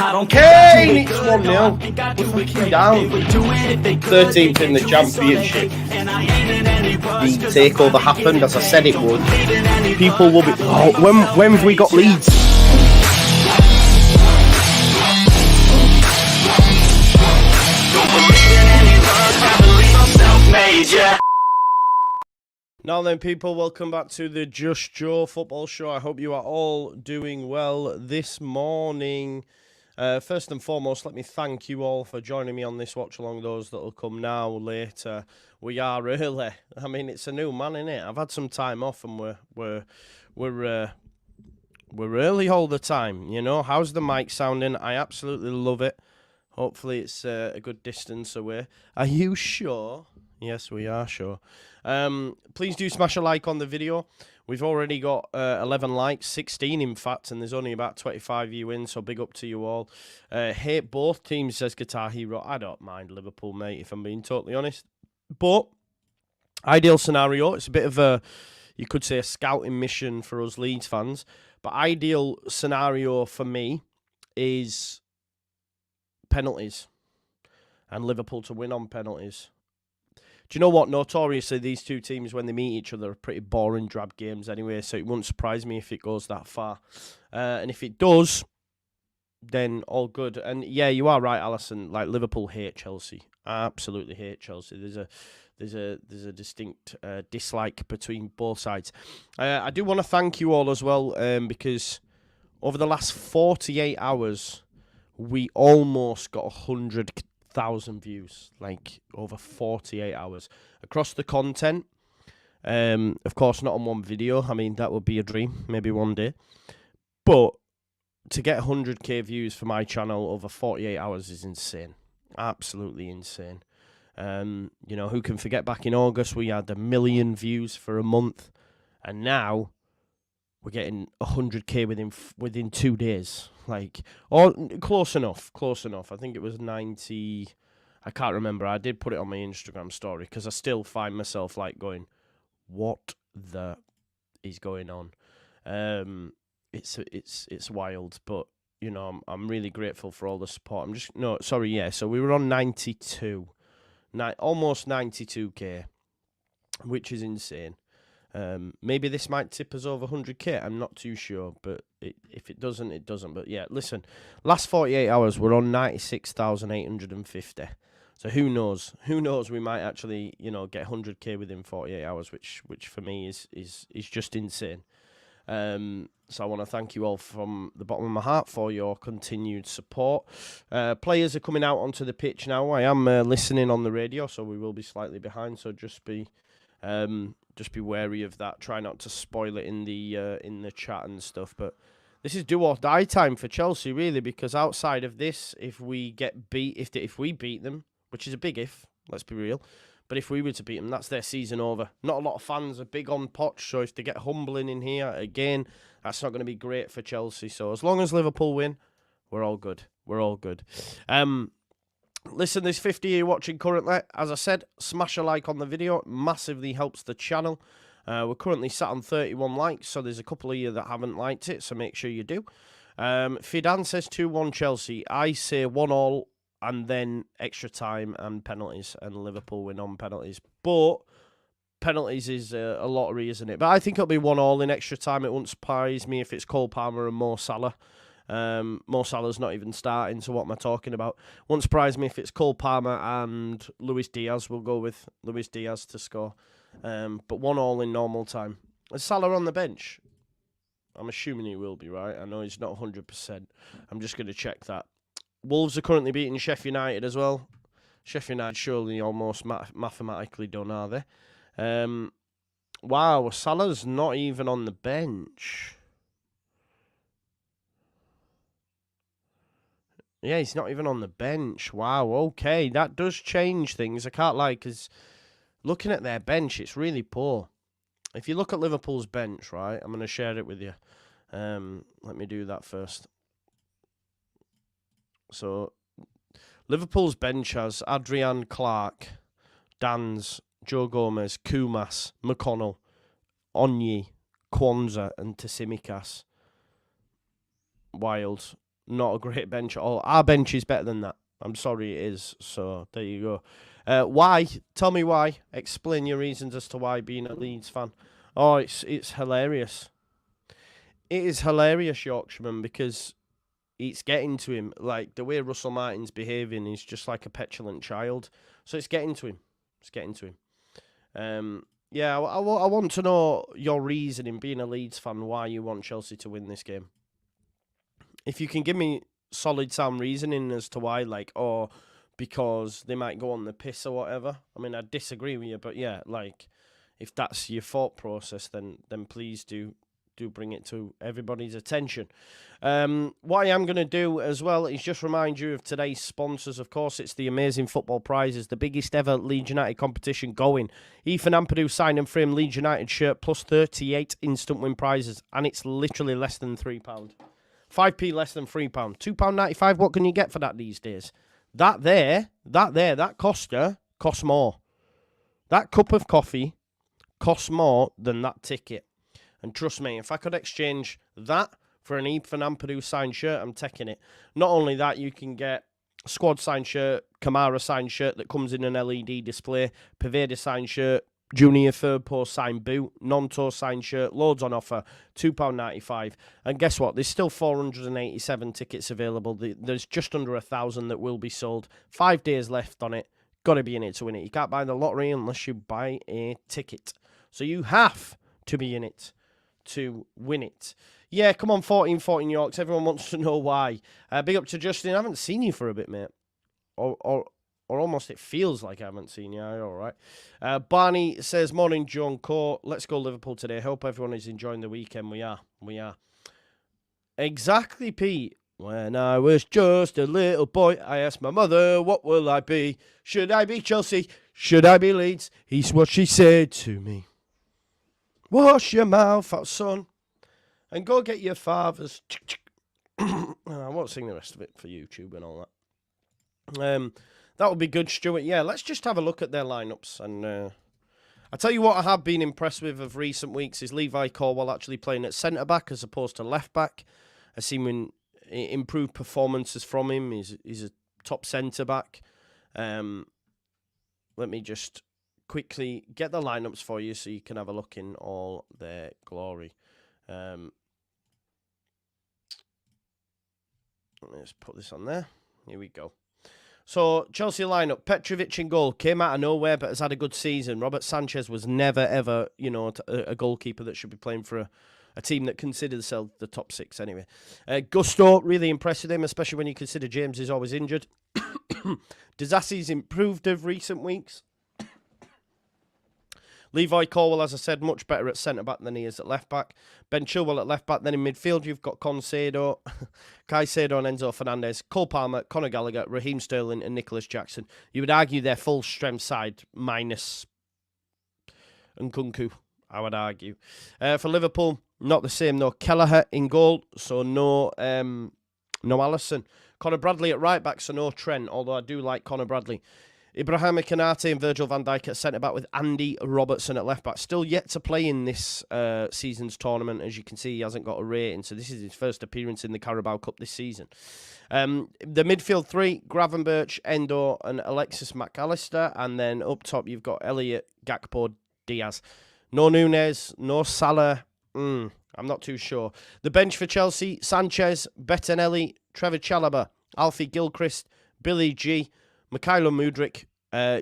Kane, it's 1-0. We're freaking down. 13th in the championship. The takeover happened as I said it would. People will be. Oh, when have we got Leeds? Now then, people, welcome back to the Just Joe Football Show. I hope you are all doing well this morning. First and foremost, let me thank you all for joining me on this watch along. Those that will come now, later. We are early. I mean, it's a new man, innit? I've had some time off, and we're early all the time. You know, how's the mic sounding? I absolutely love it. Hopefully, it's a good distance away. Are you sure? Yes, we are sure. Please do smash a like on the video. We've already got 11 likes, 16 in fact, and there's only about 25 you in, so big up to you all. Hate both teams, says Guitar Hero. I don't mind Liverpool, mate, if I'm being totally honest. But, ideal scenario, it's a bit of a, you could say, a scouting mission for us Leeds fans. But ideal scenario for me is penalties. And Liverpool to win on penalties. Do you know what? Notoriously, these two teams, when they meet each other, are pretty boring, drab games anyway, so it wouldn't surprise me if it goes that far. And if it does, then all good. And yeah, you are right, Alison. Like, Liverpool hate Chelsea. Absolutely hate Chelsea. There's a distinct dislike between both sides. I do want to thank you all as well, because over the last 48 hours, we almost got 100,000 views, like over 48 hours across the content. Of course, not on one video. I mean, that would be a dream, maybe one day. But to get 100k views for my channel over 48 hours is insane. Absolutely insane. You know, who can forget back in August we had 1 million views for a month, and now we're getting 100k within 2 days. Like, or close enough. I think it was 90. I can't remember. I did put it on my Instagram story because I still find myself like going, "What the is going on?" It's wild, but you know, I'm really grateful for all the support. So we were on 92, almost 92k, which is insane. Maybe this might tip us over 100k. I'm not too sure, but if it doesn't, it doesn't. But yeah, listen, last 48 hours, we're on 96,850. So who knows? Who knows? We might actually, you know, get 100k within 48 hours, which for me is just insane. So I want to thank you all from the bottom of my heart for your continued support. Players are coming out onto the pitch now. I am listening on the radio, so we will be slightly behind. So just be wary of that. Try not to spoil it in the chat and stuff. But this is do or die time for Chelsea, really, because outside of this, if we get beat, if we beat them, which is a big if, let's be real, but if we were to beat them, that's their season over. Not a lot of fans are big on Poch, so if they get humbling in here again, that's not going to be great for Chelsea. So as long as Liverpool win, we're all good. We're all good. Listen, there's 50 of you watching currently. As I said, smash a like on the video. It massively helps the channel. We're currently sat on 31 likes, so there's a couple of you that haven't liked it, so make sure you do. Fidan says 2-1 Chelsea. I say 1-1 and then extra time and penalties, and Liverpool win on penalties. But penalties is a lottery, isn't it? But I think it'll be 1-1 in extra time. It won't surprise me if it's Cole Palmer and Mo Salah. Mo Salah's not even starting, so what am I talking about? Won't surprise me if it's Cole Palmer and Luis Diaz. We'll go with Luis Diaz to score. But 1-1 in normal time. Is Salah on the bench? I'm assuming he will be, right? I know he's not 100%. I'm just going to check that. Wolves are currently beating Sheffield United as well. Sheffield United surely almost mathematically done, are they? Wow, Salah's not even on the bench. Yeah, he's not even on the bench. Wow, okay. That does change things. I can't lie, because looking at their bench, it's really poor. If you look at Liverpool's bench, right, I'm going to share it with you. Let me do that first. So, Liverpool's bench has Adrian Clark, Dans, Joe Gomez, Kumas, McConnell, Onyi, Kwanzaa, and Tsimikas. Wild. not a great bench at all. Our bench is better than that. I'm sorry, it is. So there you go. Why? Tell me why. Explain your reasons as to why being a Leeds fan. Oh, it's hilarious. It is hilarious, Yorkshireman, because it's getting to him. Like, the way Russell Martin's behaving is just like a petulant child. So it's getting to him. It's getting to him. Yeah, I want to know your reason in being a Leeds fan, why you want Chelsea to win this game. If you can give me solid, sound reasoning as to why, like, or because they might go on the piss or whatever. I mean, I disagree with you, but yeah, like, if that's your thought process, then please do bring it to everybody's attention. What I am going to do as well is just remind you of today's sponsors. Of course, it's the Amazing Football Prizes, the biggest ever Leeds United competition going. Ethan Ampadu sign and frame Leeds United shirt plus 38 instant win prizes, and it's literally less than £3. 5p less than £3. £2.95, what can you get for that these days? That costs more. That cup of coffee costs more than that ticket. And trust me, if I could exchange that for an Ethan Ampadu signed shirt, I'm taking it. Not only that, you can get a squad signed shirt, Kamara signed shirt that comes in an LED display, Paveda signed shirt, Junior third post signed boot, non-tour signed shirt, loads on offer, £2.95. And guess what? There's still 487 tickets available. There's just under 1,000 that will be sold. 5 days left on it. Got to be in it to win it. You can't buy the lottery unless you buy a ticket. So you have to be in it to win it. Yeah, come on, 14 Yorks. Everyone wants to know why. Big up to Justin. I haven't seen you for a bit, mate. Or almost it feels like I haven't seen you. All right. Barney says, morning, John Court. Let's go Liverpool today. Hope everyone is enjoying the weekend. We are. Exactly, Pete. When I was just a little boy, I asked my mother, what will I be? Should I be Chelsea? Should I be Leeds? He's what she said to me. Wash your mouth out, son, and go get your father's. I won't sing the rest of it for YouTube and all that. That would be good, Stuart. Yeah, let's just have a look at their lineups. And I tell you what I have been impressed with of recent weeks is Levi Corwell actually playing at centre-back as opposed to left-back. I've seen improved performances from him. He's a top centre-back. Let me just quickly get the lineups for you so you can have a look in all their glory. Let's put this on there. Here we go. So, Chelsea lineup. Petrovic in goal. Came out of nowhere, but has had a good season. Robert Sanchez was never, ever, a goalkeeper that should be playing for a team that consider themselves the top six anyway. Gusto, really impressed with him, especially when you consider James is always injured. Dizassi's improved of recent weeks. Levi Corwell, as I said, much better at centre-back than he is at left-back. Ben Chilwell at left-back. Then in midfield, you've got Caicedo and Enzo Fernandez, Cole Palmer, Conor Gallagher, Raheem Sterling and Nicholas Jackson. You would argue their full-strength side minus Nkunku, I would argue. For Liverpool, not the same. No Kelleher in goal, so no Alisson. Conor Bradley at right-back, so no Trent, although I do like Conor Bradley. Ibrahima Konate and Virgil van Dijk at centre-back with Andy Robertson at left-back. Still yet to play in this season's tournament. As you can see, he hasn't got a rating, so this is his first appearance in the Carabao Cup this season. The midfield three, Gravenberch, Endo and Alexis McAllister. And then up top, you've got Elliot, Gakpo, Diaz. No Nunez, no Salah. I'm not too sure. The bench for Chelsea, Sanchez, Bettinelli, Trevor Chalobah, Alfie Gilchrist, Billy G, Mikhailo Mudryk,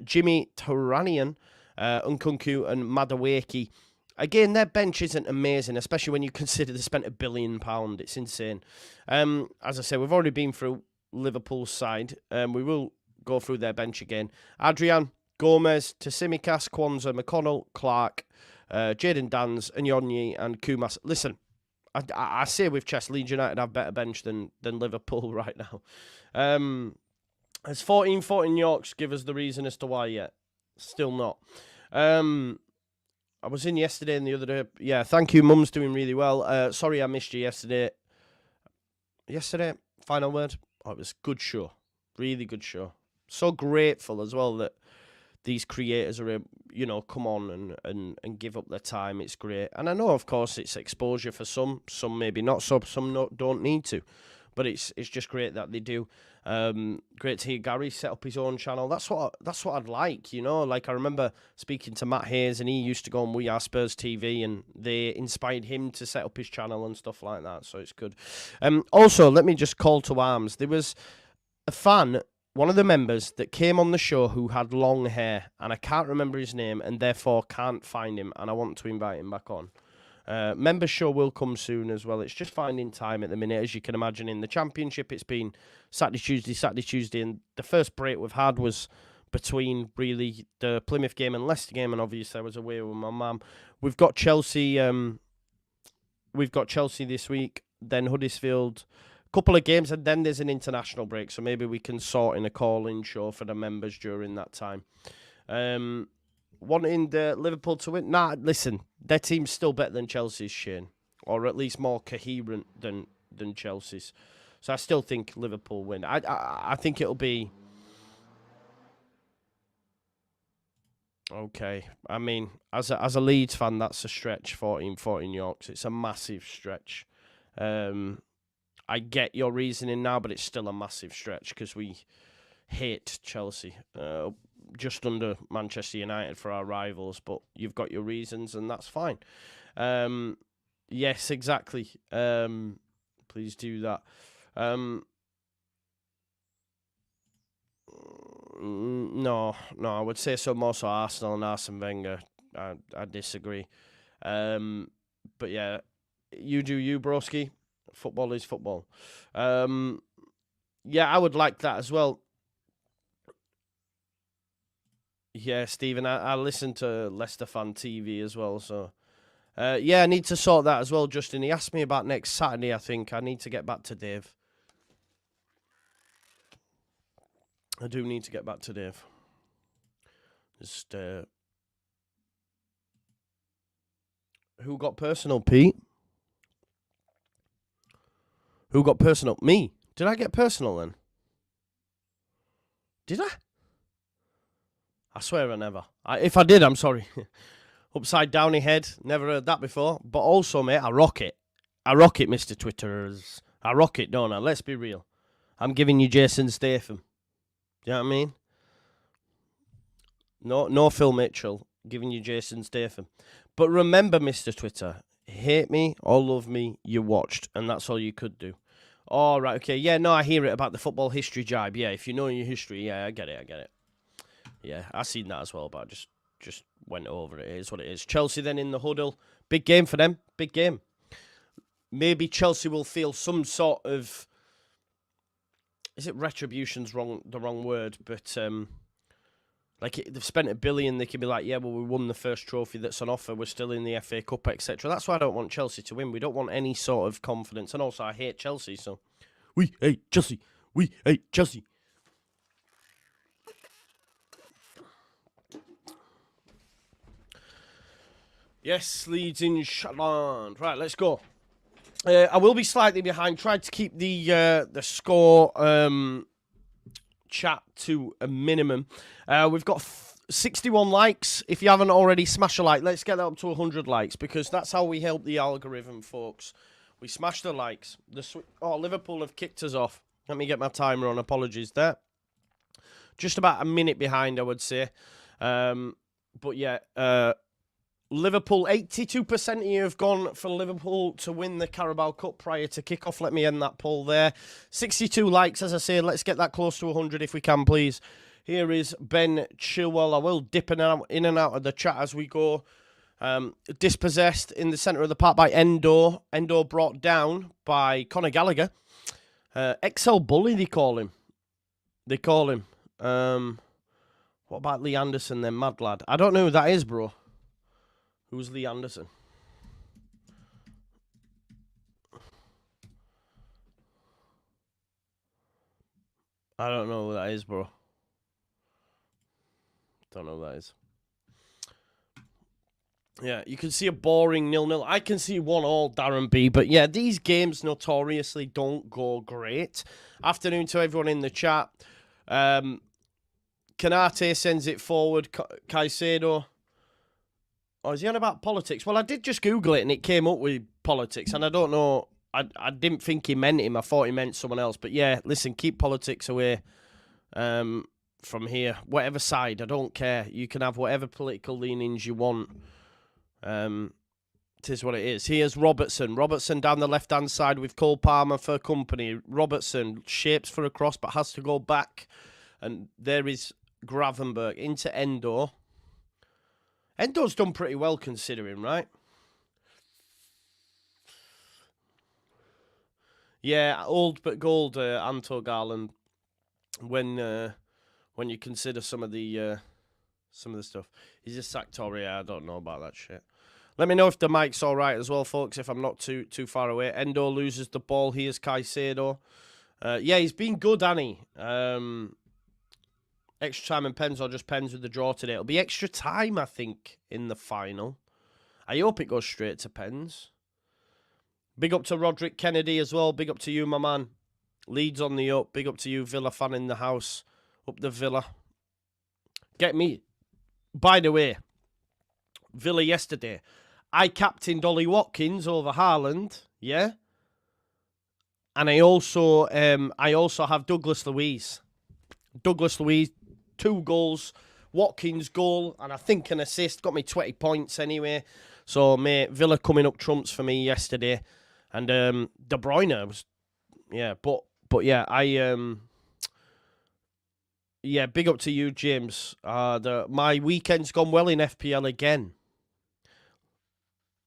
Jimmy Taranian, Nkunku and Madueke. Again, their bench isn't amazing, especially when you consider they spent £1 billion. It's insane. As I say, we've already been through Liverpool's side. We will go through their bench again. Adrian, Gomez, Tsimikas, Kwanzaa, McConnell, Clark, Jadon Dans, Anyonyi and Kumas. Listen, I say with chest, Leeds United have better bench than Liverpool right now. Has 14 Yorks give us the reason as to why yet? Still not. I was in yesterday and the other day. Yeah, thank you. Mum's doing really well. Sorry I missed you yesterday. Yesterday, final word. Oh, it was a good show. Really good show. So grateful as well that these creators are, come on and give up their time. It's great. And I know, of course, it's exposure for some maybe not so, some don't need to. but it's just great that they do. Great to hear Gary set up his own channel. That's what I'd like, you know. Like, I remember speaking to Matt Hayes, and he used to go on We Are Spurs TV, and they inspired him to set up his channel and stuff like that. So it's good. Also, let me just call to arms. There was a fan, one of the members that came on the show who had long hair, and I can't remember his name, and therefore can't find him, and I want to invite him back on. Members show will come soon as well. It's just finding time at the minute. As you can imagine, in the Championship, it's been Saturday, Tuesday, and the first break we've had was between really the Plymouth game and Leicester game, and obviously I was away with my mum. We've got Chelsea. We've got Chelsea this week, then Huddersfield, couple of games, and then there's an international break. So maybe we can sort in a call-in show for the members during that time. Wanting the Liverpool to win? Nah, listen, their team's still better than Chelsea's, Shane, or at least more coherent than Chelsea's. So I still think Liverpool win. I think it'll be okay. I mean, as a Leeds fan, that's a stretch. 14 Yorks. It's a massive stretch. I get your reasoning now, but it's still a massive stretch because we hate Chelsea. Just under Manchester United for our rivals, but you've got your reasons, and that's fine. Yes, exactly. Please do that. No, I would say so more so Arsenal and Arsene Wenger. I disagree. But yeah, you do you, broski. Football is football. Yeah, I would like that as well. Yeah, Stephen, I listen to Leicester Fan TV as well, so... yeah, I need to sort that as well, Justin. He asked me about next Saturday, I think. I need to get back to Dave. I do need to get back to Dave. Just, who got personal, Pete? Who got personal? Me. Did I get personal then? Did I? I swear I never. If I did, I'm sorry. Upside downy head. Never heard that before. But also, mate, I rock it. I rock it, Mr. Twitterers. I rock it, don't I? Let's be real. I'm giving you Jason Statham. Do you know what I mean? No Phil Mitchell. Giving you Jason Statham. But remember, Mr. Twitter, hate me or love me, you watched. And that's all you could do. All right, okay. Yeah, no, I hear it about the football history jibe. Yeah, if you know your history, yeah, I get it. Yeah, I seen that as well, but I just went over it. It is what it is. Chelsea then in the huddle. Big game for them. Big game. Maybe Chelsea will feel some sort of... Is it retribution's the wrong word? But like they've spent $1 billion, they could be like, yeah, well, we won the first trophy that's on offer. We're still in the FA Cup, etc. That's why I don't want Chelsea to win. We don't want any sort of confidence. And also, I hate Chelsea, so... We hate Chelsea. We hate Chelsea. Yes, Leeds in Scotland. Right, let's go. I will be slightly behind. Tried to keep the score chat to a minimum. We've got 61 likes. If you haven't already, smash a like. Let's get that up to 100 likes because that's how we help the algorithm, folks. We smash the likes. Liverpool have kicked us off. Let me get my timer on. Apologies there. Just about a minute behind, I would say. But yeah, Liverpool, 82% of you have gone for Liverpool to win the Carabao Cup prior to kickoff. Let me end that poll there. 62 likes, as I say. Let's get that close to 100 if we can, please. Here is Ben Chilwell. I will dip in and out of the chat as we go. Dispossessed in the centre of the park by Endo. Endo brought down by Conor Gallagher. XL Bully, they call him. What about Lee Anderson then, mad lad? I don't know who that is, bro. Who's Lee Anderson? I don't know who that is, bro. Don't know who that is. Yeah, you can see a boring 0-0. I can see 1-1 Darren B. But yeah, these games notoriously don't go great. Afternoon to everyone in the chat. Kanate sends it forward. Caicedo. Oh, is he on about politics? Well, I did just Google it and it came up with politics, and I don't know I didn't think he meant him. I thought he meant someone else. But yeah, listen, keep politics away from here. Whatever side, I don't care. You can have whatever political leanings you want. It is what it is. Here's Robertson. Robertson down the left-hand side with Cole Palmer for company. Robertson shapes for a cross but has to go back. And there is Gravenberg into Endo. Endo's done pretty well considering, right? Yeah, old but gold, Anto Garland. When you consider some of the stuff, he's just sacked Torre. I don't know about that shit. Let me know if the mic's all right as well, folks. If I'm not too far away. Endo loses the ball. Here's Caicedo. Yeah, he's been good, hasn't he? Extra time and pens or just pens with the draw today. It'll be extra time, I think, in the final. I hope it goes straight to pens. Big up to Roderick Kennedy as well. Big up to you, my man. Leeds on the up. Big up to you, Villa fan in the house. Up the Villa. Get me. By the way, Villa yesterday. I captained Ollie Watkins over Haaland. Yeah. And I also have Douglas Luiz. Douglas Luiz, 2 goals. Watkins goal. And I think an assist. Got me 20 points anyway. So, mate, Villa coming up trumps for me yesterday. And De Bruyne was... Yeah, but yeah, yeah, big up to you, James. My weekend's gone well in FPL again.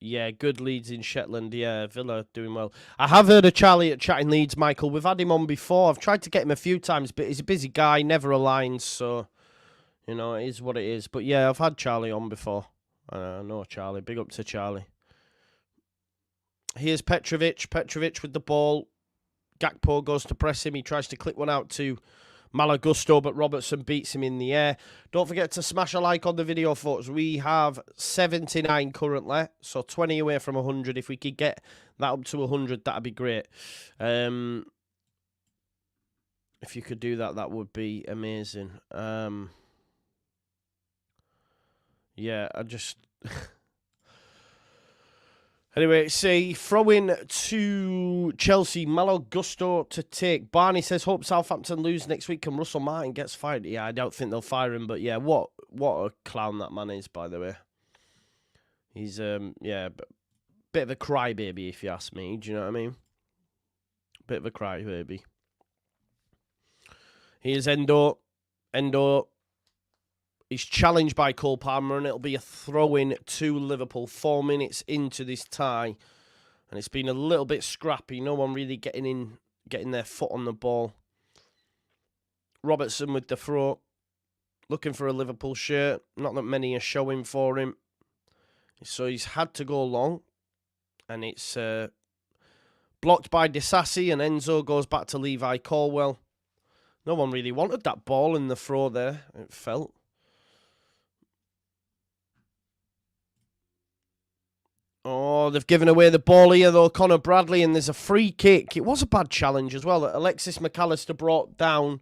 Yeah, good Leeds in Shetland. Yeah, Villa doing well. I have heard of Charlie at Chatting Leeds, Michael. We've had him on before. I've tried to get him a few times, but he's a busy guy, never aligns, so, you know, it is what it is. But yeah, I've had Charlie on before. I know Charlie. Big up to Charlie. Here's Petrovic. Petrovic with the ball. Gakpo goes to press him. He tries to click one out to Malagusto, but Robertson beats him in the air. Don't forget to smash a like on the video, folks. We have 79 currently, so 20 away from 100. If we could get that up to 100, that'd be great. If you could do that, that would be amazing. Yeah, I just... Anyway, say throw in to Chelsea. Malo Gusto to take. Barney says, hope Southampton lose next week and Russell Martin gets fired. Yeah, I don't think they'll fire him, but yeah, what a clown that man is, by the way. He's, yeah, bit of a crybaby, if you ask me. Do you know what I mean? Bit of a crybaby. Here's Endo. Endo. He's challenged by Cole Palmer, and it'll be a throw-in to Liverpool 4 minutes into this tie. And it's been a little bit scrappy. No one really getting their foot on the ball. Robertson with the throw. Looking for a Liverpool shirt. Not that many are showing for him. So he's had to go long. And it's blocked by Disasi, and Enzo goes back to Levi Colwell. No one really wanted that ball in the throw there, it felt. Oh, they've given away the ball here, though, Connor Bradley, and there's a free kick. It was a bad challenge as well that Alexis McAllister brought down.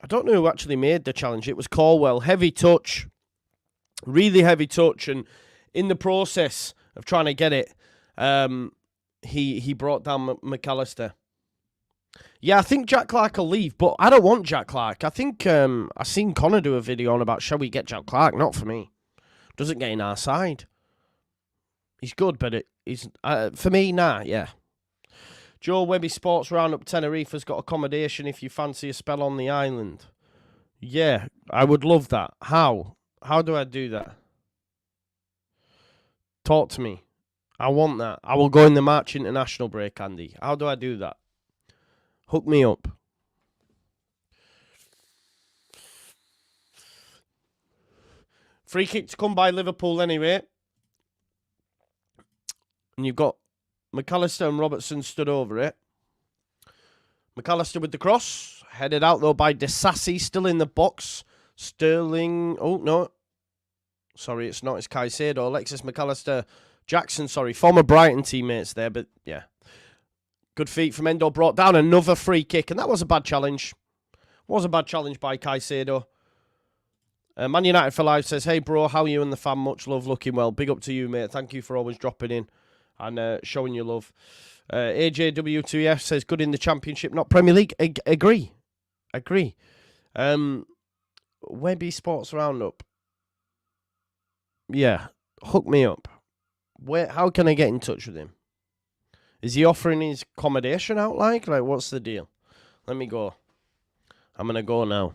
I don't know who actually made the challenge. It was Colwell. Heavy touch. Really heavy touch. And in the process of trying to get it, he brought down McAllister. Yeah, I think Jack Clark will leave, but I don't want Jack Clark. I think I seen Connor do a video on about, shall we get Jack Clark? Not for me. Doesn't get in our side. He's good, but he's for me, nah, yeah. Joe Webby Sports Roundup Tenerife has got accommodation if you fancy a spell on the island. Yeah, I would love that. How? How do I do that? Talk to me. I want that. I will go in the March International break, Andy. How do I do that? Hook me up. Free kick to come by Liverpool anyway. And you've got McAllister and Robertson stood over it. McAllister with the cross. Headed out, though, by Disasi. Still in the box. Sterling. Oh, no. Sorry, it's not. It's Caicedo. Alexis McAllister. Jackson, sorry. Former Brighton teammates there, but yeah. Good feet from Endo, brought down another free kick, and that was a bad challenge. Was a bad challenge by Caicedo. Man United for Life says, hey, bro, how are you and the fam? Much love, looking well. Big up to you, mate. Thank you for always dropping in and showing your love. AJW2F says, good in the Championship, not Premier League. Agree. Webby Sports Roundup. Yeah, hook me up. How can I get in touch with him? Is he offering his accommodation out like what's the deal? Let me go. I'm going to go now.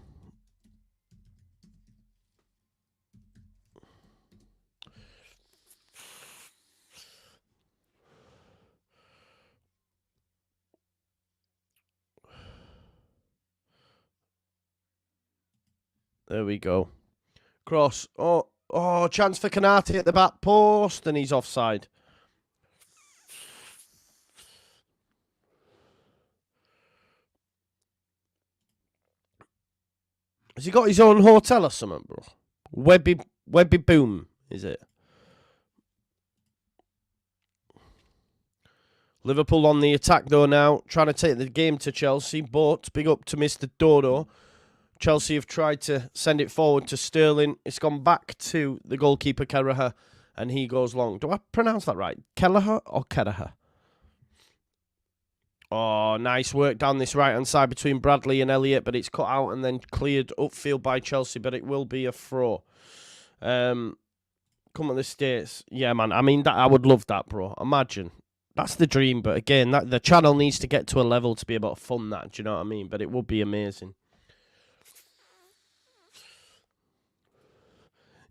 There we go. Cross. Oh, chance for Kanate at the back post, and he's offside. Has he got his own hotel or something, bro? Webby Boom, is it? Liverpool on the attack, though, now. Trying to take the game to Chelsea, but big up to Mr. Dodo. Chelsea have tried to send it forward to Sterling. It's gone back to the goalkeeper, Kelleher, and he goes long. Do I pronounce that right? Kelleher or Kelleher? Oh, nice work down this right-hand side between Bradley and Elliott, but it's cut out and then cleared upfield by Chelsea, but it will be a throw. Come on the States. Yeah, man. I mean, I would love that, bro. Imagine. That's the dream, but again, the channel needs to get to a level to be able to fund that, do you know what I mean? But it would be amazing.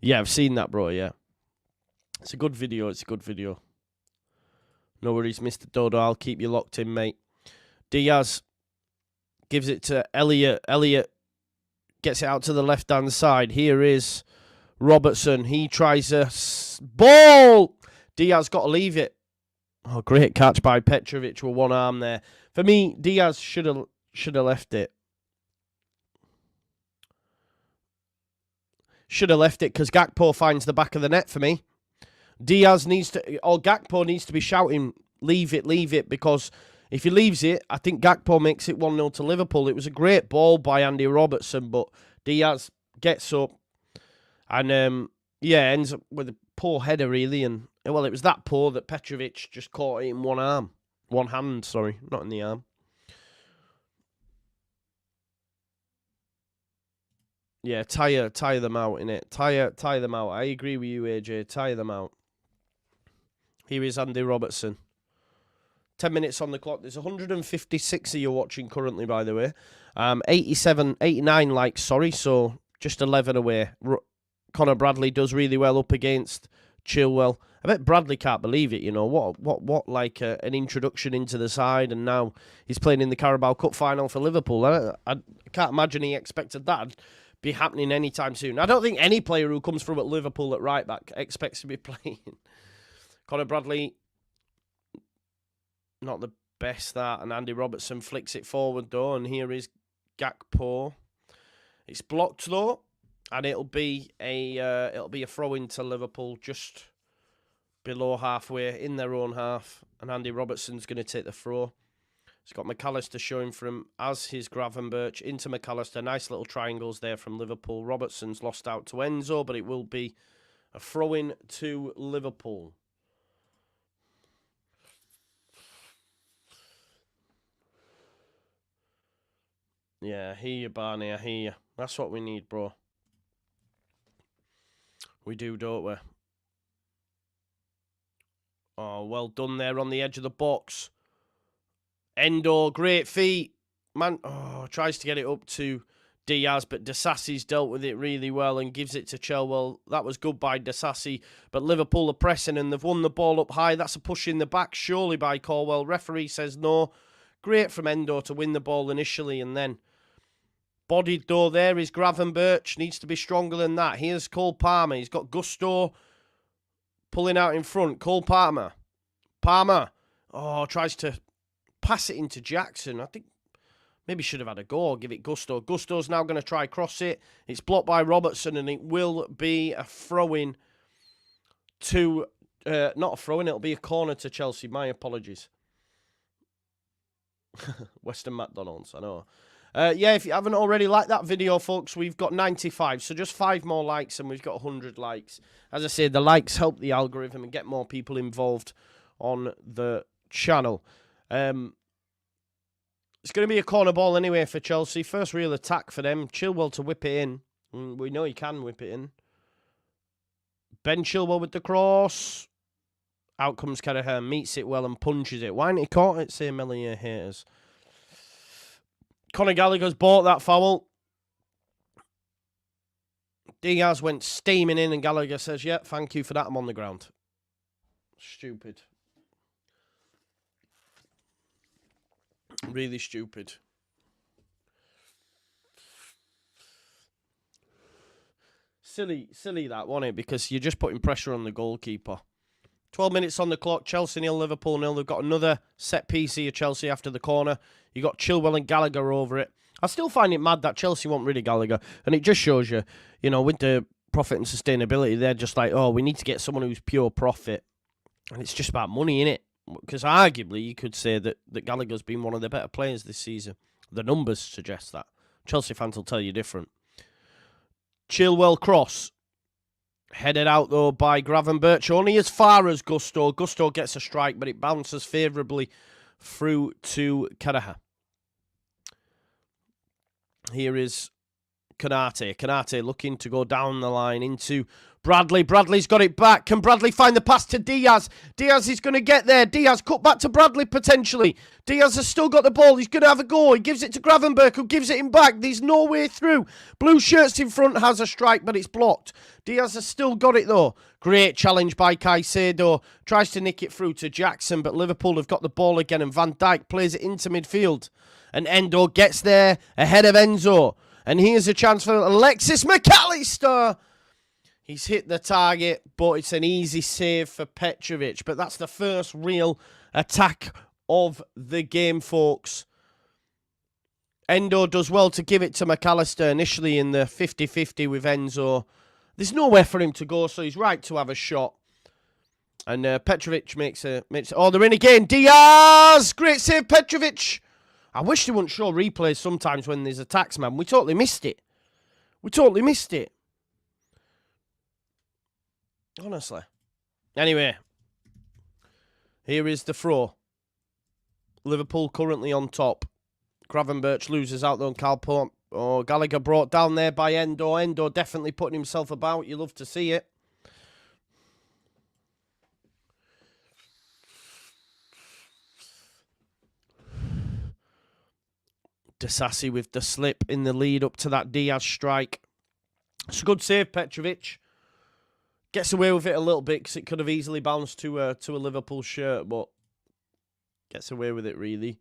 Yeah, I've seen that, bro, yeah. It's a good video, No worries, Mr. Dodo, I'll keep you locked in, mate. Diaz gives it to Elliott. Elliott gets it out to the left-hand side. Here is Robertson. He tries a ball. Diaz got to leave it. Oh, great catch by Petrovic with one arm there. For me, Diaz should have left it. Should have left it because Gakpo finds the back of the net for me. Gakpo needs to be shouting, leave it, because if he leaves it, I think Gakpo makes it 1-0 to Liverpool. It was a great ball by Andy Robertson, but Diaz gets up and, ends up with a poor header, really. And, well, it was that poor that Petrovic just caught it in one hand, not in the arm. Yeah, tire them out, innit? Tire them out. I agree with you, AJ. Tire them out. Here is Andy Robertson. 10 minutes on the clock. There's 156 of you watching currently, by the way. 89 likes, so just 11 away. Connor Bradley does really well up against Chilwell. I bet Bradley can't believe it, you know. What like an introduction into the side, and now he's playing in the Carabao Cup final for Liverpool. I can't imagine he expected that be happening anytime soon. I don't think any player who comes through at Liverpool at right back expects to be playing. Connor Bradley, not the best that, and Andy Robertson flicks it forward though, and here is Gakpo. It's blocked though, and it'll be a throw into Liverpool just below halfway in their own half, and Andy Robertson's going to take the throw. He's got McAllister showing from as his Gravenberch into McAllister. Nice little triangles there from Liverpool. Robertson's lost out to Enzo, but it will be a throw-in to Liverpool. Yeah, I hear you, Barney. I hear you. That's what we need, bro. We do, don't we? Oh, well done there on the edge of the box. Endo, great feet. Man, tries to get it up to Diaz, but Disasi's dealt with it really well and gives it to Chilwell. That was good by Disasi, but Liverpool are pressing and they've won the ball up high. That's a push in the back, surely by Corwell. Referee says no. Great from Endo to win the ball initially and then bodied though there is Gravenberch. Needs to be stronger than that. Here's Cole Palmer. He's got Gusto pulling out in front. Cole Palmer. Tries to pass it into Jackson. I think maybe should have had a go. Give it Gusto. Gusto's now going to try cross it. It's blocked by Robertson and it will be a throw-in to... not a throw-in, it'll be a corner to Chelsea. My apologies. Western McDonald's, I know. Yeah, if you haven't already liked that video, folks, we've got 95. So just 5 more likes and we've got 100 likes. As I said, the likes help the algorithm and get more people involved on the channel. It's going to be a corner ball anyway for Chelsea. First real attack for them. Chilwell to whip it in. We know he can whip it in. Ben Chilwell with the cross. Out comes Carabao, meets it well and punches it. Why ain't he caught it, say Melania haters? Conor Gallagher's bought that foul. Diaz went steaming in and Gallagher says, yeah, thank you for that, I'm on the ground. Stupid. Really stupid. Silly that, wasn't it? Because you're just putting pressure on the goalkeeper. 12 minutes on the clock. Chelsea 0, Liverpool 0. They've got another set piece here, Chelsea, after the corner. You got Chilwell and Gallagher over it. I still find it mad that Chelsea won't really Gallagher. And it just shows you, with the profit and sustainability, they're just like, oh, we need to get someone who's pure profit. And it's just about money, innit? Because arguably, you could say that Gallagher's been one of the better players this season. The numbers suggest that. Chelsea fans will tell you different. Chilwell cross. Headed out, though, by Gravenberch. Only as far as Gusto. Gusto gets a strike, but it bounces favourably through to Carabao. Here is Konate. Konate looking to go down the line into Bradley. Bradley's got it back. Can Bradley find the pass to Diaz? Diaz is going to get there. Diaz cut back to Bradley potentially. Diaz has still got the ball. He's going to have a go. He gives it to Gravenberch, who gives it him back. There's no way through. Blue shirts in front has a strike, but it's blocked. Diaz has still got it though. Great challenge by Caicedo. Tries to nick it through to Jackson, but Liverpool have got the ball again, and Van Dijk plays it into midfield. And Endo gets there ahead of Enzo. And here's a chance for Alexis McAllister. He's hit the target, but it's an easy save for Petrovic. But that's the first real attack of the game, folks. Endo does well to give it to McAllister initially in the 50-50 with Enzo. There's nowhere for him to go, so he's right to have a shot. And Petrovic makes... Oh, they're in again. Diaz! Great save, Petrovic. I wish they wouldn't show replays sometimes when there's attacks, man. We totally missed it. Honestly. Anyway. Here is the throw. Liverpool currently on top. Gravenberch loses out though. Gallagher brought down there by Endo. Endo definitely putting himself about. You love to see it. Disasi with the slip in the lead up to that Diaz strike. It's a good save, Petrovic. Gets away with it a little bit because it could have easily bounced to a Liverpool shirt, but gets away with it, really.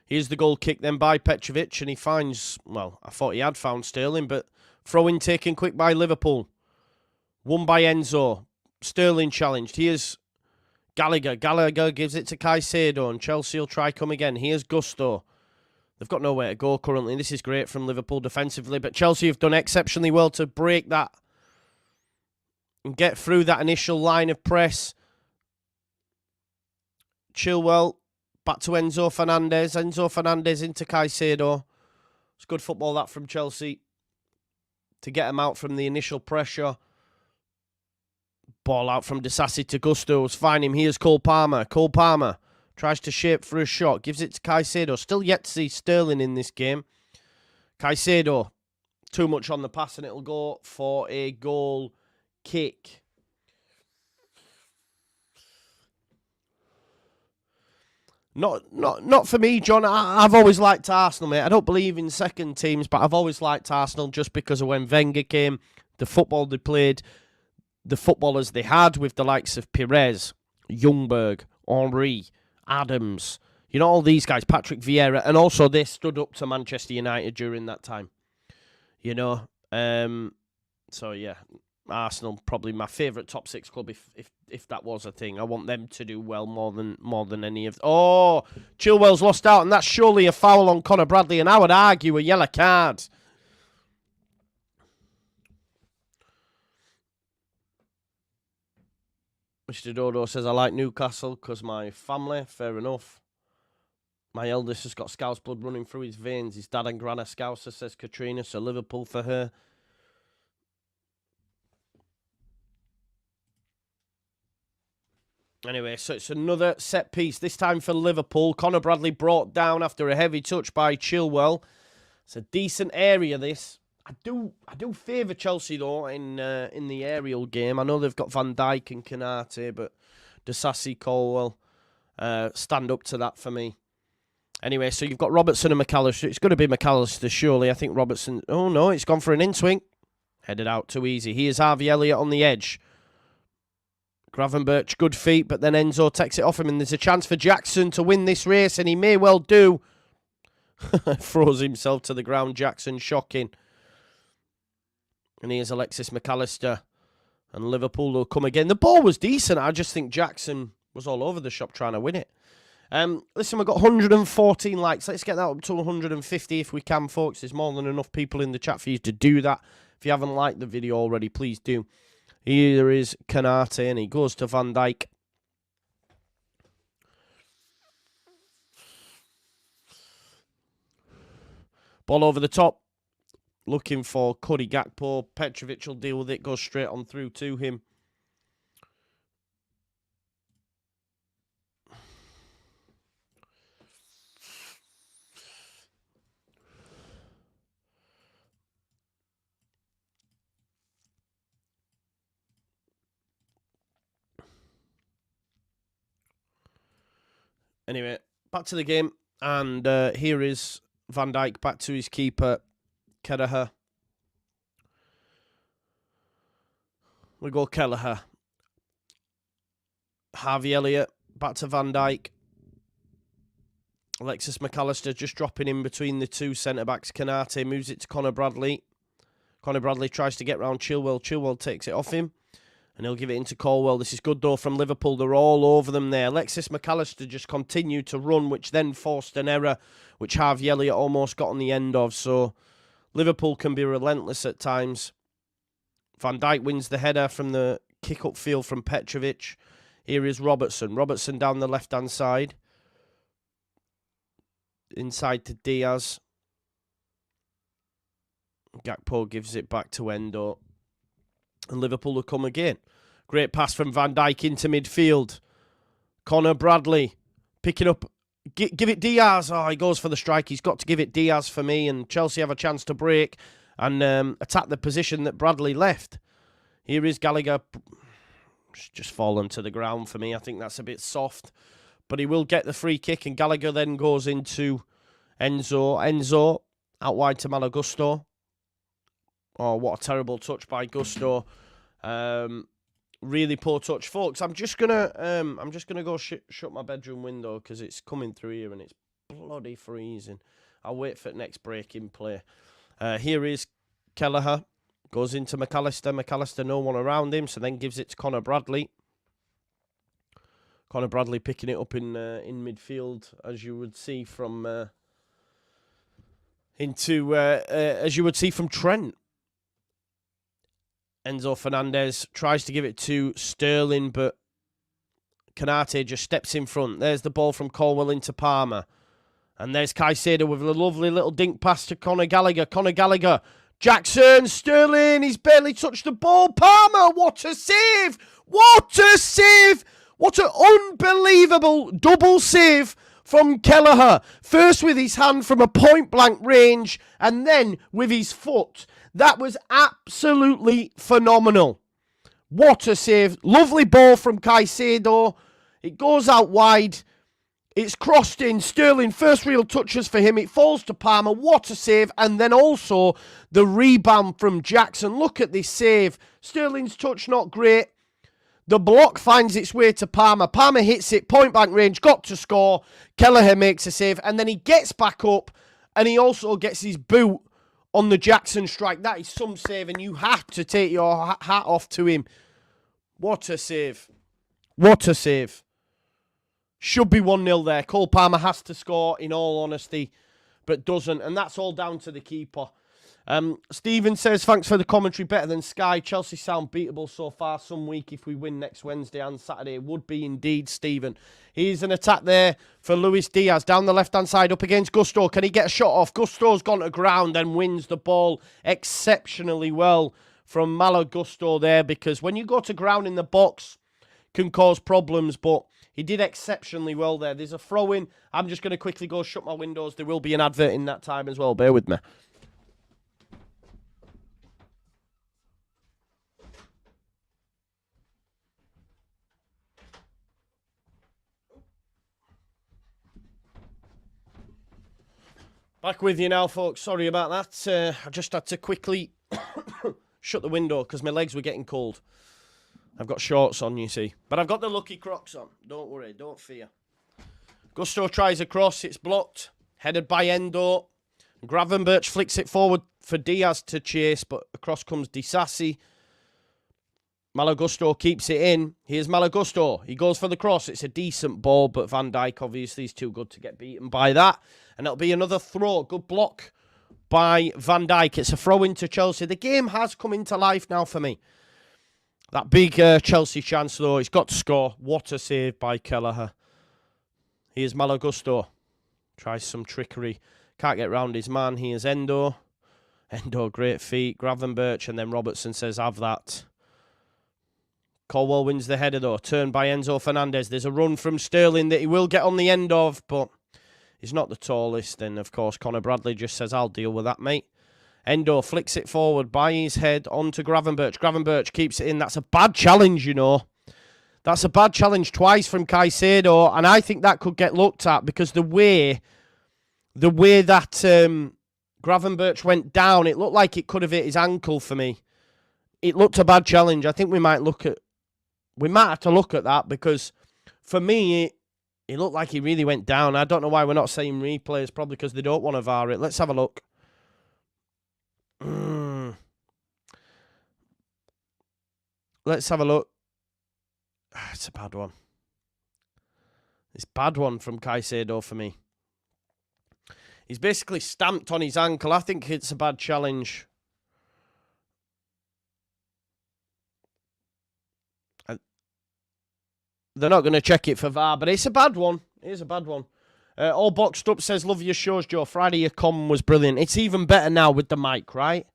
Here's the goal kick then by Petrovic, and he finds, well, I thought he had found Sterling, but throw-in taken quick by Liverpool. Won by Enzo. Sterling challenged. Here's Gallagher. Gallagher gives it to Caicedo, and Chelsea will try come again. Here's Gusto. They've got nowhere to go currently. This is great from Liverpool defensively, but Chelsea have done exceptionally well to break that and get through that initial line of press. Chilwell back to Enzo Fernandez. Enzo Fernandez into Caicedo. It's good football that from Chelsea to get him out from the initial pressure. Ball out from Disasi to Gusto's. Find him. Here's Cole Palmer. Cole Palmer tries to shape for a shot. Gives it to Caicedo. Still yet to see Sterling in this game. Caicedo. Too much on the pass and it'll go for a goal kick. Not for me, John. I've always liked Arsenal, mate. I don't believe in second teams, but I've always liked Arsenal just because of when Wenger came, the football they played, the footballers they had with the likes of Pires, Ljungberg, Henry, Adams. You know, all these guys, Patrick Vieira, and also they stood up to Manchester United during that time. You know, so yeah, Arsenal probably my favourite top six club if that was a thing. I want them to do well more than any of. Oh, Chilwell's lost out, and that's surely a foul on Conor Bradley, and I would argue a yellow card. Mr. Dodo says I like Newcastle because my family. Fair enough. My eldest has got Scouse blood running through his veins. His dad and gran are Scouser, says Katrina, so Liverpool for her. Anyway, so it's another set piece, this time for Liverpool. Conor Bradley brought down after a heavy touch by Chilwell. It's a decent area, this. I do favour Chelsea, though, in the aerial game. I know they've got Van Dijk and Konate, but Disasi, Colwell stand up to that for me. Anyway, so you've got Robertson and McAllister. It's going to be McAllister, surely. I think Robertson... Oh, no, it's gone for an in-swing. Headed out too easy. Here's Harvey Elliott on the edge. Gravenberch, good feet, but then Enzo takes it off him, and there's a chance for Jackson to win this race, and he may well do. Throws himself to the ground, Jackson, shocking. And here's Alexis McAllister. And Liverpool will come again. The ball was decent. I just think Jackson was all over the shop trying to win it. Listen, we've got 114 likes. Let's get that up to 150 if we can, folks. There's more than enough people in the chat for you to do that. If you haven't liked the video already, please do. Here is Konate, and he goes to Van Dijk. Ball over the top. Looking for Cody Gakpo. Petrovic will deal with it. Goes straight on through to him. Anyway, back to the game. And here is Van Dijk back to his keeper, Kelleher. We go Kelleher. Harvey Elliott back to Van Dijk. Alexis McAllister just dropping in between the two centre-backs. Konate moves it to Conor Bradley. Conor Bradley tries to get round Chilwell. Chilwell takes it off him. And he'll give it into Colwell. This is good, though, from Liverpool. They're all over them there. Alexis McAllister just continued to run, which then forced an error, which Harvey Elliott almost got on the end of. So Liverpool can be relentless at times. Van Dijk wins the header from the kick-up field from Petrovic. Here is Robertson. Robertson down the left-hand side. Inside to Diaz. Gakpo gives it back to Endo. And Liverpool will come again. Great pass from Van Dijk into midfield. Conor Bradley picking up. Give it Diaz. Oh, he goes for the strike. He's got to give it Diaz for me. And Chelsea have a chance to break and attack the position that Bradley left. Here is Gallagher. Just fallen to the ground for me. I think that's a bit soft. But he will get the free kick. And Gallagher then goes into Enzo. Enzo out wide to Malagusto. Oh, what a terrible touch by Gusto. Really poor touch, folks. I'm just gonna go shut my bedroom window because it's coming through here and it's bloody freezing. I'll wait for the next break in play. Here is Kelleher. Goes into McAllister. McAllister, no one around him, so then gives it to Conor Bradley. Conor Bradley picking it up in midfield, as you would see from as you would see from Trent. Enzo Fernandez tries to give it to Sterling, but Konate just steps in front. There's the ball from Colwell into Palmer. And there's Caicedo with a lovely little dink pass to Conor Gallagher. Conor Gallagher. Jackson, Sterling, he's barely touched the ball. Palmer, what a save! What a save! What an unbelievable double save from Kelleher. First with his hand from a point-blank range, and then with his foot. That was absolutely phenomenal. What a save. Lovely ball from Caicedo. It goes out wide. It's crossed in. Sterling, first real touches for him. It falls to Palmer. What a save. And then also the rebound from Jackson. Look at this save. Sterling's touch not great. The block finds its way to Palmer. Palmer hits it. Point blank range. Got to score. Kelleher makes a save. And then he gets back up. And he also gets his boot on the Jackson strike. That is some save, and you have to take your hat off to him. What a save. What a save. Should be 1-0 there. Cole Palmer has to score, in all honesty, but doesn't, and that's all down to the keeper. Stephen says, thanks for the commentary, better than Sky. Chelsea sound beatable so far. Some week if we win next Wednesday and Saturday. Would be indeed, Stephen. Here's an attack there for Luis Diaz. Down the left-hand side, up against Gusto. Can he get a shot off? Gusto's gone to ground and wins the ball exceptionally well from Malo Gusto there, because when you go to ground in the box, can cause problems, but he did exceptionally well there. There's a throw-in. I'm just going to quickly go shut my windows. There will be an advert in that time as well. Bear with me. Back with you now, folks. Sorry about that. I just had to quickly shut the window because my legs were getting cold. I've got shorts on, you see. But I've got the lucky Crocs on. Don't worry, don't fear. Gusto tries a cross. It's blocked. Headed by Endo. Gravenberch flicks it forward for Diaz to chase, but across comes Disasi. Malo Gusto keeps it in. Here's Malo Gusto. He goes for the cross. It's a decent ball, but Van Dijk obviously is too good to get beaten by that. And it'll be another throw. Good block by Van Dijk. It's a throw into Chelsea. The game has come into life now for me. That big Chelsea chance, though. He's got to score. What a save by Kelleher. Here's Malo Gusto. Tries some trickery. Can't get round his man. Here's Endo. Endo, great feet. Gravenberch, and then Robertson says, have that. Colwell wins the header, though. Turned by Enzo Fernandez. There's a run from Sterling that he will get on the end of, but he's not the tallest. And, of course, Connor Bradley just says, I'll deal with that, mate. Endo flicks it forward by his head onto Gravenberch. Gravenberch keeps it in. That's a bad challenge, you know. That's a bad challenge twice from Caicedo, and I think that could get looked at because the way that Gravenberch went down, it looked like it could have hit his ankle for me. It looked a bad challenge. I think we might have to look at that because for me, it looked like he really went down. I don't know why we're not saying replays, probably because they don't want to VAR it. Let's have a look. Let's have a look. It's a bad one. It's a bad one from Caicedo for me. He's basically stamped on his ankle. I think it's a bad challenge. They're not going to check it for VAR, but it's a bad one. It is a bad one. All Boxed Up says, love your shows, Joe. Friday your comm was brilliant. It's even better now with the mic, right?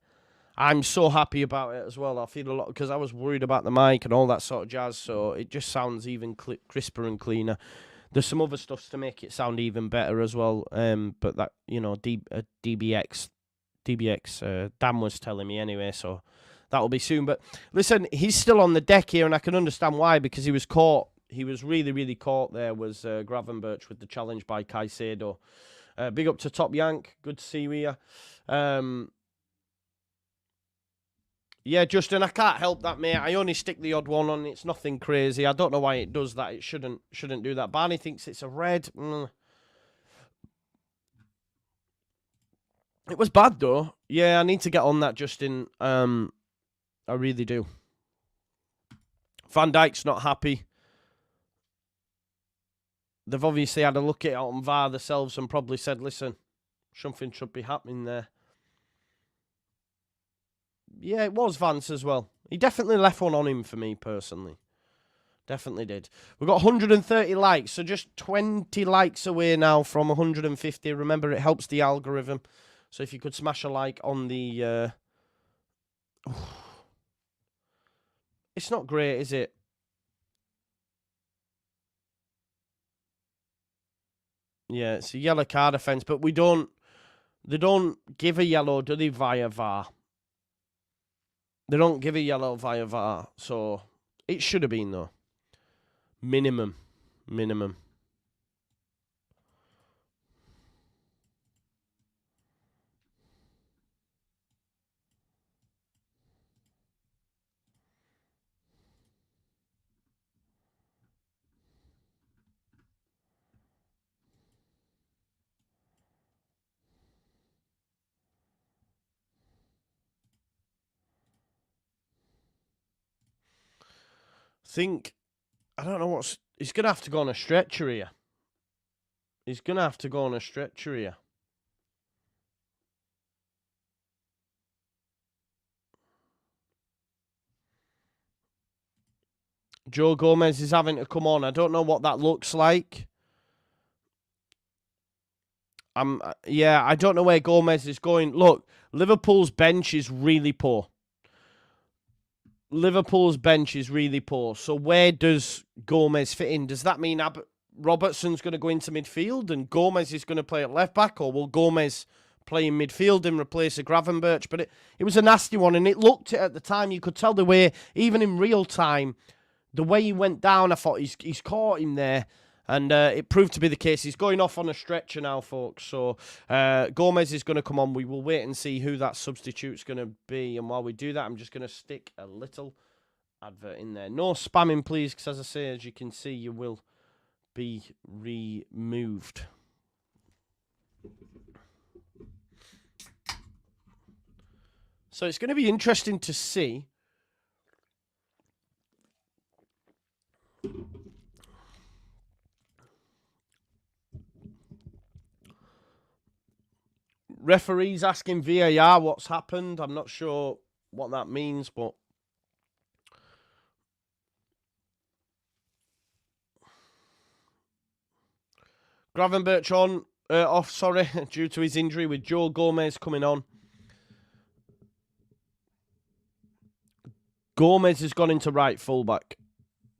I'm so happy about it as well. I feel a lot because I was worried about the mic and all that sort of jazz, so it just sounds even crisper and cleaner. There's some other stuff to make it sound even better as well, but that, you know, DBX, Dan was telling me anyway, so that will be soon. But listen, he's still on the deck here, and I can understand why, because he was caught. He was really, really caught there, was Gravenberch with the challenge by Caicedo. Big up to Top Yank. Good to see you here. Yeah, Justin, I can't help that, mate. I only stick the odd one on. It's nothing crazy. I don't know why it does that. It shouldn't do that. Barney thinks it's a red. It was bad, though. Yeah, I need to get on that, Justin. I really do. Van Dijk's not happy. They've obviously had a look at it on VAR themselves and probably said, listen, something should be happening there. Yeah, it was Vance as well. He definitely left one on him for me, personally. Definitely did. We've got 130 likes, so just 20 likes away now from 150. Remember, it helps the algorithm. So if you could smash a like on the... It's not great, is it? Yeah, it's a yellow card offence, but we don't... They don't give a yellow, do they, via VAR? They don't give a yellow via VAR, so it should have been, though. Minimum. I don't know what's... He's going to have to go on a stretcher here. Minimum. Joe Gomez is having to come on. I don't know what that looks like. Yeah, I don't know where Gomez is going. Look, Liverpool's bench is really poor. Liverpool's bench is really poor. So where does Gomez fit in? Does that mean Robertson's going to go into midfield and Gomez is going to play at left back, or will Gomez play in midfield and replace a Gravenberch? But it was a nasty one, and it looked at the time. You could tell the way, even in real time, the way he went down. I thought he's caught him there. And it proved to be the case. He's going off on a stretcher now, folks. So Gomez is going to come on. We will wait and see who that substitute's going to be. And while we do that, I'm just going to stick a little advert in there. No spamming, please, because as I say, as you can see, you will be removed. So it's going to be interesting to see. Referees asking VAR what's happened. I'm not sure what that means, but Gravenberch off, sorry, due to his injury, with Joe Gomez coming on. Gomez has gone into right fullback.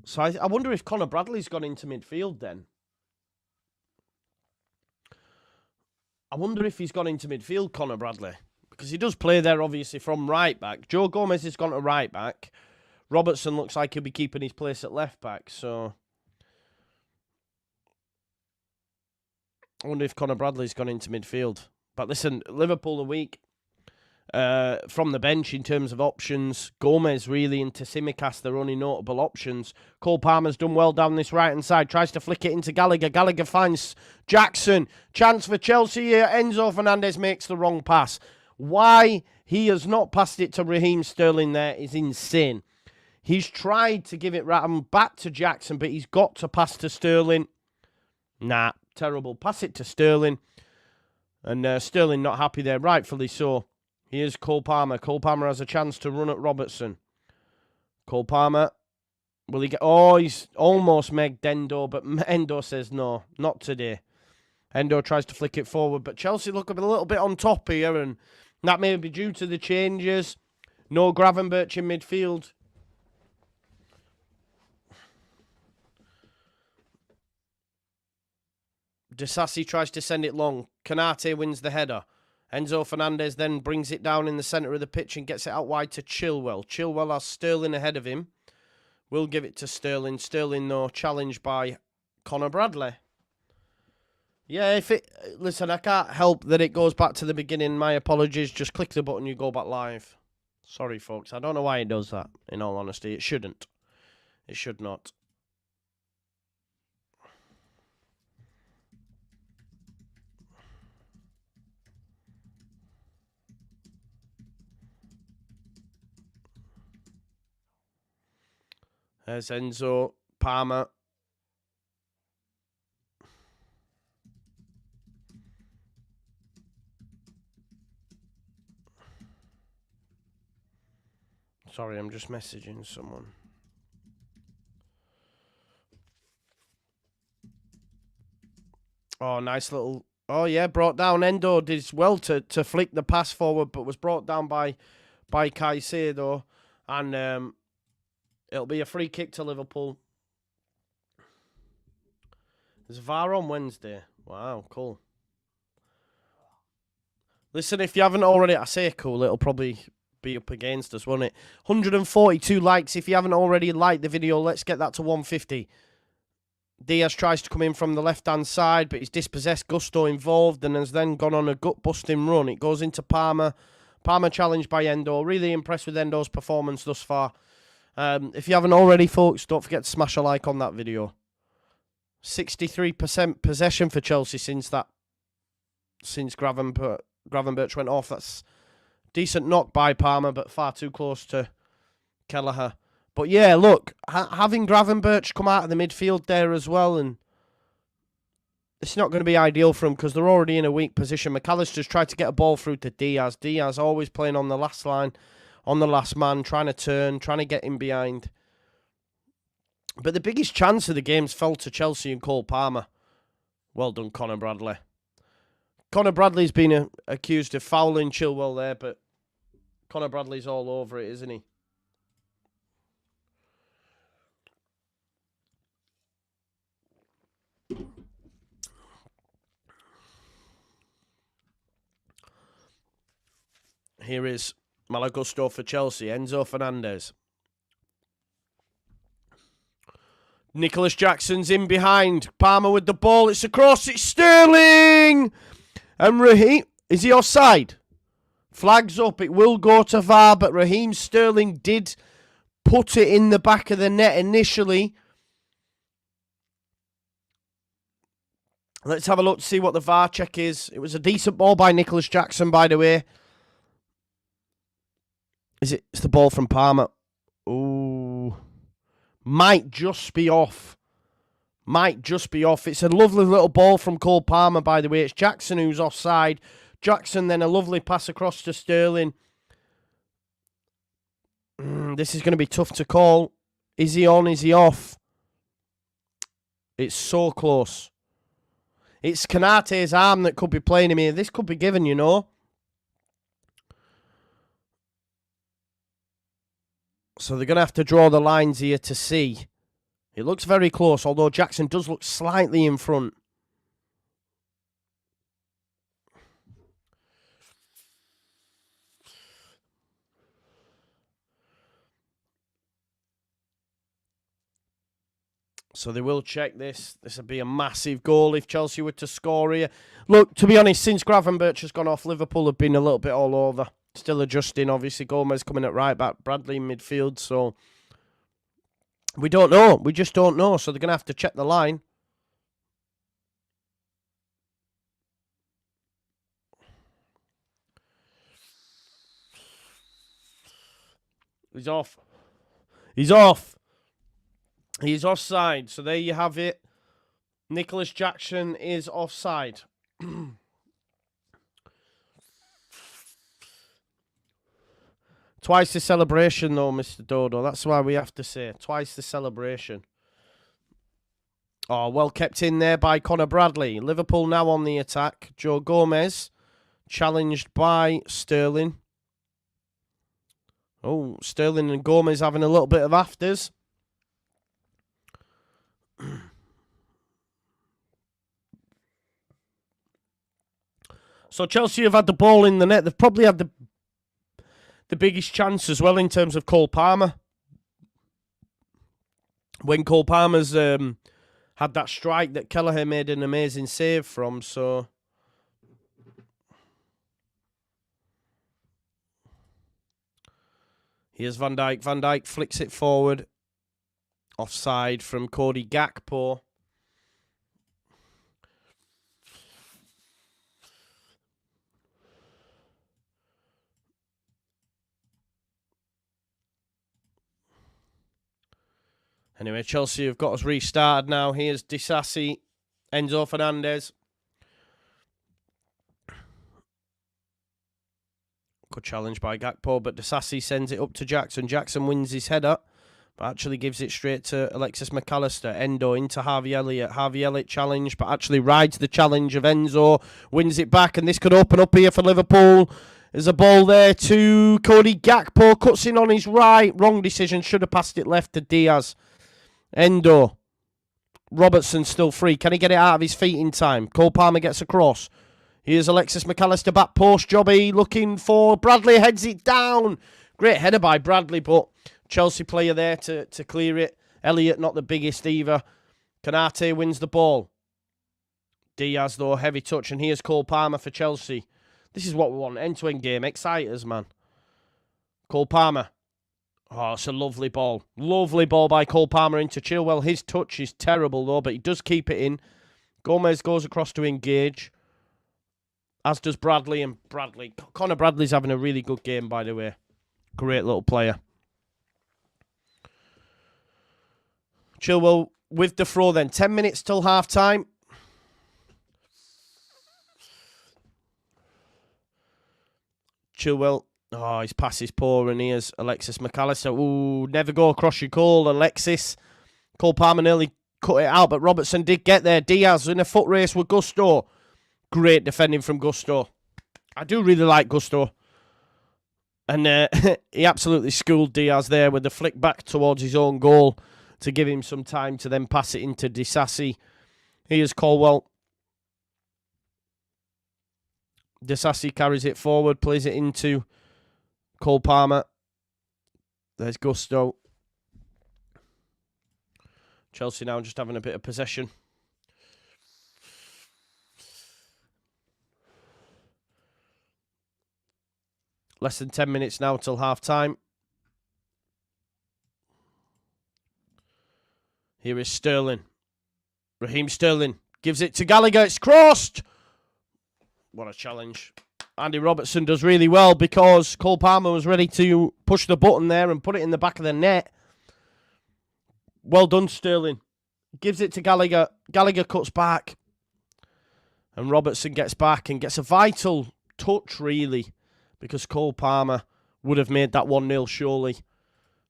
So I wonder if Conor Bradley's gone into midfield then. I wonder if he's gone into midfield, Conor Bradley. Because he does play there, obviously, from right back. Joe Gomez has gone to right back. Robertson looks like he'll be keeping his place at left back. So I wonder if Conor Bradley's gone into midfield. But listen, Liverpool are weak from the bench in terms of options. Gomez really into Tsimikas, their only notable options. Cole Palmer's done well down this right-hand side. Tries to flick it into Gallagher. Gallagher finds Jackson. Chance for Chelsea here. Enzo Fernandez makes the wrong pass. Why he has not passed it to Raheem Sterling there is insane. He's tried to give it back to Jackson, but he's got to pass to Sterling. Nah, terrible. Pass it to Sterling. And Sterling not happy there, rightfully so. Here's Cole Palmer. Cole Palmer has a chance to run at Robertson. Cole Palmer. Will he get... Oh, he's almost megged Endo, but Endo says no, not today. Endo tries to flick it forward, but Chelsea look a little bit on top here, and that may be due to the changes. No Gravenberch in midfield. Disasi tries to send it long. Kanate wins the header. Enzo Fernandez then brings it down in the centre of the pitch and gets it out wide to Chilwell. Chilwell has Sterling ahead of him. We'll give it to Sterling. Sterling, though, challenged by Conor Bradley. Yeah, listen, I can't help that it goes back to the beginning. My apologies. Just click the button, you go back live. Sorry, folks. I don't know why it does that, in all honesty. It shouldn't. It should not. There's Enzo, Palmer. Sorry, I'm just messaging someone. Oh, nice little... Oh, yeah, brought down. Endo did well to flick the pass forward, but was brought down by Caicedo. And it'll be a free kick to Liverpool. There's VAR on Wednesday. Wow, cool. Listen, if you haven't already... I say cool, it'll probably be up against us, won't it? 142 likes. If you haven't already liked the video, let's get that to 150. Diaz tries to come in from the left-hand side, but he's dispossessed. Gusto involved and has then gone on a gut-busting run. It goes into Palmer. Palmer challenged by Endo. Really impressed with Endo's performance thus far. If you haven't already, folks, don't forget to smash a like on that video. 63% possession for Chelsea since Gravenberch went off. That's decent knock by Palmer, but far too close to Kelleher. But yeah, look, having Gravenberch come out of the midfield there as well, and it's not going to be ideal for them because they're already in a weak position. McAllister's tried to get a ball through to Diaz. Diaz always playing on the last line, on the last man, trying to turn, trying to get in behind. But the biggest chance of the games fell to Chelsea and Cole Palmer. Well done, Conor Bradley. Conor Bradley's been accused of fouling Chilwell there, but Conor Bradley's all over it, isn't he? Here is Malagusto for Chelsea. Enzo Fernandez. Nicholas Jackson's in behind. Palmer with the ball. It's across. It's Sterling! And Raheem. Is he offside? Flags up. It will go to VAR, but Raheem Sterling did put it in the back of the net initially. Let's have a look to see what the VAR check is. It was a decent ball by Nicholas Jackson, by the way. It's the ball from Palmer. Ooh. Might just be off. Might just be off. It's a lovely little ball from Cole Palmer, by the way. It's Jackson who's offside. Jackson then a lovely pass across to Sterling. This is going to be tough to call. Is he on? Is he off? It's so close. It's Konate's arm that could be playing him here. This could be given, you know. So they're going to have to draw the lines here to see. It looks very close, although Jackson does look slightly in front. So they will check this. This would be a massive goal if Chelsea were to score here. Look, to be honest, since Gravenberch has gone off, Liverpool have been a little bit all over. Still adjusting, obviously. Gomez coming at right back, Bradley in midfield. So we don't know. We just don't know. So they're going to have to check the line. He's off. He's off. He's offside. So there you have it. Nicholas Jackson is offside. Twice the celebration, though, Mr. Dodo. That's why we have to say twice the celebration. Oh, well kept in there by Conor Bradley. Liverpool now on the attack. Joe Gomez challenged by Sterling. Oh, Sterling and Gomez having a little bit of afters. So Chelsea have had the ball in the net. They've probably had the biggest chance as well in terms of Cole Palmer. When Cole Palmer's had that strike that Kelleher made an amazing save from, so... Here's Van Dijk. Van Dijk flicks it forward. Offside from Cody Gakpo. Anyway, Chelsea have got us restarted now. Here's Disasi, Enzo Fernandez. Good challenge by Gakpo, but Disasi sends it up to Jackson. Jackson wins his header, but actually gives it straight to Alexis McAllister. Endo into Harvey Elliott. Harvey Elliott challenge, but actually rides the challenge of Enzo. Wins it back, and this could open up here for Liverpool. There's a ball there to Cody Gakpo. Cuts in on his right. Wrong decision. Should have passed it left to Diaz. Endo. Robertson still free. Can he get it out of his feet in time? Cole Palmer gets across. Here's Alexis McAllister, back post. Jobby looking for Bradley. Heads it down. Great header by Bradley, but Chelsea player there to clear it. Elliott not the biggest either. Konate wins the ball. Diaz, though, heavy touch. And here's Cole Palmer for Chelsea. This is what we want. End-to-end game. Excite us, man. Cole Palmer. Oh, it's a lovely ball. Lovely ball by Cole Palmer into Chilwell. His touch is terrible, though, but he does keep it in. Gomez goes across to engage. As does Bradley. And Conor Bradley's having a really good game, by the way. Great little player. Chilwell with the throw then. 10 minutes till half-time. Chilwell. Oh, his pass is poor, and here's Alexis McAllister. Ooh, never go across your goal, Alexis. Cole Palmer nearly cut it out, but Robertson did get there. Diaz in a foot race with Gusto. Great defending from Gusto. I do really like Gusto. And he absolutely schooled Diaz there with the flick back towards his own goal to give him some time to then pass it into Disasi. Here's Colwell. Disasi carries it forward, plays it into Cole Palmer. There's Gusto. Chelsea now just having a bit of possession. Less than 10 minutes now till half-time. Here is Sterling. Raheem Sterling gives it to Gallagher. It's crossed. What a challenge. Andy Robertson does really well because Cole Palmer was ready to push the button there and put it in the back of the net. Well done, Sterling. Gives it to Gallagher. Gallagher cuts back. And Robertson gets back and gets a vital touch, really, because Cole Palmer would have made that 1-0 surely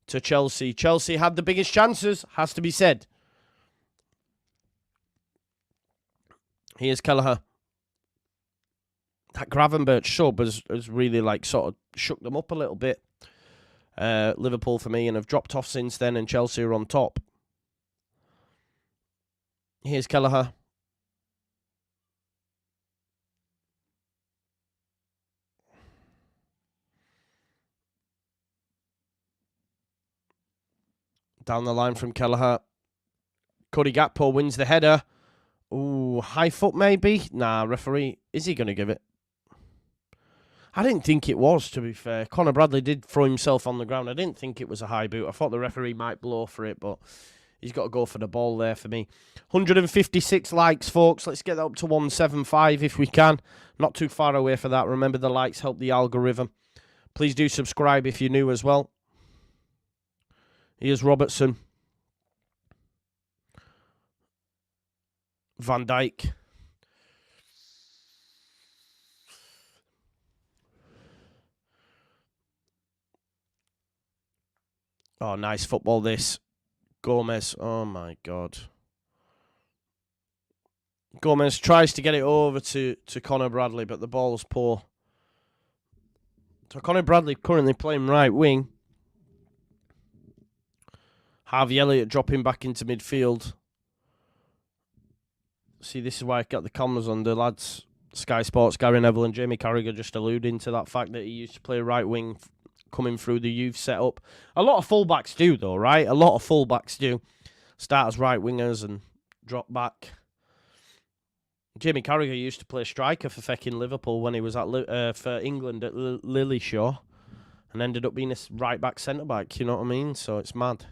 to Chelsea. Chelsea had the biggest chances, has to be said. Here's Kelleher. That Gravenberch sub has really sort of shook them up a little bit. Liverpool for me, and have dropped off since then, and Chelsea are on top. Here's Kelleher. Down the line from Kelleher. Cody Gakpo wins the header. Ooh, high foot maybe? Nah, referee, is he going to give it? I didn't think it was, to be fair. Conor Bradley did throw himself on the ground. I didn't think it was a high boot. I thought the referee might blow for it, but he's got to go for the ball there for me. 156 likes, folks. Let's get that up to 175 if we can. Not too far away for that. Remember, the likes help the algorithm. Please do subscribe if you're new as well. Here's Robertson. Van Dijk. Oh, nice football this. Gomez. Oh, my God. Gomez tries to get it over to Conor Bradley, but the ball's poor. So Conor Bradley currently playing right wing. Harvey Elliott dropping back into midfield. See, this is why I got the commas on the lads. Sky Sports, Gary Neville and Jamie Carragher just alluding to that fact that he used to play right wing coming through the youth setup. A lot of fullbacks do, though, right? A lot of fullbacks do. Start as right wingers and drop back. Jamie Carragher used to play striker for fecking Liverpool when he was at for England at Lillyshaw and ended up being a right back centre back, you know what I mean? So it's mad.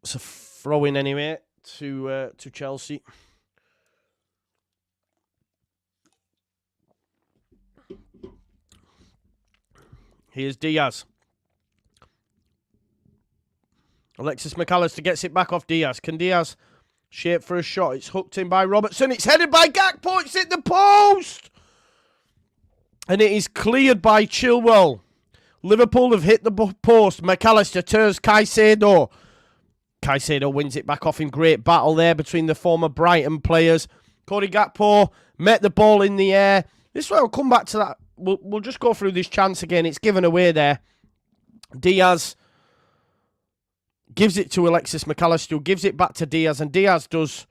It's a throw-in anyway to Chelsea. Here's Diaz. Alexis McAllister gets it back off Diaz. Can Diaz shape for a shot? It's hooked in by Robertson. It's headed by Gakpo. It's hit the post. And it is cleared by Chilwell. Liverpool have hit the post. McAllister turns Caicedo. Caicedo wins it back off in great battle there between the former Brighton players. Cody Gakpo met the ball in the air. This way, I'll come back to that. We'll just go through this chance again. It's given away there. Diaz gives it to Alexis McAllister, who gives it back to Diaz, and Diaz does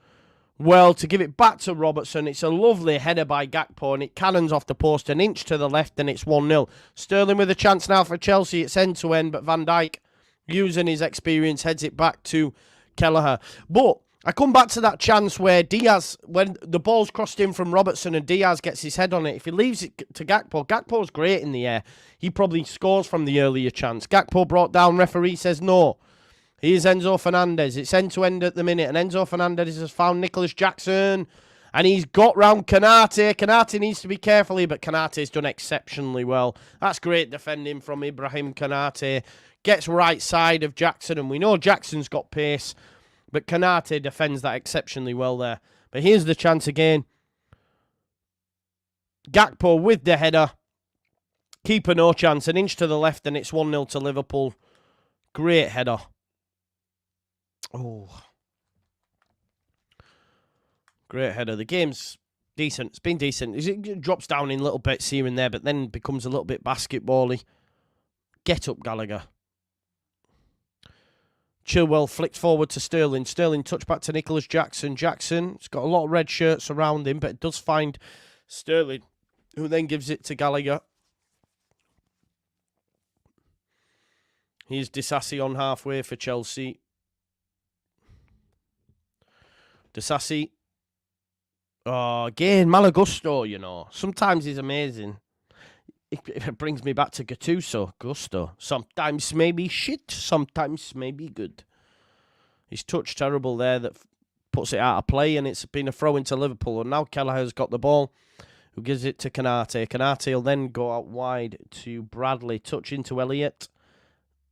well to give it back to Robertson. It's a lovely header by Gakpo, and it cannons off the post an inch to the left, and it's 1-0. Sterling with a chance now for Chelsea. It's end-to-end, but Van Dijk, using his experience, heads it back to Kelleher. But I come back to that chance where Diaz, when the ball's crossed in from Robertson and Diaz gets his head on it, if he leaves it to Gakpo, Gakpo's great in the air. He probably scores from the earlier chance. Gakpo brought down, referee says no. Here's Enzo Fernandez. It's end-to-end at the minute, and Enzo Fernandez has found Nicholas Jackson, and he's got round Konate. Konate needs to be careful here, but Konate's done exceptionally well. That's great defending from Ibrahim Konate. Gets right side of Jackson, and we know Jackson's got pace, but Konate defends that exceptionally well there. But here's the chance again. Gakpo with the header. Keeper no chance. An inch to the left, and it's 1-0 to Liverpool. Great header. Oh. Great header. The game's decent. It's been decent. It drops down in little bits here and there, but then becomes a little bit basketball-y. Get up, Gallagher. Chilwell flicked forward to Sterling. Sterling touch back to Nicholas Jackson. Jackson's got a lot of red shirts around him, but it does find Sterling, who then gives it to Gallagher. Here's Disasi on halfway for Chelsea. Disasi. Oh, again, Malagusto, you know. Sometimes he's amazing. It brings me back to Gattuso. Gusto. Sometimes maybe shit, sometimes maybe good. His touch terrible there that puts it out of play, and it's been a throw into Liverpool. And now Kelleher's got the ball, who gives it to Canate. Canate will then go out wide to Bradley. Touch into Elliott.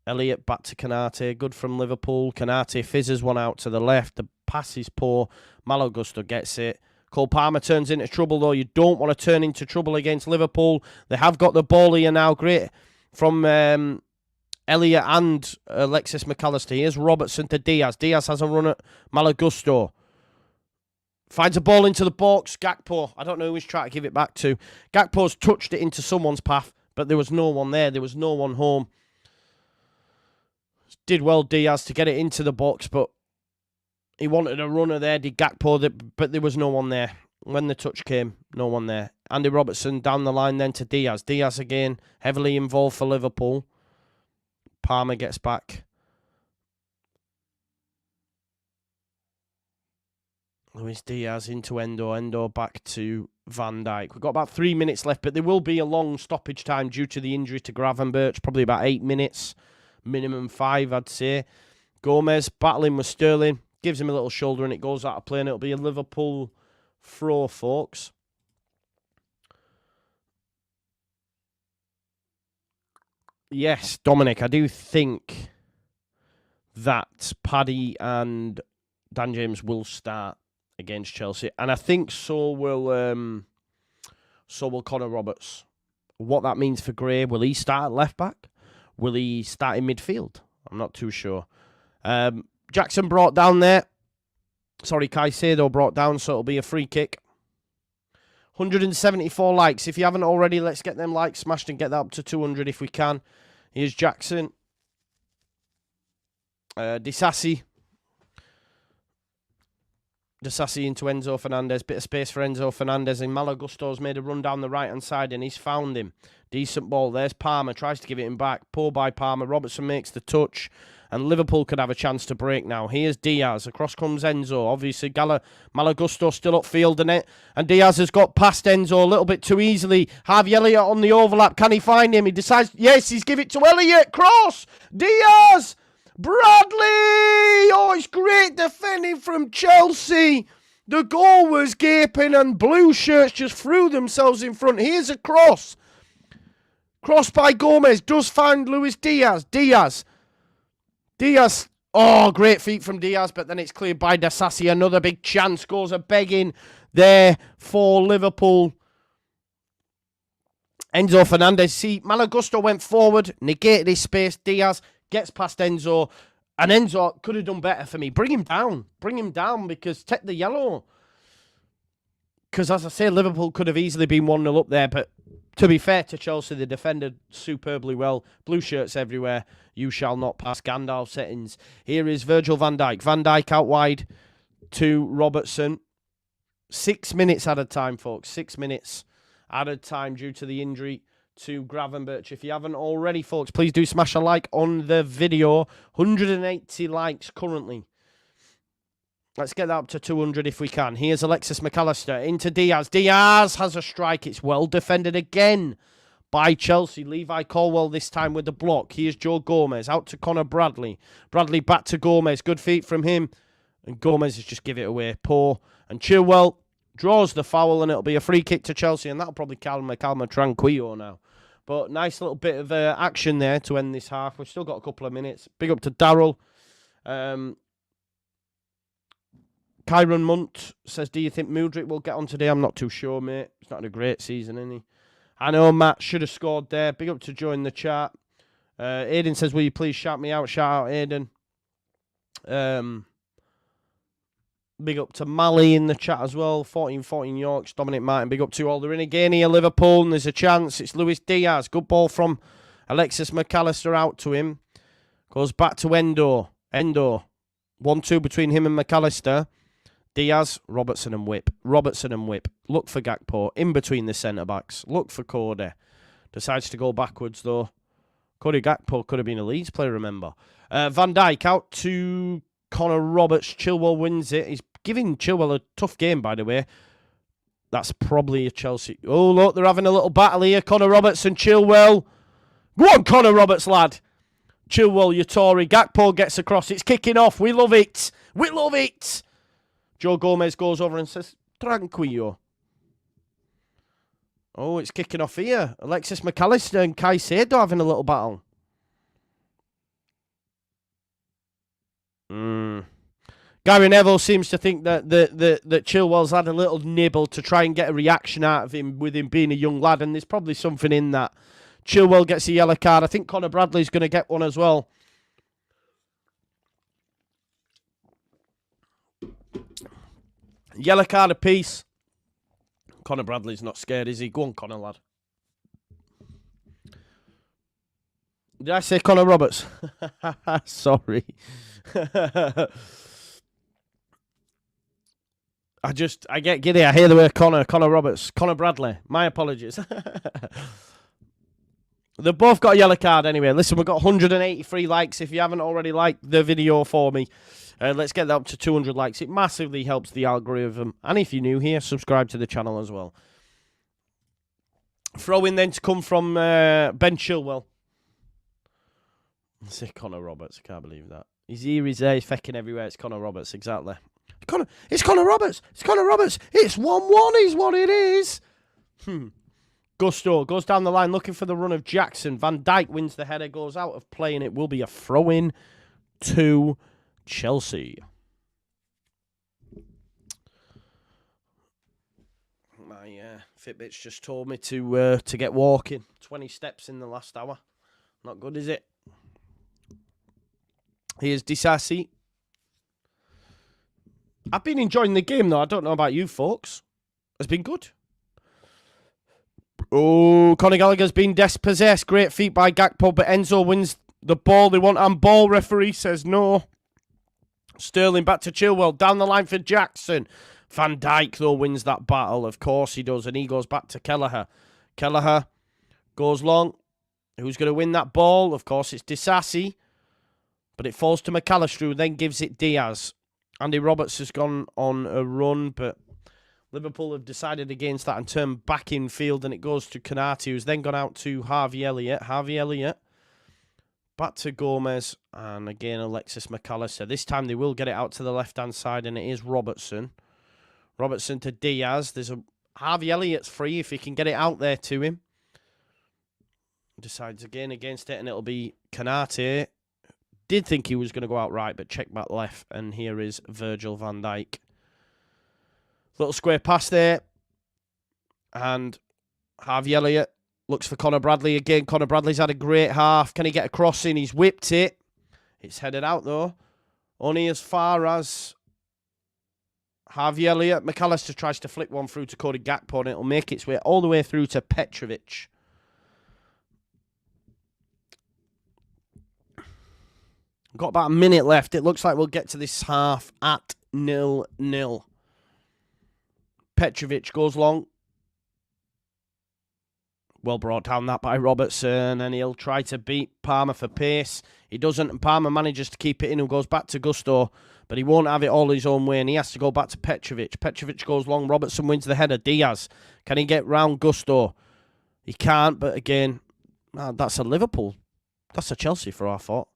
Elliott back to Canate. Good from Liverpool. Canate fizzes one out to the left. The pass is poor. Malagusto gets it. Cole Palmer turns into trouble, though. You don't want to turn into trouble against Liverpool. They have got the ball here now. Great from Elliott and Alexis McAllister. Here's Robertson to Diaz. Diaz has a run at Malagusto. Finds a ball into the box. Gakpo. I don't know who he's trying to give it back to. Gakpo's touched it into someone's path, but there was no one there. There was no one home. Did well, Diaz, to get it into the box, but he wanted a runner there, did Gakpo, but there was no one there. When the touch came, no one there. Andy Robertson down the line then to Diaz. Diaz again, heavily involved for Liverpool. Palmer gets back. Luis Diaz into Endo. Endo back to Van Dijk. We've got about 3 minutes left, but there will be a long stoppage time due to the injury to Gravenberch. Probably about 8 minutes. Minimum 5, I'd say. Gomez battling with Sterling. Gives him a little shoulder and it goes out of play, and it'll be a Liverpool throw, folks. Yes, Dominic, I do think that Paddy and Dan James will start against Chelsea, and I think so will Connor Roberts. What that means for Gray, will he start at left back? Will he start in midfield? I'm not too sure. Jackson brought down there. Sorry, Caicedo brought down, so it'll be a free kick. 174 likes. If you haven't already, let's get them likes smashed and get that up to 200 if we can. Here's Jackson. Disasi. Disasi into Enzo Fernandez. Bit of space for Enzo Fernandez. And Malagusto's made a run down the right-hand side and he's found him. Decent ball. There's Palmer. Tries to give it him back. Poor by Palmer. Robertson makes the touch. And Liverpool could have a chance to break now. Here's Diaz. Across comes Enzo. Obviously, Malagusto still upfield in it. And Diaz has got past Enzo a little bit too easily. Harvey Elliott on the overlap. Can he find him? He decides, yes, he's give it to Elliott. Cross. Diaz. Bradley. Oh, it's great defending from Chelsea. The goal was gaping and blue shirts just threw themselves in front. Here's a cross. Cross by Gomez. Does find Luis Diaz. Diaz, oh, great feet from Diaz, but then it's cleared by Disasi. Another big chance, goes a begging there for Liverpool. Enzo Fernandez, see, Malagusto went forward, negated his space. Diaz gets past Enzo, and Enzo could have done better for me. Bring him down, because take the yellow. Because, as I say, Liverpool could have easily been 1-0 up there, but to be fair to Chelsea, they defended superbly well. Blue shirts everywhere. You shall not pass. Gandalf settings. Here is Virgil van Dijk. Van Dijk out wide to Robertson. 6 minutes added time, folks. 6 minutes added time due to the injury to Gravenberch. If you haven't already, folks, please do smash a like on the video. 180 likes currently. Let's get that up to 200 if we can. Here's Alexis McAllister into Diaz. Diaz has a strike. It's well defended again by Chelsea. Levi Colwell this time with the block. Here's Joe Gomez out to Connor Bradley. Bradley back to Gomez. Good feet from him. And Gomez has just give it away. Poor. And Chilwell draws the foul and it'll be a free kick to Chelsea. And that'll probably calm Tranquillo now. But nice little bit of action there to end this half. We've still got a couple of minutes. Big up to Darryl. Kyron Munt says, do you think Mudryk will get on today? I'm not too sure, mate. He's not had a great season, is he? I know Matt should have scored there. Big up to join the chat. Aiden says, will you please shout me out? Shout out, Aiden. Big up to Mally in the chat as well. 14-14 Yorks. Dominic Martin, big up to all. They're in again here, Liverpool, and there's a chance. It's Luis Diaz. Good ball from Alexis McAllister out to him. Goes back to Endo. 1-2 between him and McAllister. Diaz, Robertson and Whip. Look for Gakpo in between the centre-backs. Look for Cody. Decides to go backwards, though. Cody Gakpo could have been a Leeds player, remember. Van Dijk out to Connor Roberts. Chilwell wins it. He's giving Chilwell a tough game, by the way. That's probably a Chelsea. Oh, look, they're having a little battle here. Connor Roberts and Chilwell. Go on, Connor Roberts, lad. Chilwell, Yatori. Gakpo gets across. It's kicking off. We love it. Joe Gomez goes over and says, Tranquillo. Oh, it's kicking off here. Alexis McAllister and Caicedo having a little battle. Gary Neville seems to think that Chilwell's had a little nibble to try and get a reaction out of him with him being a young lad, and there's probably something in that. Chilwell gets a yellow card. I think Conor Bradley's going to get one as well. Yellow card apiece. Conor Bradley's not scared, is he? Go on, Conor, lad. Did I say Connor Roberts? Sorry. I get giddy. I hear the word Connor Roberts, Connor Bradley. My apologies. They've both got a yellow card anyway. Listen, we've got 183 likes. If you haven't already liked the video for me, let's get that up to 200 likes. It massively helps the algorithm. And if you're new here, subscribe to the channel as well. Throw in then to come from Ben Chilwell. Say Connor Roberts. I can't believe that. His ear is there. He's fecking everywhere. It's Connor Roberts. Exactly. It's Connor Roberts. It's 1-1 is what it is. Gusto goes down the line looking for the run of Jackson. Van Dijk wins the header, goes out of play, and it will be a throw-in to Chelsea. My Fitbit's just told me to get walking. 20 steps in the last hour. Not good, is it? Here's Disasi. I've been enjoying the game, though. I don't know about you, folks. It's been good. Oh, Conor Gallagher's been dispossessed. Great feat by Gakpo, but Enzo wins the ball. They want handball. Referee says no. Sterling back to Chilwell. Down the line for Jackson. Van Dijk, though, wins that battle. Of course he does, and he goes back to Kelleher. Kelleher goes long. Who's going to win that ball? Of course, it's Disasi. But it falls to McAllister, who then gives it Diaz. Andy Roberts has gone on a run, but Liverpool have decided against that and turned back in field, and it goes to Kanati, who's then gone out to Harvey Elliott. Back to Gomez, and again Alexis McAllister. This time they will get it out to the left-hand side, and it is Robertson. Robertson to Diaz. There's a Harvey Elliott's free if he can get it out there to him. Decides again against it, and it'll be Kanati. Did think he was going to go out right, but checked back left, and here is Virgil van Dijk. Little square pass there, and Harvey Elliott looks for Conor Bradley again. Conor Bradley's had a great half. Can he get a cross in? He's whipped it. It's headed out, though. Only as far as Harvey Elliott. McAllister tries to flick one through to Cody Gakpo, and it'll make its way all the way through to Petrovic. Got about a minute left. It looks like we'll get to this half at 0-0. Petrovic goes long. Well brought down that by Robertson, and he'll try to beat Palmer for pace. He doesn't, and Palmer manages to keep it in and goes back to Gusto, but he won't have it all his own way, and he has to go back to Petrovic. Petrovic goes long. Robertson wins the header. Diaz, can he get round Gusto? He can't, but again, that's a Liverpool. That's a Chelsea for our thought.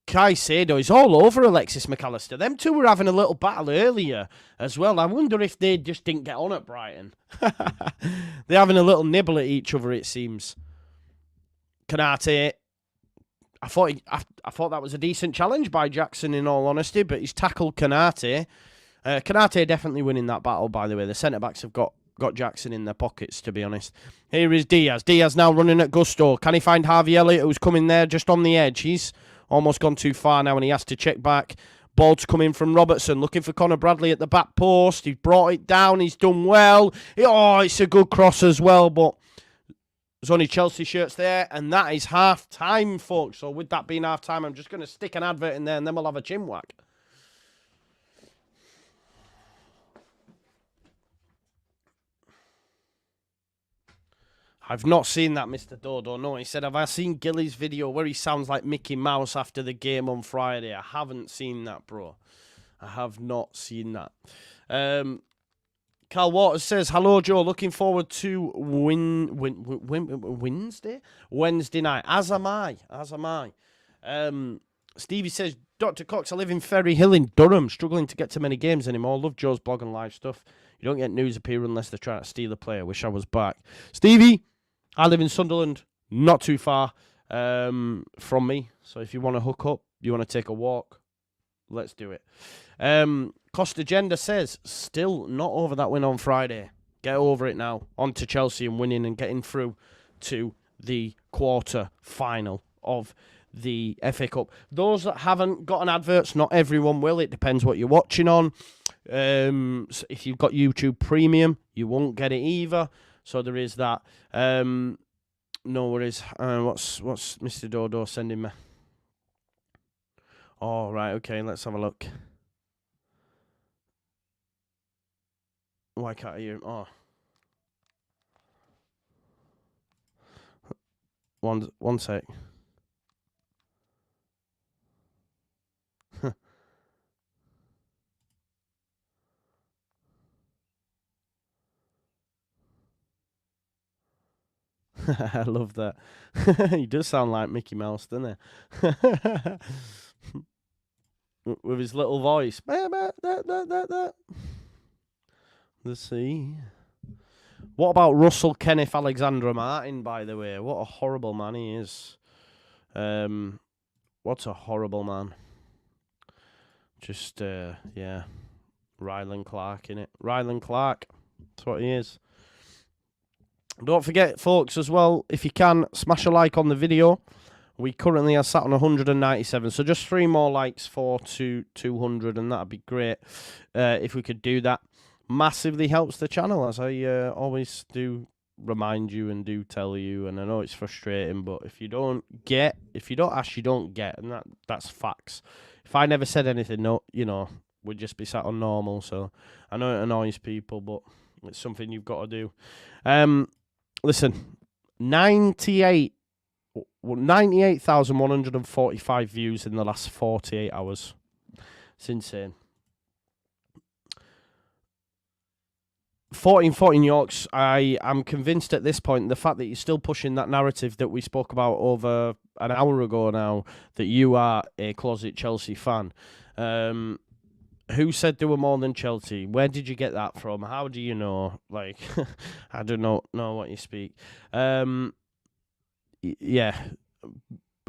Caicedo is all over Alexis McAllister. Them two were having a little battle earlier as well. I wonder if they just didn't get on at Brighton. They're having a little nibble at each other, it seems. Kanate. I thought that was a decent challenge by Jackson, in all honesty, but he's tackled Kanate. Kanate definitely winning that battle, by the way. The centre-backs have got got Jackson in their pockets, to be honest. Here is Diaz. Diaz now running at gusto. Can he find Harvey Elliott, who's coming there just on the edge? He's almost gone too far now, and he has to check back. Ball's coming from Robertson, looking for Conor Bradley at the back post. He's brought it down. He's done well. It's a good cross as well, but there's only Chelsea shirts there, and that is half-time, folks. So with that being half-time, I'm just going to stick an advert in there, and then we'll have a chin whack. I've not seen that, Mr. Dodo. No, he said, have I seen Gilly's video where he sounds like Mickey Mouse after the game on Friday? I haven't seen that, bro. I have not seen that. Carl Waters says, hello, Joe. Looking forward to Wednesday night. As am I. Stevie says, Dr. Cox, I live in Ferry Hill in Durham. Struggling to get to many games anymore. Love Joe's blog and live stuff. You don't get news appear unless they're trying to steal a player. Wish I was back. Stevie, I live in Sunderland, not too far from me. So if you want to hook up, you want to take a walk, let's do it. Costa Gender says, still not over that win on Friday. Get over it now. On to Chelsea and winning and getting through to the quarter final of the FA Cup. Those that haven't gotten adverts, not everyone will. It depends what you're watching on. So if you've got YouTube Premium, you won't get it either. So there is that. No worries. What's Mr. Dodo sending me? Oh, right. Okay, let's have a look. Why can't I hear him? Oh. One sec. I love that. He does sound like Mickey Mouse, doesn't he? With his little voice. Let's see. What about Russell Kenneth Alexander Martin, by the way? What a horrible man he is. What a horrible man. Just, yeah. Ryland Clark, innit? Ryland Clark. That's what he is. Don't forget, folks, as well, if you can, smash a like on the video. We currently are sat on 197, so just 3 more likes for 200, and that'd be great if we could do that. Massively helps the channel, as I always do remind you and do tell you, and I know it's frustrating, but if you don't ask, you don't get, and that's facts. If I never said anything, no, we'd just be sat on normal, so I know it annoys people, but it's something you've got to do. Listen, 98,145 views in the last 48 hours. It's insane. 14 Yorks, I am convinced at this point, the fact that you're still pushing that narrative that we spoke about over an hour ago now, that you are a closet Chelsea fan. Who said they were more than Chelsea? Where did you get that from? How do you know? Like, I don't know what you speak. Yeah.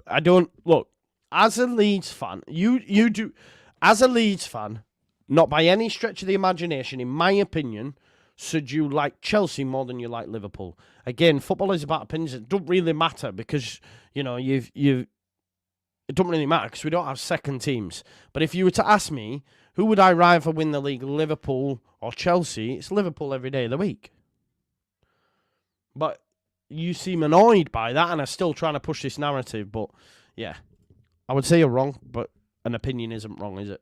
I don't... Look, as a Leeds fan, you do... As a Leeds fan, not by any stretch of the imagination, in my opinion, should you like Chelsea more than you like Liverpool. Again, football is about opinions. It don't really matter because, it don't really matter because we don't have second teams. But if you were to ask me, who would I rather win the league, Liverpool or Chelsea? It's Liverpool every day of the week. But you seem annoyed by that and are still trying to push this narrative. But, yeah, I would say you're wrong, but an opinion isn't wrong, is it?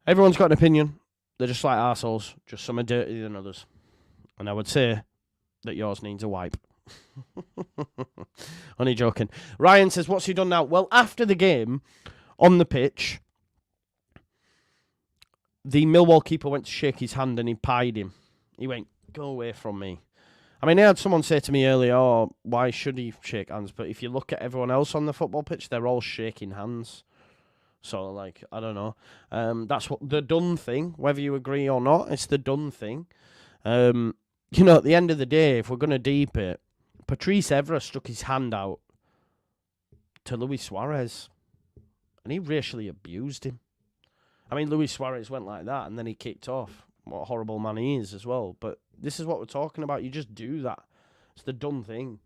Everyone's got an opinion. They're just like arseholes, just some are dirtier than others. And I would say that yours needs a wipe. Only joking. Ryan says, what's he done now? Well, after the game, on the pitch, the Millwall keeper went to shake his hand and he pied him. He went, go away from me. I mean, I had someone say to me earlier, oh, why should he shake hands? But if you look at everyone else on the football pitch, they're all shaking hands. So, like, I don't know. That's what the done thing, whether you agree or not, it's the done thing. At the end of the day, if we're going to deep it, Patrice Evra stuck his hand out to Luis Suarez, and he racially abused him. I mean, Luis Suarez went like that, and then he kicked off. what a horrible man he is as well. But this is what we're talking about. You just do that. It's the dumb thing.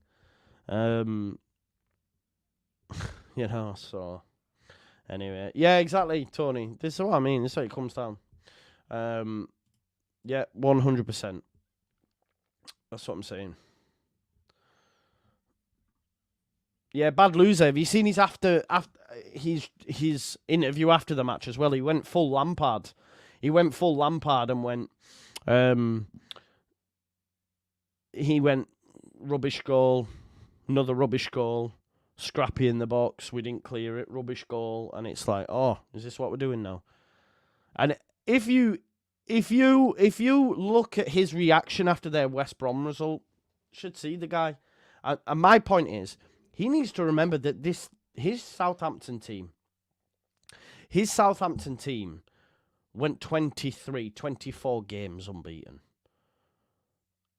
So... Anyway, yeah, exactly, Tony. This is what I mean. This is how it comes down. Yeah, 100%. That's what I'm saying. Yeah, bad loser. Have you seen his his interview after the match as well? He went full Lampard. And went. He went rubbish goal, another rubbish goal. Scrappy in the box, we didn't clear it, rubbish goal, and it's like, oh, is this what we're doing now? And if you look at his reaction after their West Brom result, you should see the guy. And my point is, he needs to remember that his Southampton team went 24 games unbeaten.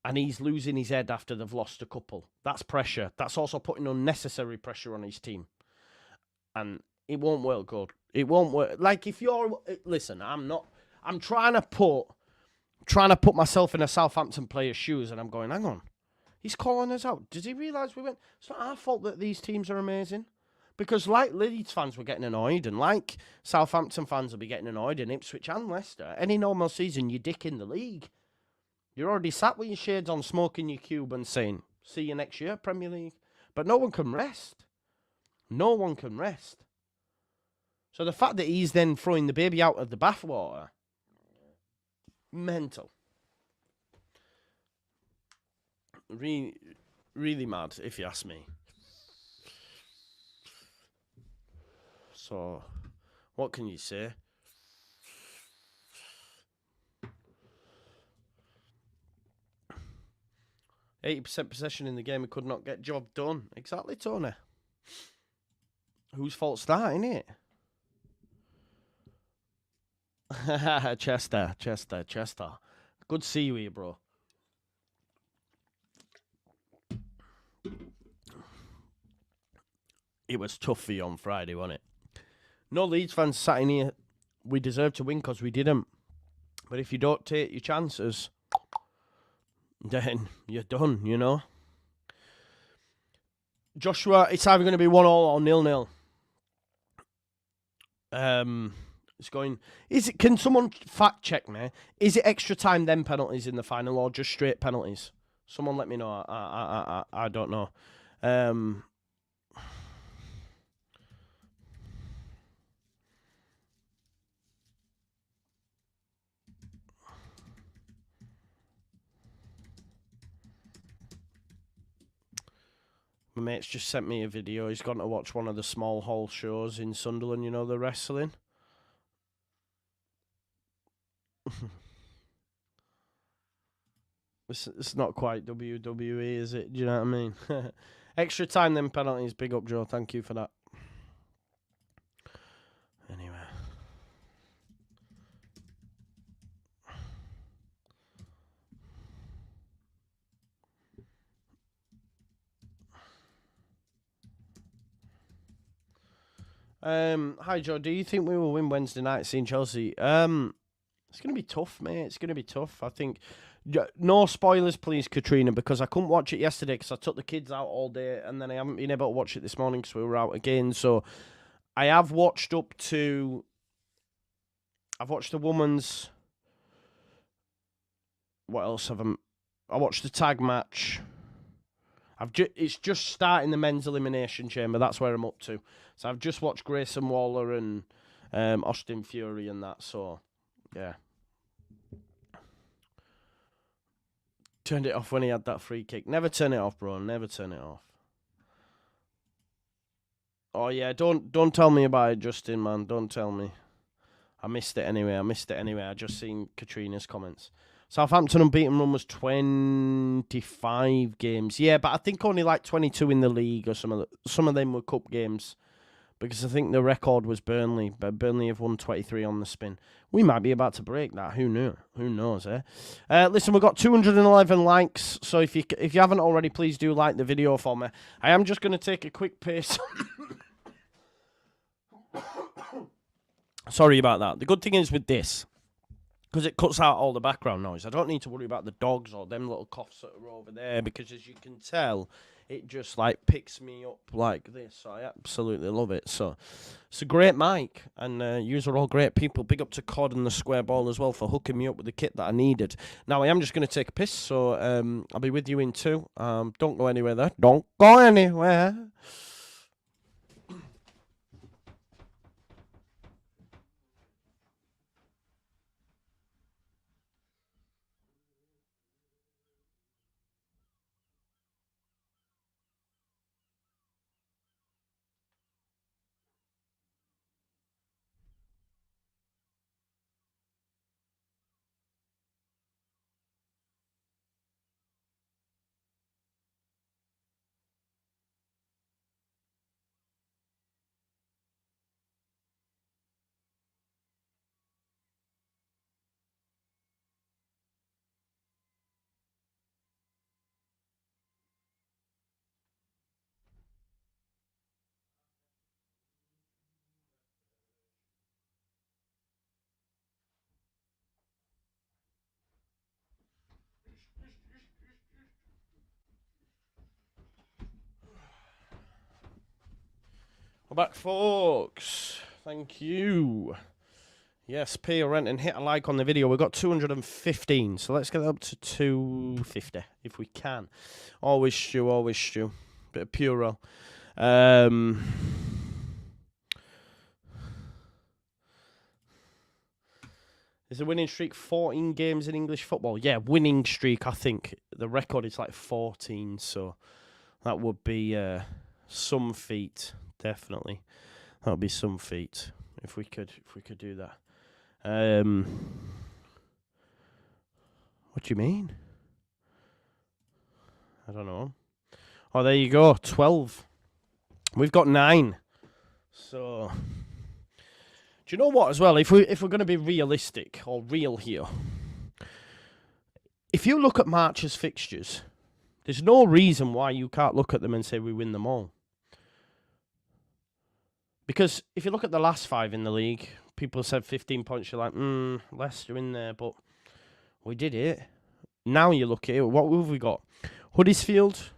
And he's losing his head after they've lost a couple. That's pressure. That's also putting unnecessary pressure on his team. And it won't work good. It won't work. Like, if you're... Listen, I'm trying to put myself in a Southampton player's shoes, and I'm going, hang on. He's calling us out. Does he realise we went... It's not our fault that these teams are amazing. Because like Leeds fans were getting annoyed, and like Southampton fans will be getting annoyed, and Ipswich and Leicester, any normal season, you dick in the league. You're already sat with your shades on, smoking your cube and saying, see you next year, Premier League. But no one can rest. No one can rest. So the fact that he's then throwing the baby out of the bathwater, mental. Really, really mad, if you ask me. So, what can you say? 80% possession in the game, he could not get job done. Exactly, Tony. Whose fault's that, innit? Chester. Good to see you here, bro. It was tough for you on Friday, wasn't it? No Leeds fans sat in here. We deserve to win because we didn't. But if you don't take your chances... then you're done, you know. Joshua, it's either going to be 1-1 or 0-0. It's going... Is it? Can someone fact check me? Is it extra time then penalties in the final or just straight penalties? Someone let me know. I don't know. My mate's just sent me a video. He's gone to watch one of the small hall shows in Sunderland, you know, the wrestling. It's not quite WWE, is it? Do you know what I mean? Extra time, then penalties. Big up, Joe. Thank you for that. Anyway. Hi, Joe. Do you think we will win Wednesday night seeing Chelsea? It's going to be tough, mate. It's going to be tough. I think... No spoilers, please, Katrina, because I couldn't watch it yesterday because I took the kids out all day and then I haven't been able to watch it this morning because we were out again. So I have watched up to... I've watched the women's... What else have I watched the tag match. It's just starting the men's elimination chamber. That's where I'm up to. So I've just watched Grayson Waller and Austin Fury and that. So, yeah. Turned it off when he had that free kick. Never turn it off, bro. Never turn it off. Oh, yeah. Don't tell me about it, Justin, man. Don't tell me. I missed it anyway. I just seen Katrina's comments. Southampton unbeaten run was 25 games. Yeah, but I think only like 22 in the league or some of them were cup games. Because I think the record was Burnley. But Burnley have won 23 on the spin. We might be about to break that. Who knew? Who knows, eh? Listen, we've got 211 likes. So if you haven't already, please do like the video for me. I am just going to take a quick piss. Sorry about that. The good thing is with this, because it cuts out all the background noise. I don't need to worry about the dogs or them little coughs that are over there, because as you can tell, it just like picks me up like this. So I absolutely love it. So it's a great mic, and yous are all great people. Big up to Cod and the Square Ball as well for hooking me up with the kit that I needed. Now I am just going to take a piss, so I'll be with you in 2. Don't go anywhere there. Don't go anywhere. We're back, folks. Thank you. Yes, pay your rent and hit a like on the video. We've got 215, so let's get up to 250 if we can. Always stew, always stew. Bit of Puro. Is the winning streak 14 games in English football? Yeah, winning streak, I think. The record is like 14, so that would be some feat, definitely. That would be some feat if we could do that. What do you mean? I don't know. Oh, there you go, 12. We've got 9. So, do you know what as well? If we're going to be realistic or real here, if you look at March's fixtures, there's no reason why you can't look at them and say we win them all. Because if you look at the last 5 in the league, people said 15 points. You're like, Leicester in there, but we did it. Now you look at it, what have we got? Huddersfield,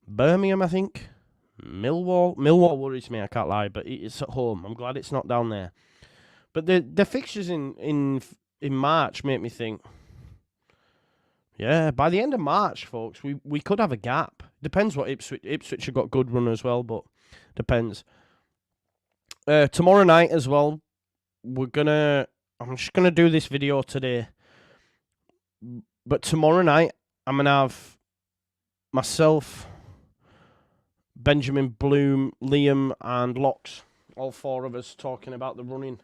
Birmingham, I think. Millwall worries me, I can't lie, but it's at home. I'm glad it's not down there. But the fixtures in March make me think, yeah, by the end of March, folks, we could have a gap. Depends what Ipswich have got good run as well, but depends. Tomorrow night as well, I'm just gonna do this video today. But tomorrow night, I'm gonna have myself, Benjamin Bloom, Liam, and Locks, all 4 of us talking about the running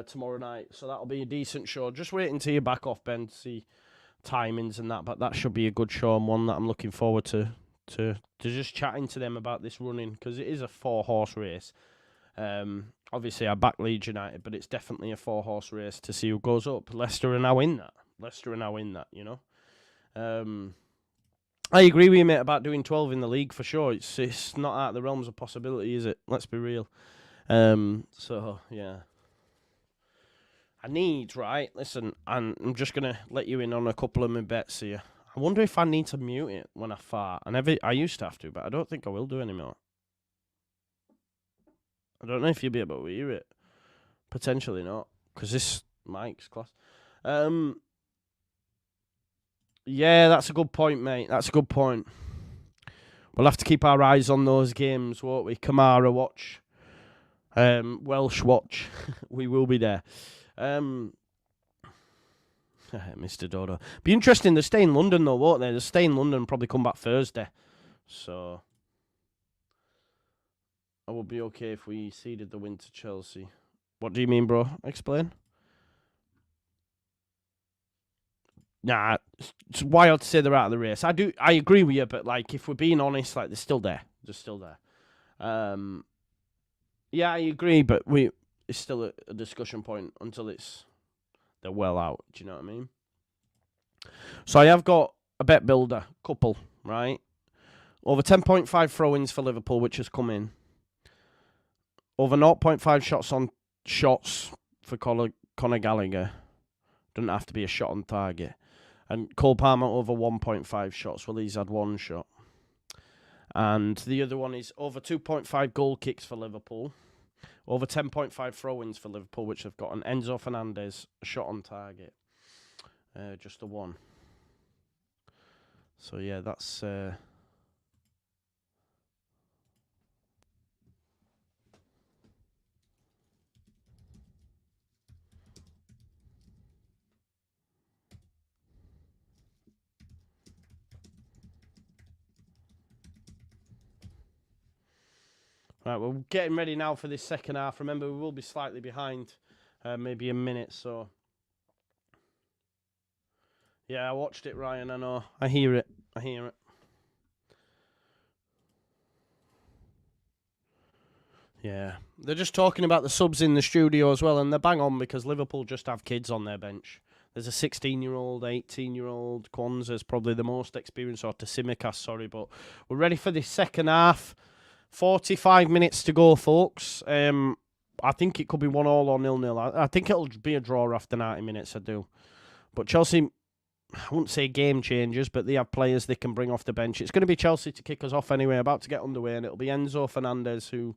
tomorrow night. So that'll be a decent show. Just wait until you're back off, Ben, to see timings and that. But that should be a good show and one that I'm looking forward to just chatting to them about this running, because it is a 4-horse race. Obviously, I back Leeds United, but it's definitely a 4-horse race to see who goes up. Leicester are now in that. You know. I agree with you, mate, about doing 12 in the league for sure. It's not out of the realms of possibility, is it? Let's be real. So yeah. I need, right? Listen, and I'm just gonna let you in on a couple of my bets here. I wonder if I need to mute it when I fart. I used to have to, but I don't think I will do anymore. I don't know if you'll be able to hear it. Potentially not, because this mic's class. Yeah, that's a good point, mate. That's a good point. We'll have to keep our eyes on those games, won't we? Kamara watch. Welsh watch. We will be there. Mr. Dodo. Be interesting. They stay in London, though, won't they? They stay in London and probably come back Thursday. So I would be okay if we ceded the win to Chelsea. What do you mean, bro? Explain. Nah, it's wild to say they're out of the race. I agree with you, but like, if we're being honest, like, they're still there. They're still there. Yeah, I agree, but it's still a discussion point until they're well out. Do you know what I mean? So I have got a bet builder, couple, right? Over 10.5 throw-ins for Liverpool, which has come in. Over 0.5 shots for Conor Gallagher. Doesn't have to be a shot on target. And Cole Palmer over 1.5 shots. Well, he's had one shot. And the other one is over 2.5 goal kicks for Liverpool. Over 10.5 throw-ins for Liverpool, which have got an Enzo Fernandez, a shot on target. Just the one. So, yeah, that's... Right, we're getting ready now for this second half. Remember, we will be slightly behind, maybe a minute, so... Yeah, I watched it, Ryan, I know. I hear it. I hear it. Yeah. They're just talking about the subs in the studio as well, and they're bang on because Liverpool just have kids on their bench. There's a 16-year-old, 18-year-old. Kwanzaa's probably the most experienced, or Tsimikas, sorry, but we're ready for this second half. 45 minutes to go, folks. I think it could be 1-1 or 0-0. I think it'll be a draw after 90 minutes, I do. But Chelsea, I wouldn't say game changers, but they have players they can bring off the bench. It's going to be Chelsea to kick us off anyway, about to get underway, and it'll be Enzo Fernandez who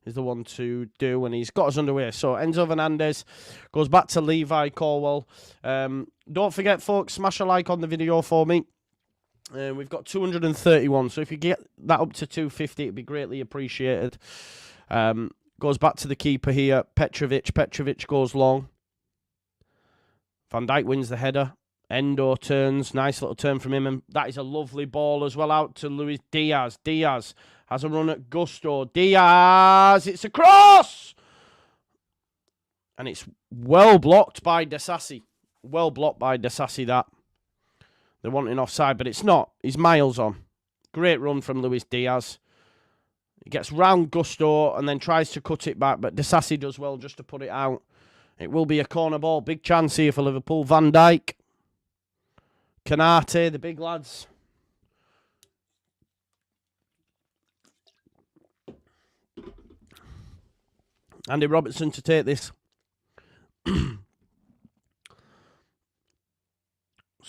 is the one to do, and he's got us underway. So Enzo Fernandez goes back to Levi Corwell. Don't forget, folks, smash a like on the video for me. We've got 231, so if you get that up to 250, it'd be greatly appreciated. Goes back to the keeper here, Petrovic. Petrovic goes long. Van Dijk wins the header. Endo turns, nice little turn from him, and that is a lovely ball as well out to Luis Diaz. Diaz has a run at Gusto. Diaz, it's a cross! And it's well blocked by Disasi. Well blocked by Disasi, that. They're wanting offside, but it's not. He's miles on. Great run from Luis Diaz. He gets round Gusto and then tries to cut it back, but Disasi does well just to put it out. It will be a corner ball. Big chance here for Liverpool. Van Dijk. Kanate, the big lads. Andy Robertson to take this. It's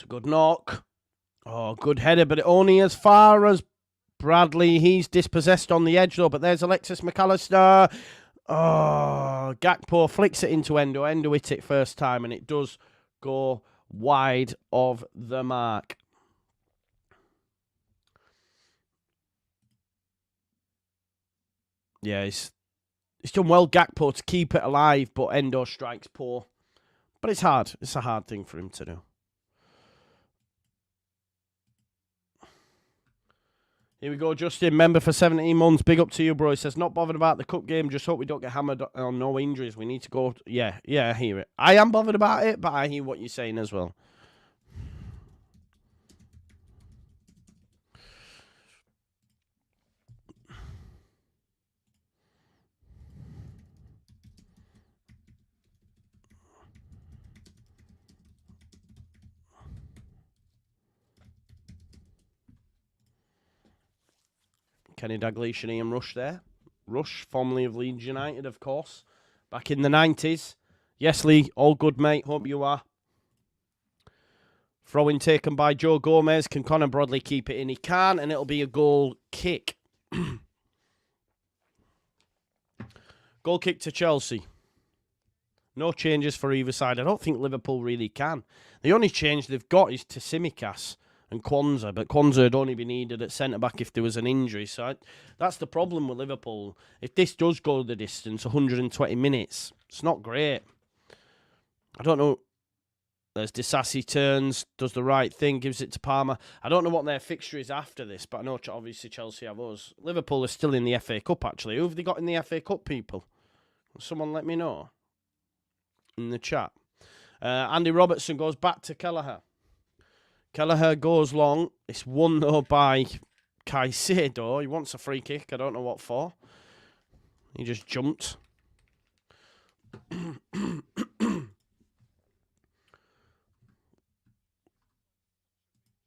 a good knock. Oh, good header, but only as far as Bradley. He's dispossessed on the edge, though, but there's Alexis McAllister. Oh, Gakpo flicks it into Endo. Endo hit it first time, and it does go wide of the mark. Yeah, he's done well, Gakpo, to keep it alive, but Endo strikes poor. But it's hard. It's a hard thing for him to do. Here we go, Justin, member for 17 months. Big up to you, bro. He says, not bothered about the cup game. Just hope we don't get hammered on no injuries. We need to go. Yeah, I hear it. I am bothered about it, but I hear what you're saying as well. Kenny Dalglish and Ian Rush there. Rush, formerly of Leeds United, of course. Back in the 90s. Yes, Lee, all good, mate. Hope you are. Throw-in taken by Joe Gomez. Can Conor Bradley keep it in? He can, and it'll be a goal kick. Goal kick to Chelsea. No changes for either side. I don't think Liverpool really can. The only change they've got is to Tsimikas and Kwanzaa, but Kwanzaa would only be needed at centre-back if there was an injury. So that's the problem with Liverpool. If this does go the distance, 120 minutes, it's not great. I don't know. There's Disasi turns, does the right thing, gives it to Palmer. I don't know what their fixture is after this, but I know obviously Chelsea have us. Liverpool is still in the FA Cup, actually. Who have they got in the FA Cup, people? Someone let me know in the chat. Andy Robertson goes back to Kelleher. Kelleher goes long. It's won, though, by Caicedo. He wants a free kick. I don't know what for. He just jumped.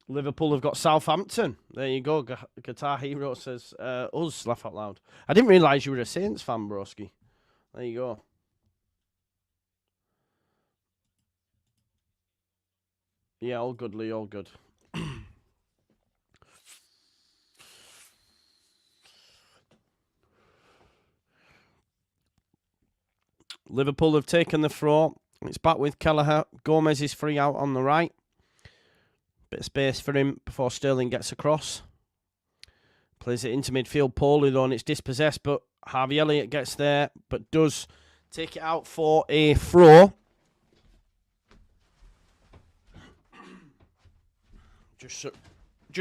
Liverpool have got Southampton. There you go. Guitar Hero says, us, laugh out loud. I didn't realise you were a Saints fan, broski. There you go. Yeah, all good, Lee, all good. Liverpool have taken the throw. It's back with Kelleher. Gomez is free out on the right. Bit of space for him before Sterling gets across. Plays it into midfield poorly though, and it's dispossessed, but Harvey Elliott gets there, but does take it out for a throw. Just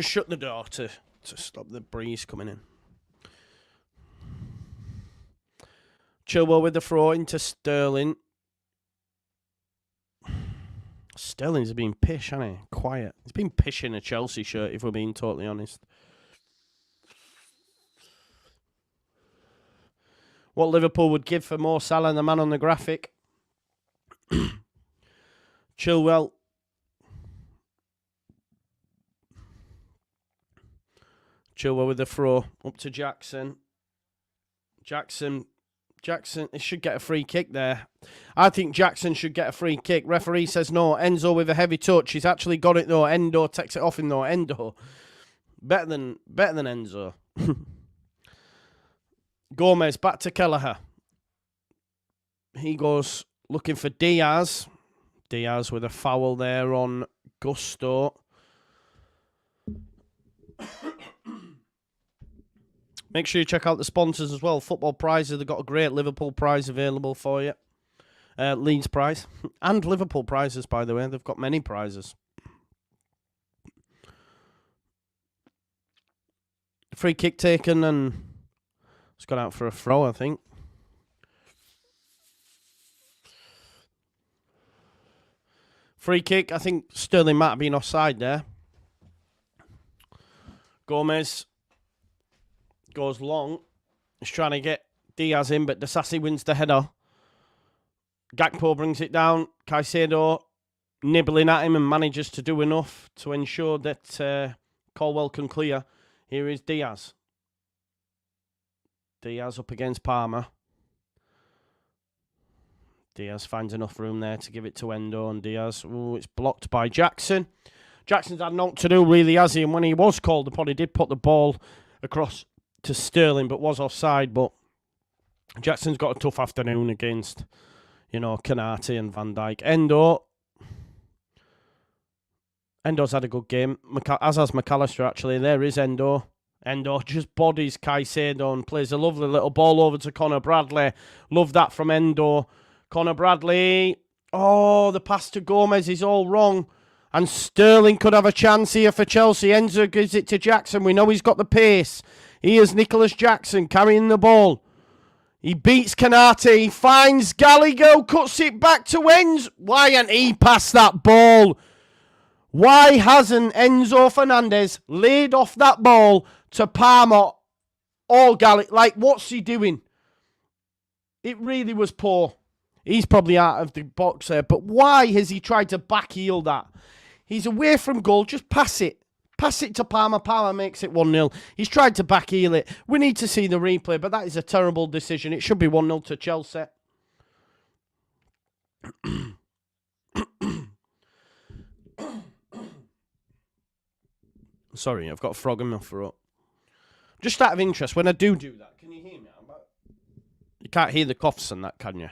shut the door to stop the breeze coming in. Chilwell with the throw into Sterling. Sterling's been pish, hasn't he? Quiet. He's been pish in a Chelsea shirt, if we're being totally honest. What Liverpool would give for Mo Salah, the man on the graphic. Chilwell. Chilwell with the throw. Up to Jackson. Jackson, he should get a free kick there. I think Jackson should get a free kick. Referee says no. Enzo with a heavy touch. He's actually got it though. Endo takes it off him though. Endo. Better than Enzo. Gomez back to Kelleher. He goes looking for Diaz. Diaz with a foul there on Gusto. Make sure you check out the sponsors as well. Football prizes. They've got a great Liverpool prize available for you. Leeds prize. And Liverpool prizes, by the way. They've got many prizes. Free kick taken and it's gone out for a throw, I think. Free kick. I think Sterling might have been offside there. Gomez goes long. He's trying to get Diaz in, but Disasi wins the header. Gakpo brings it down. Caicedo nibbling at him and manages to do enough to ensure that Colwell can clear. Here is Diaz. Diaz up against Palmer. Diaz finds enough room there to give it to Endo, and Diaz, it's blocked by Jackson. Jackson's had naught to do really, has he? And when he was called upon, he did put the ball across to Sterling, but was offside. But Jackson's got a tough afternoon against, Kanate and Van Dijk. Endo's had a good game, as has McAllister, actually. There is Endo. Endo just bodies Caicedo and plays a lovely little ball over to Conor Bradley. Love that from Endo. Conor Bradley. Oh, the pass to Gomez is all wrong. And Sterling could have a chance here for Chelsea. Enzo gives it to Jackson. We know he's got the pace. Here's Nicholas Jackson carrying the ball. He beats Kanate. He finds Gallagher. Cuts it back to Enzo. Why hasn't he passed that ball? Why hasn't Enzo Fernandez laid off that ball to Palmer or Gallagher? What's he doing? It really was poor. He's probably out of the box there. But why has he tried to backheel that? He's away from goal. Just pass it. Pass it to Palmer. Palmer makes it 1-0. He's tried to backheel it. We need to see the replay, but that is a terrible decision. It should be 1-0 to Chelsea. Sorry, I've got a frog in my throat. Just out of interest, when I do that, can you hear me? You can't hear the coughs and that, can you?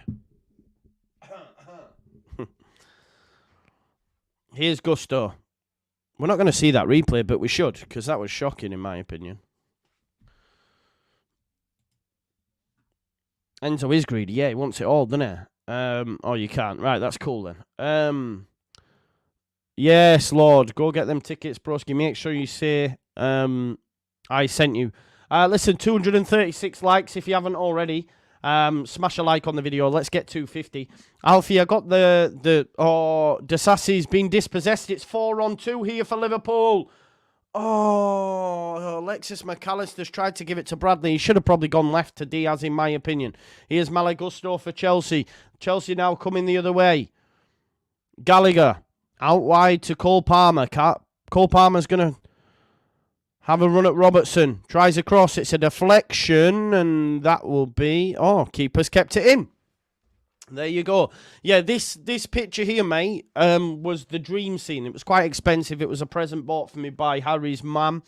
Here's Gusto. We're not going to see that replay, but we should, because that was shocking in my opinion. Enzo is greedy. Yeah, he wants it all, doesn't he? Oh, you can't. Right, that's cool then. Yes, Lord. Go get them tickets, broski. Make sure you say I sent you. Listen, 236 likes if you haven't already. Smash a like on the video. Let's get 250. Alfie, I got Disasi's been dispossessed. It's 4-on-2 here for Liverpool. Oh, Alexis McAllister's tried to give it to Bradley. He should have probably gone left to Diaz, in my opinion. Here's Malagusto for Chelsea. Chelsea now coming the other way. Gallagher out wide to Cole Palmer. Cole Palmer's going to have a run at Robertson. Tries across. It's a deflection, and that will be... Oh, keeper's kept it in. There you go. Yeah, this picture here, mate, was the dream scene. It was quite expensive. It was a present bought for me by Harry's mum.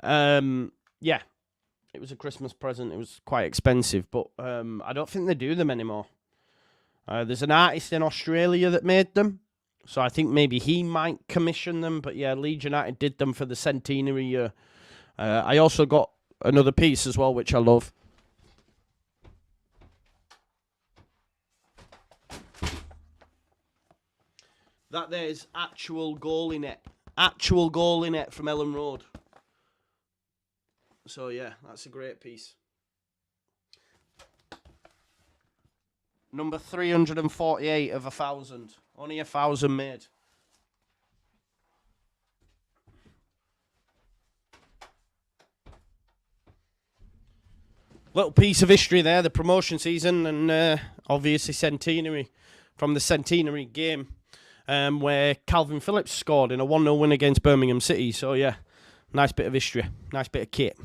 Yeah, it was a Christmas present. It was quite expensive, but I don't think they do them anymore. There's an artist in Australia that made them, so I think maybe he might commission them. But yeah, Leeds United did them for the centenary year. I also got another piece as well, which I love. That there's actual goal in it. Actual goal in it from Ellen Road. So yeah, that's a great piece. Number 348 of 1,000. Only 1,000 made. Little piece of history there, the promotion season, and obviously centenary from the centenary game where Calvin Phillips scored in a 1-0 win against Birmingham City. So yeah, nice bit of history, nice bit of kit.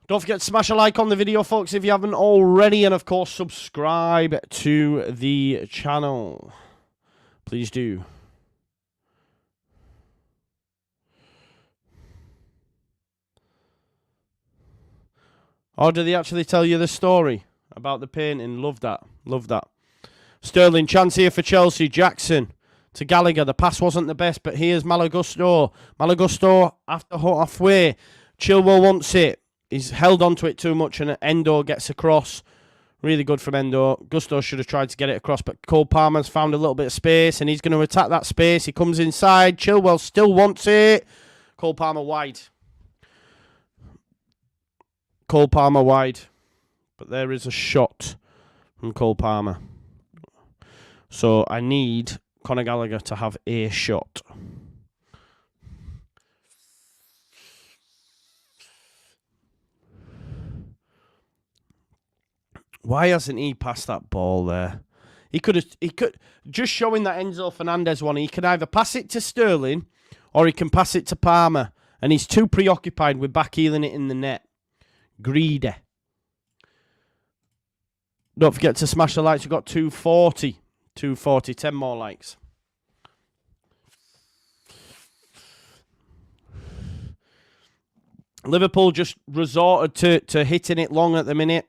Don't forget to smash a like on the video, folks, if you haven't already, and of course subscribe to the channel. Please do. Or do they actually tell you the story about the painting? Love that. Love that. Sterling, chance here for Chelsea. Jackson to Gallagher. The pass wasn't the best, but here's Malagusto. Malagusto after halfway. Chilwell wants it. He's held onto it too much, and Endo gets across. Really good from Endo. Gusto should have tried to get it across, but Cole Palmer's found a little bit of space, and he's going to attack that space. He comes inside. Chilwell still wants it. Cole Palmer wide. Cole Palmer wide. But there is a shot from Cole Palmer. So I need Conor Gallagher to have a shot. Why hasn't he passed that ball there? He could just showing that Enzo Fernandez one. He can either pass it to Sterling or he can pass it to Palmer, and he's too preoccupied with backheeling it in the net. Greedy. Don't forget to smash the likes. We've got 240. 240. 10 more likes. Liverpool just resorted to hitting it long at the minute.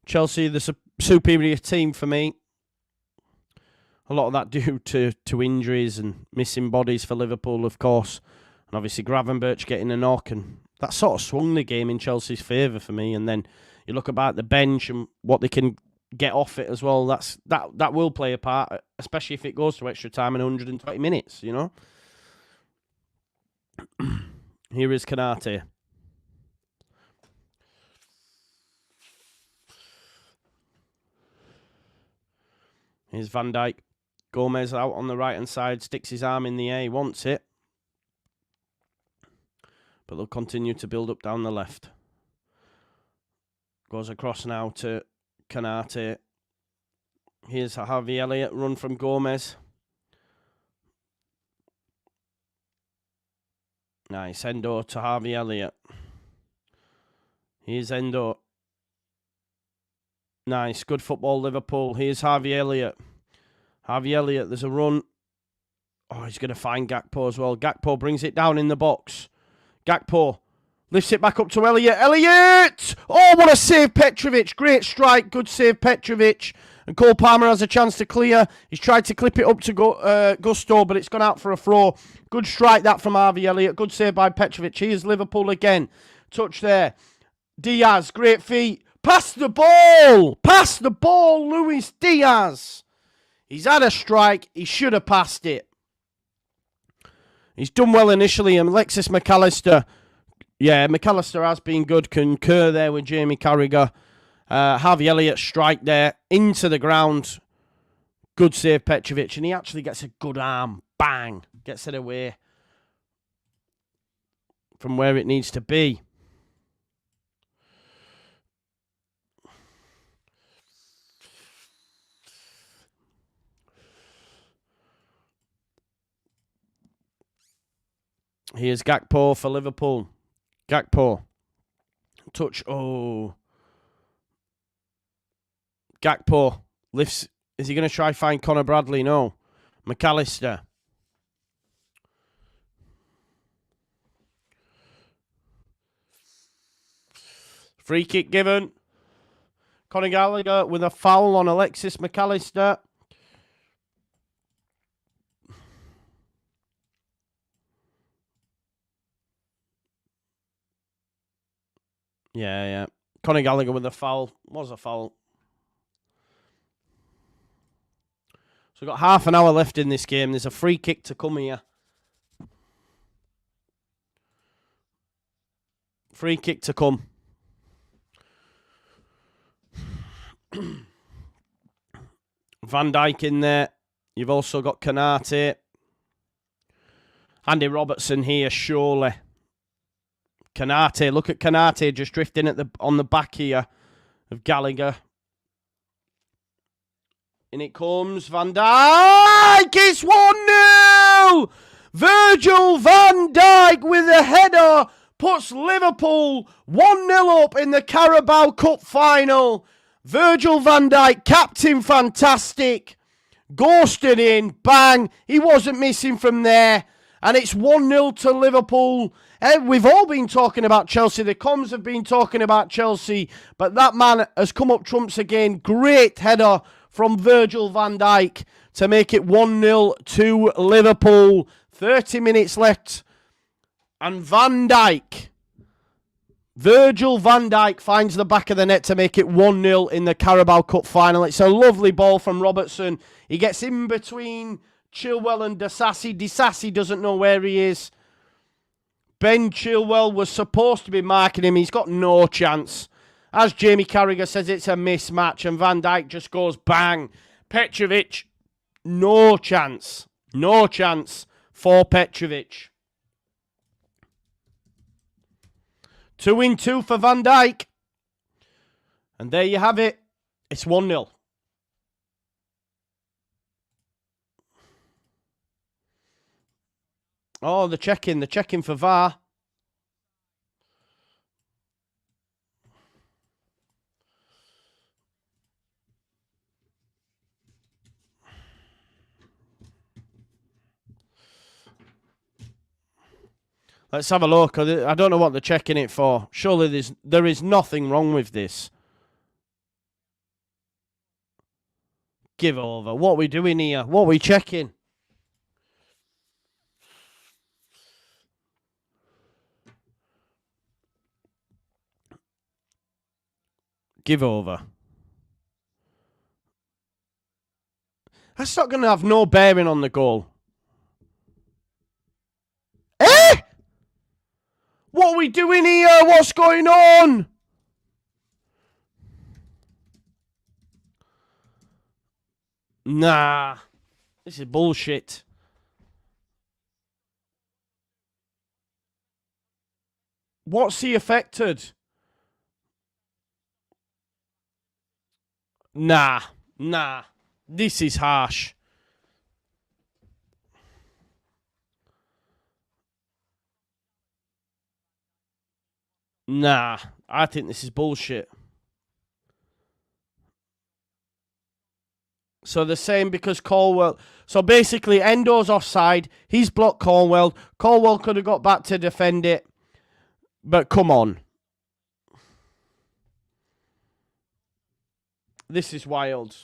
Chelsea, the superior team for me. A lot of that due to injuries and missing bodies for Liverpool, of course. And obviously Gravenberch getting a knock, and that sort of swung the game in Chelsea's favour for me. And then you look about the bench and what they can get off it as well. That will play a part, especially if it goes to extra time in 120 minutes, you know. Here is Kanate. Here's Van Dijk. Gomez out on the right-hand side, sticks his arm in the air, he wants it. But they'll continue to build up down the left. Goes across now to Kanate. Here's Harvey Elliott, run from Gomez. Nice, Endo to Harvey Elliott. Here's Endo. Nice, good football, Liverpool. Here's Harvey Elliott. Harvey Elliott, there's a run. Oh, he's going to find Gakpo as well. Gakpo brings it down in the box. Gakpo lifts it back up to Elliott. Elliott! Oh, what a save, Petrovic. Great strike. Good save, Petrovic. And Cole Palmer has a chance to clear. He's tried to clip it up to Gusto, but it's gone out for a throw. Good strike, that from Harvey Elliott. Good save by Petrovic. Here's Liverpool again. Touch there. Diaz, great feet. Pass the ball! Pass the ball, Luis Diaz! He's had a strike. He should have passed it. He's done well initially. And Alexis McAllister. Yeah, McAllister has been good. Concur there with Jamie Carragher. Harvey Elliott strike there. Into the ground. Good save, Petrovic. And he actually gets a good arm. Bang. Gets it away from where it needs to be. Here's Gakpo for Liverpool. Gakpo. Touch. Oh. Gakpo lifts. Is he going to try find Connor Bradley? No. McAllister. Free kick given. Conor Gallagher with a foul on Alexis McAllister. Yeah. Conor Gallagher with a foul. Was a foul. So we've got half an hour left in this game. There's a free kick to come here. Free kick to come. Van Dijk in there. You've also got Kanate. Andy Robertson here, surely. Kanate, look at Kanate just drifting on the back here of Gallagher. In it comes Van Dijk. It's 1-0. Virgil van Dijk with a header puts Liverpool 1-0 up in the Carabao Cup final. Virgil van Dijk, captain fantastic. Ghosted in, bang. He wasn't missing from there. And it's 1-0 to Liverpool. We've all been talking about Chelsea. The comms have been talking about Chelsea. But that man has come up trumps again. Great header from Virgil van Dijk to make it 1-0 to Liverpool. 30 minutes left. And Virgil van Dijk finds the back of the net to make it 1-0 in the Carabao Cup final. It's a lovely ball from Robertson. He gets in between Chilwell and Disasi. Disasi doesn't know where he is. Ben Chilwell was supposed to be marking him. He's got no chance. As Jamie Carragher says, it's a mismatch, and Van Dijk just goes bang. Petrovic, no chance. No chance for Petrovic. 2-2 for Van Dijk. And there you have it. It's 1-0. Oh, they're checking for VAR. Let's have a look. I don't know what they're checking it for. Surely there is nothing wrong with this. Give over. What are we doing here? What are we checking? Give over. That's not going to have no bearing on the goal. Eh? What are we doing here? What's going on? Nah. This is bullshit. What's he affected? Nah. This is harsh. Nah. I think this is bullshit. So they're saying because Colwell... So basically, Endo's offside. He's blocked Colwell. Colwell could have got back to defend it. But come on. This is wild.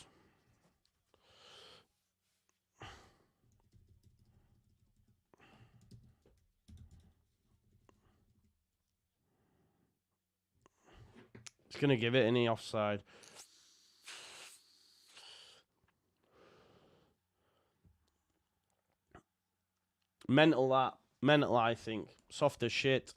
It's going to give it any offside. Mental, that. Mental, I think. Soft as shit.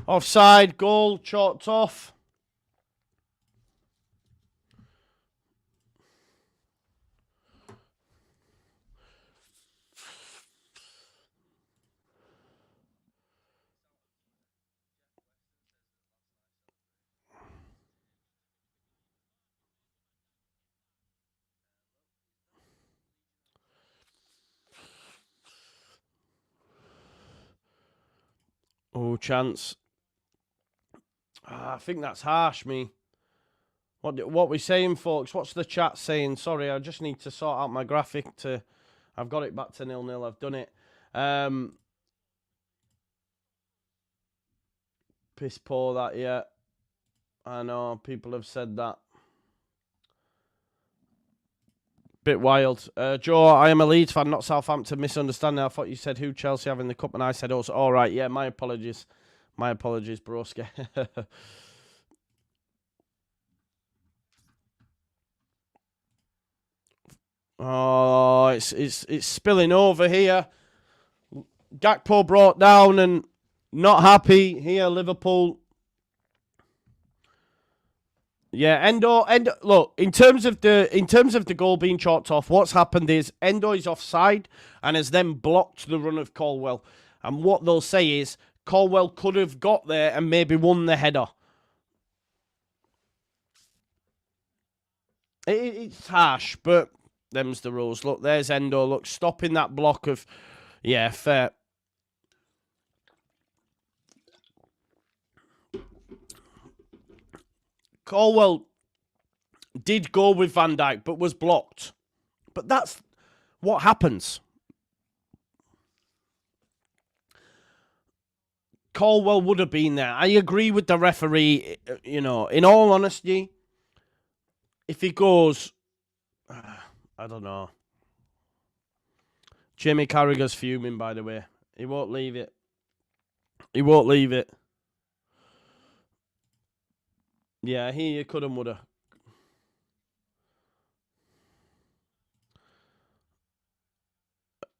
Offside, goal, chalked off. Oh, chance. I think that's harsh, me. What we saying, folks? What's the chat saying? Sorry, I just need to sort out my graphic to... I've got it back to 0-0. I've done it. Piss poor, that, yeah. I know, people have said that. Bit wild. Joe, I am a Leeds fan, not Southampton. Misunderstanding. I thought you said who Chelsea have in the cup, and I said also. All right, yeah, my apologies. My apologies, broski. Oh, it's spilling over here. Gakpo brought down and not happy here, Liverpool. Yeah, Endo. Look, in terms of the goal being chalked off, what's happened is Endo is offside and has then blocked the run of Colwell. And what they'll say is Colwell could have got there and maybe won the header. It's harsh, but them's the rules. Look, there's Endo. Look, stopping that block of... Yeah, fair. Colwell did go with Van Dijk, but was blocked. But that's what happens. Colwell would have been there. I agree with the referee, you know, in all honesty, if he goes... I don't know. Jamie Carragher's fuming, by the way. He won't leave it. He won't leave it. Yeah, he could and would have.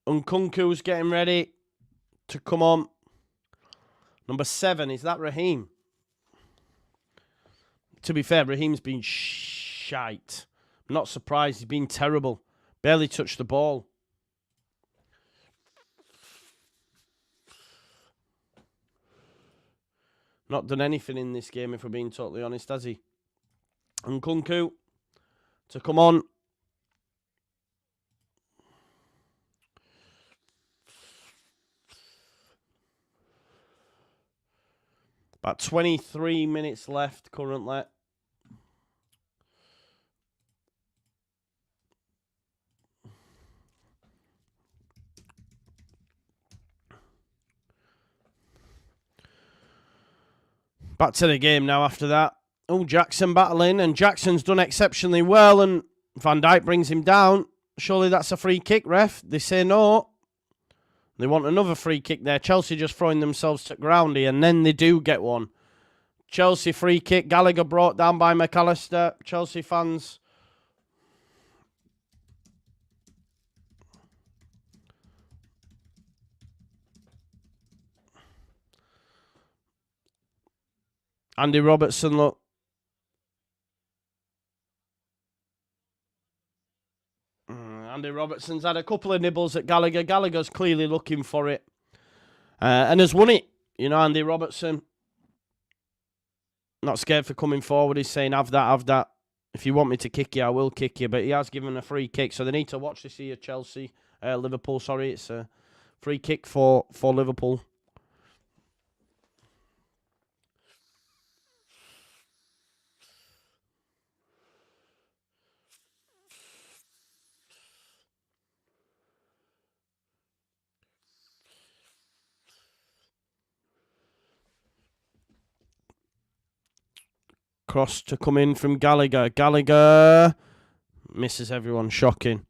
Nkunku's getting ready to come on. Number 7, is that Raheem? To be fair, Raheem's been shite. I'm not surprised. He's been terrible. Barely touched the ball. Not done anything in this game, if we're being totally honest, has he? Nkunku to come on. About 23 minutes left currently. Back to the game now after that. Oh, Jackson battling, and Jackson's done exceptionally well, and Van Dijk brings him down. Surely that's a free kick, ref. They say no. They want another free kick there. Chelsea just throwing themselves to ground here, and then they do get one. Chelsea free kick. Gallagher brought down by McAllister. Chelsea fans. Andy Robertson, look. Andy Robertson's had a couple of nibbles at Gallagher. Gallagher's clearly looking for it. And has won it. You know, Andy Robertson. Not scared for coming forward. He's saying, have that, have that. If you want me to kick you, I will kick you. But he has given a free kick. So they need to watch this here, Chelsea. Liverpool, sorry. It's a free kick for Liverpool. Cross to come in from Gallagher. Gallagher misses everyone. Shocking.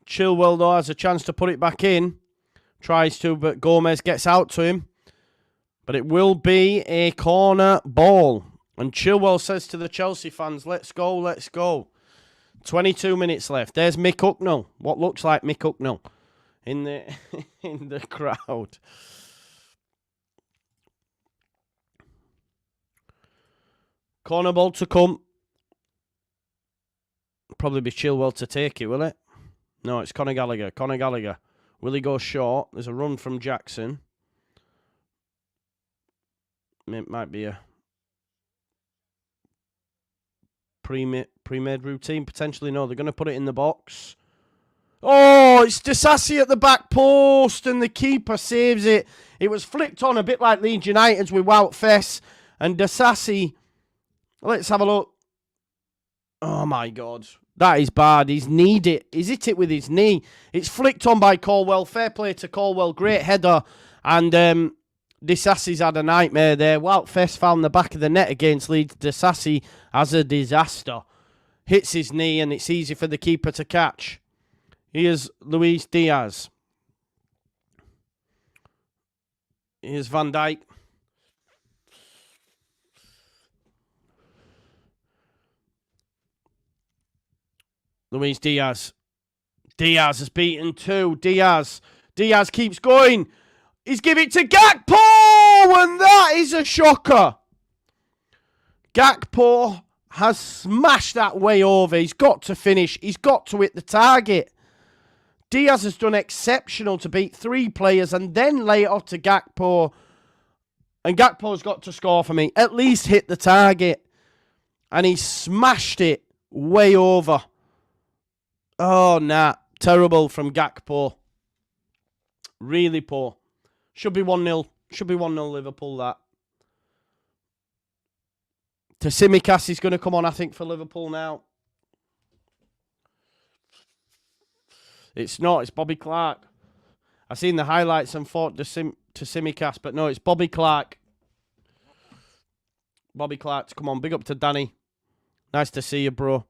Chilwell, though, has a chance to put it back in. Tries to, but Gomez gets out to him. But it will be a corner ball. And Chilwell says to the Chelsea fans, let's go, let's go. 22 minutes left. There's Mick Hucknall. What looks like Mick Hucknall in the in the crowd. Corner ball to come. Probably be Chilwell to take it, will it? No, it's Conor Gallagher. Conor Gallagher. Will he go short? There's a run from Jackson. It might be a pre-made routine. Potentially, no. They're going to put it in the box. Oh, it's Disasi at the back post, and the keeper saves it. It was flicked on a bit like Leeds United's with Wout Fess, and Disasi. Let's have a look. Oh my God, that is bad. He's kneed it. He's hit it with his knee. It's flicked on by Colwell. Fair play to Colwell. Great header, and Disasi's had a nightmare there. Wout Fess found the back of the net against Leeds. Disasi has a disaster. Hits his knee, and it's easy for the keeper to catch. Here's Luis Diaz. Here's Van Dijk. Luis Diaz. Diaz has beaten two. Diaz keeps going. He's giving it to Gakpo, and that is a shocker. Gakpo has smashed that way over. He's got to finish. He's got to hit the target. Diaz has done exceptional to beat three players and then lay it off to Gakpo. And Gakpo's got to score for me. At least hit the target. And he smashed it way over. Oh, nah. Terrible from Gakpo. Really poor. Should be 1-0. Should be 1-0 Liverpool, that. Tsimikas is going to come on, I think, for Liverpool now. It's not. It's Bobby Clark. I seen the highlights and thought Tsimikas, but no, it's Bobby Clark. Bobby Clark, come on. Big up to Danny. Nice to see you, bro.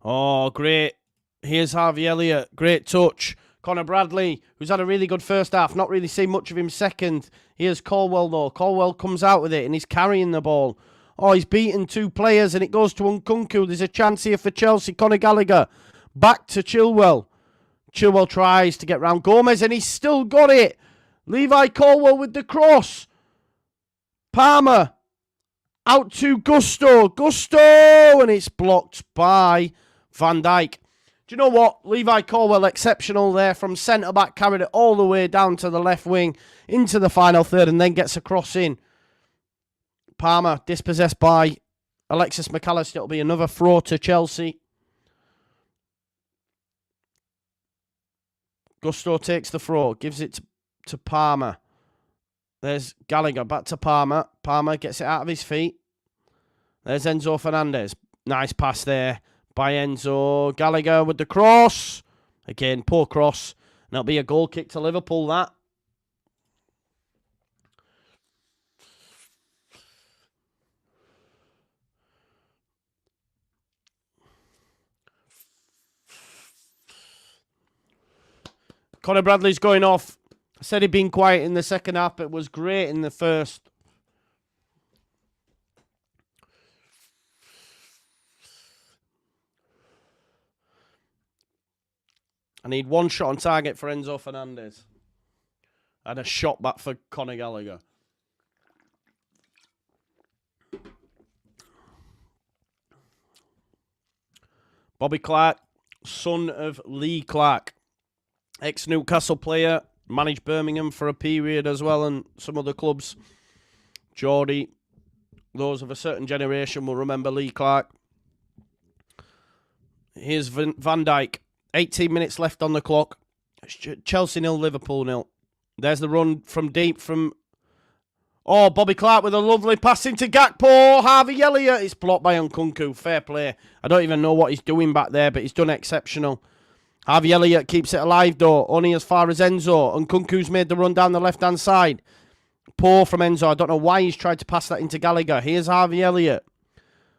Oh, great. Here's Harvey Elliott. Great touch. Connor Bradley, who's had a really good first half. Not really seen much of him second. Here's Colwell, though. Colwell comes out with it, and he's carrying the ball. Oh, he's beaten two players, and it goes to Nkunku. There's a chance here for Chelsea. Conor Gallagher. Back to Chilwell. Chilwell tries to get round Gomez, and he's still got it. Levi Colwell with the cross. Palmer. Out to Gusto. Gusto! And it's blocked by Van Dijk. Do you know what? Levi Colwell, exceptional there from centre-back, carried it all the way down to the left wing, into the final third, and then gets a cross in. Palmer, dispossessed by Alexis McAllister. It'll be another throw to Chelsea. Gusto takes the throw, gives it to Palmer. There's Gallagher, back to Palmer. Palmer gets it out of his feet. There's Enzo Fernandez. Nice pass there by Enzo. Gallagher with the cross. Again, poor cross. And it'll be a goal kick to Liverpool, that. Conor Bradley's going off. I said he'd been quiet in the second half, but was great in the first. I need one shot on target for Enzo Fernandez. And a shot back for Conor Gallagher. Bobby Clark, son of Lee Clark. Ex-Newcastle player. Managed Birmingham for a period as well and some other clubs. Geordie. Those of a certain generation will remember Lee Clark. Here's Van Dijk. 18 minutes left on the clock. Chelsea 0, Liverpool 0. There's the run from deep from... Oh, Bobby Clark with a lovely pass into Gakpo. Harvey Elliott. It's blocked by Nkunku. Fair play. I don't even know what he's doing back there, but he's done exceptional. Harvey Elliott keeps it alive, though. Only as far as Enzo. Nkunku's made the run down the left-hand side. Poor from Enzo. I don't know why he's tried to pass that into Gallagher. Here's Harvey Elliott.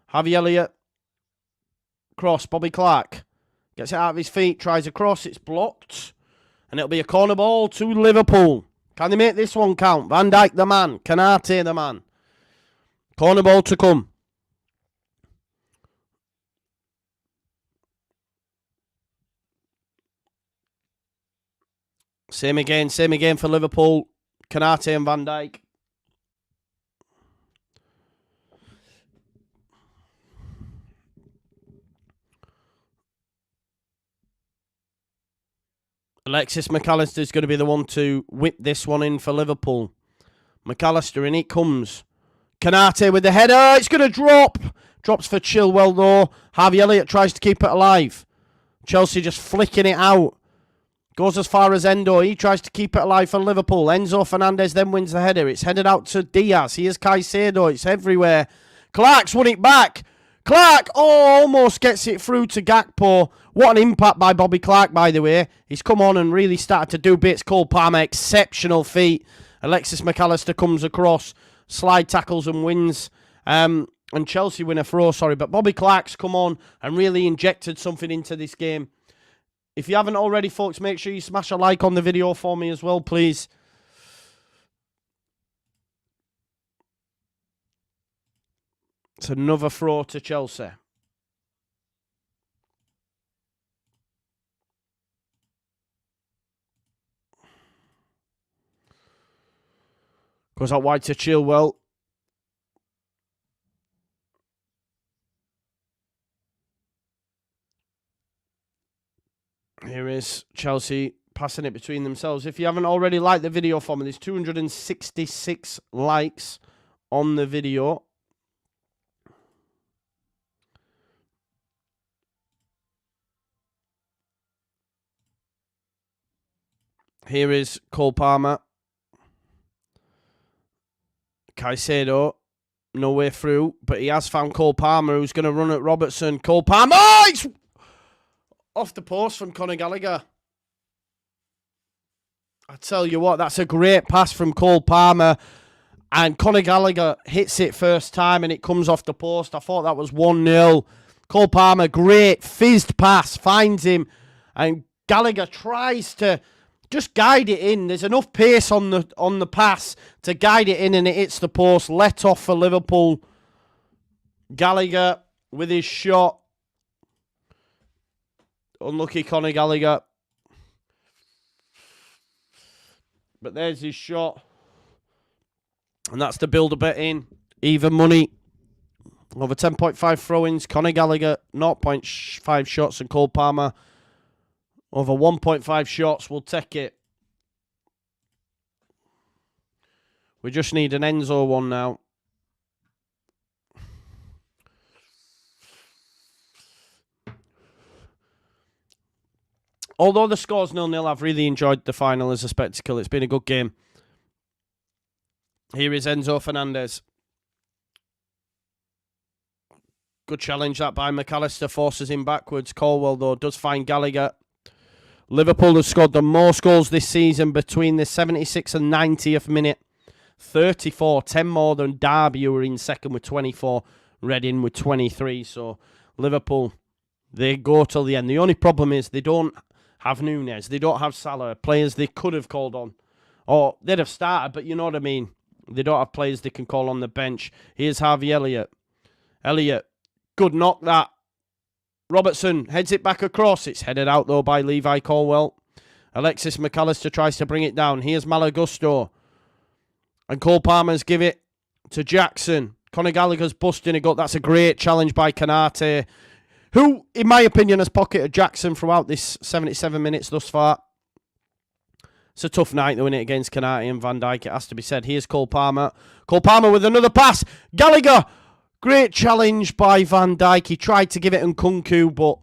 Harvey Elliott. Cross. Bobby Clark. Gets it out of his feet. Tries a cross. It's blocked. And it'll be a corner ball to Liverpool. Can they make this one count? Van Dijk the man. Canate the man. Corner ball to come. Same again for Liverpool. Canate and Van Dijk. Alexis McAllister is going to be the one to whip this one in for Liverpool. McAllister, in it comes. Canate with the header. It's going to drop. Drops for Chilwell, though. Harvey Elliott tries to keep it alive. Chelsea just flicking it out. Goes as far as Endo. He tries to keep it alive for Liverpool. Enzo Fernandez then wins the header. It's headed out to Diaz. Here's Caicedo. It's everywhere. Clark's won it back. Clark, almost gets it through to Gakpo. What an impact by Bobby Clark, by the way. He's come on and really started to do bits. Cole Palmer, exceptional feat. Alexis McAllister comes across, slide tackles and wins. And Chelsea win a throw, sorry. But Bobby Clark's come on and really injected something into this game. If you haven't already, folks, make sure you smash a like on the video for me as well, please. It's another throw to Chelsea. Goes out wide to Chilwell. Here is Chelsea passing it between themselves. If you haven't already liked the video for me, there's 266 likes on the video. Here is Cole Palmer. Caicedo. No way through, but he has found Cole Palmer, who's going to run at Robertson. Cole Palmer. Oh, it's off the post from Conor Gallagher. I tell you what, that's a great pass from Cole Palmer. And Conor Gallagher hits it first time and it comes off the post. I thought that was 1-0. Cole Palmer, great fizzed pass, finds him. And Gallagher tries to just guide it in. There's enough pace on the pass to guide it in and it hits the post. Let off for Liverpool. Gallagher with his shot. Unlucky Conor Gallagher. But there's his shot. And that's the build-up bet in. Even money. Over 10.5 throw-ins. Conor Gallagher, 0.5 shots. And Cole Palmer, over 1.5 shots. We'll take it. We just need an Enzo one now. Although the score's 0-0, I've really enjoyed the final as a spectacle. It's been a good game. Here is Enzo Fernandez. Good challenge that by McAllister. Forces him backwards. Colwell, though, does find Gallagher. Liverpool have scored the most goals this season between the 76th and 90th minute. 34. 10 more than Derby, who were in second with 24. Reading with 23. So Liverpool, they go till the end. The only problem is they don't have Nunez. They don't have Salah. Players they could have called on. Or they'd have started, but you know what I mean. They don't have players they can call on the bench. Here's Harvey Elliott. Elliott. Good knock that. Robertson heads it back across. It's headed out, though, by Levi Colwell. Alexis McAllister tries to bring it down. Here's Malagusto. And Cole Palmer's give it to Jackson. Conor Gallagher's busting a gut. That's a great challenge by Canate, who, in my opinion, has pocketed Jackson throughout this 77 minutes thus far. It's a tough night, though, isn't it, against Canate and Van Dijk, it has to be said. Here's Cole Palmer. Cole Palmer with another pass. Gallagher. Great challenge by Van Dijk. He tried to give it Nkunku, but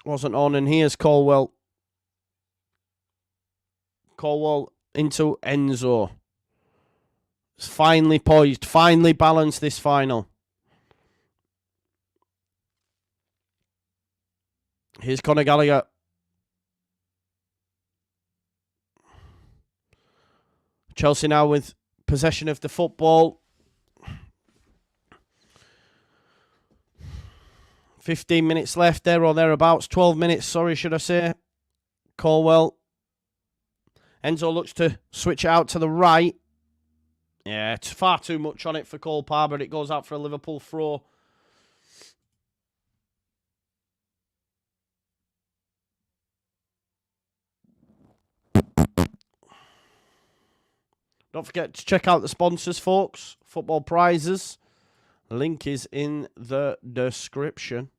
wasn't on. And here's Colwell. Colwell into Enzo. It's finally poised, finally balanced this final. Here's Conor Gallagher. Chelsea now with possession of the football. 15 minutes left there or thereabouts. 12 minutes, sorry, should I say. Colwell. Enzo looks to switch it out to the right. Yeah, it's far too much on it for Cole Palmer. It goes out for a Liverpool throw. Don't forget to check out the sponsors, folks. Football prizes. The link is in the description.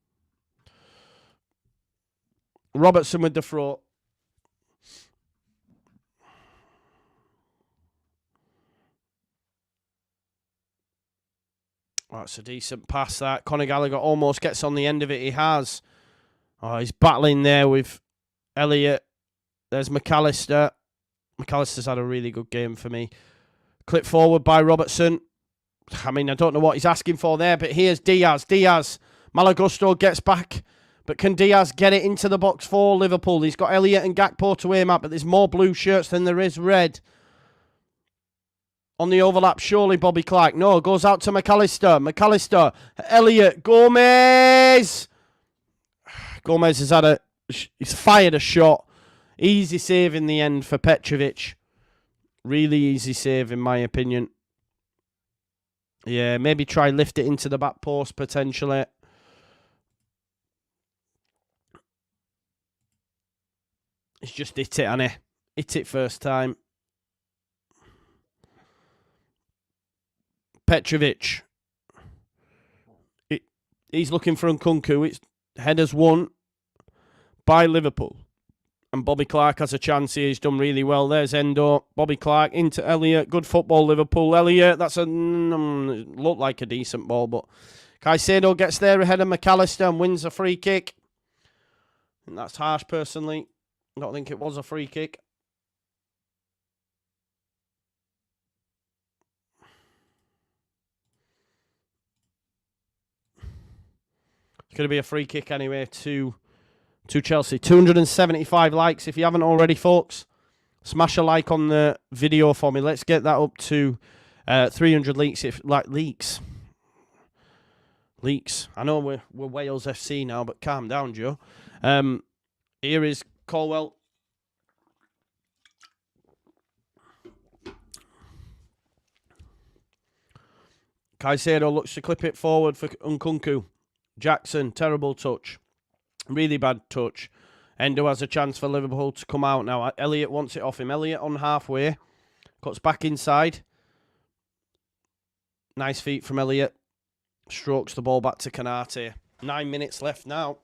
Robertson with the throw. That's a decent pass, that. Conor Gallagher almost gets on the end of it. He has. Oh, he's battling there with Elliott. There's McAllister. McAllister's had a really good game for me. Clip forward by Robertson. I mean, I don't know what he's asking for there, but here's Diaz. Malagusto gets back. But can Diaz get it into the box for Liverpool? He's got Elliott and Gakpo to aim at, but there's more blue shirts than there is red. On the overlap, surely Bobby Clark. No, goes out to McAllister. Elliott. Gomez. Gomez has he's fired a shot. Easy save in the end for Petrovic. Really easy save in my opinion. Yeah, maybe try lift it into the back post potentially. He's just hit it, hasn't he? Hit it first time. Petrovic. He's looking for Nkunku. It's headers won by Liverpool. And Bobby Clark has a chance here. He's done really well. There's Endo. Bobby Clark into Elliott. Good football, Liverpool. Elliott, that's looked like a decent ball, but Caicedo gets there ahead of McAllister and wins a free kick. And that's harsh, personally. I don't think it was a free kick. It's going to be a free kick anyway to Chelsea. 275 likes. If you haven't already, folks, smash a like on the video for me. Let's get that up to 300 leaks. Leaks. I know we're Wales FC now, but calm down, Joe. Here is Colwell. Caicedo looks to clip it forward for Nkunku. Jackson, terrible touch. Really bad touch. Endo has a chance for Liverpool to come out now. Elliott wants it off him. Elliott on halfway. Cuts back inside. Nice feet from Elliott. Strokes the ball back to Konate. 9 minutes left now.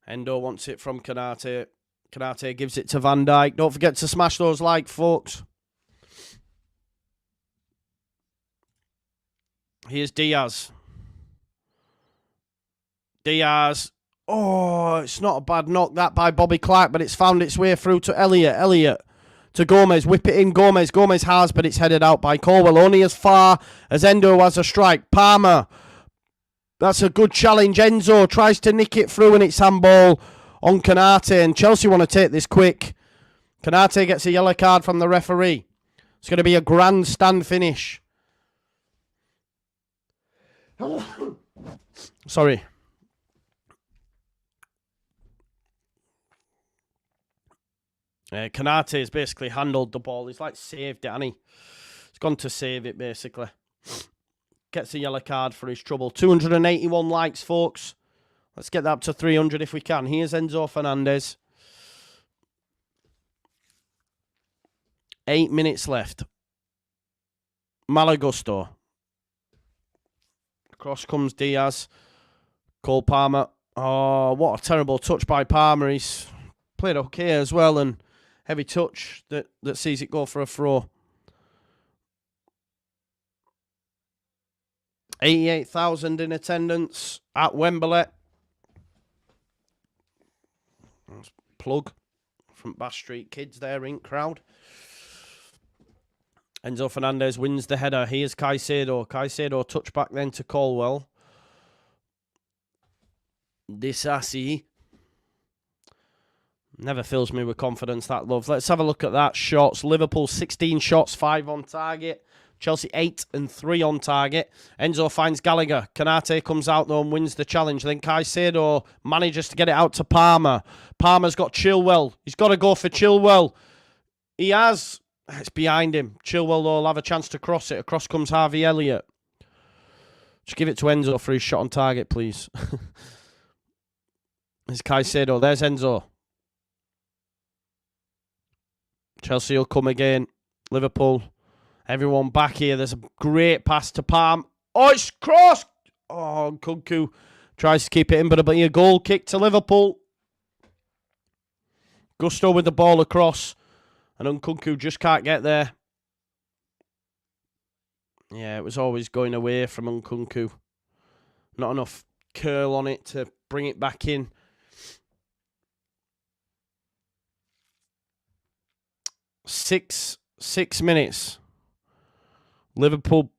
Endo wants it from Konate. Konate gives it to Van Dijk. Don't forget to smash those likes, folks. Here's Diaz. Oh, it's not a bad knock, that, by Bobby Clark, but it's found its way through to Elliott. Elliott to Gomez. Whip it in, Gomez. Gomez has, but it's headed out by Colwell. Only as far as Endo has a strike. Palmer. That's a good challenge. Enzo tries to nick it through, and it's handball on Konate. And Chelsea want to take this quick. Konate gets a yellow card from the referee. It's going to be a grandstand finish. Sorry. Konate has basically handled the ball. He's like saved it, hasn't he? He's gone to save it, basically. Gets a yellow card for his trouble. 281 likes, folks. Let's get that up to 300 if we can. Here's Enzo Fernandez. 8 minutes left. Malagusto. Across comes Diaz. Cole Palmer. Oh, what a terrible touch by Palmer. He's played okay as well, and heavy touch that sees it go for a throw. 88,000 in attendance at Wembley. That's plug from Bass Street Kids there in crowd. Enzo Fernandez wins the header. Here's Caicedo. Caicedo touch back then to Colwell. Disasi. Never fills me with confidence, that, love. Let's have a look at that. Shots. Liverpool 16 shots, 5 on target. Chelsea 8 and 3 on target. Enzo finds Gallagher. Konate comes out though and wins the challenge. Then Caicedo manages to get it out to Palmer. Palmer's got Chilwell. He's got to go for Chilwell. He has. It's behind him. Chilwell though will have a chance to cross it. Across comes Harvey Elliott. Just give it to Enzo for his shot on target, please. There's Caicedo. There's Enzo. Chelsea will come again. Liverpool. Everyone back here. There's a great pass to Palm. Oh, it's crossed. Oh, Nkunku tries to keep it in, but it'll be a goal kick to Liverpool. Gusto with the ball across. And Nkunku just can't get there. Yeah, it was always going away from Nkunku. Not enough curl on it to bring it back in. Six minutes. Liverpool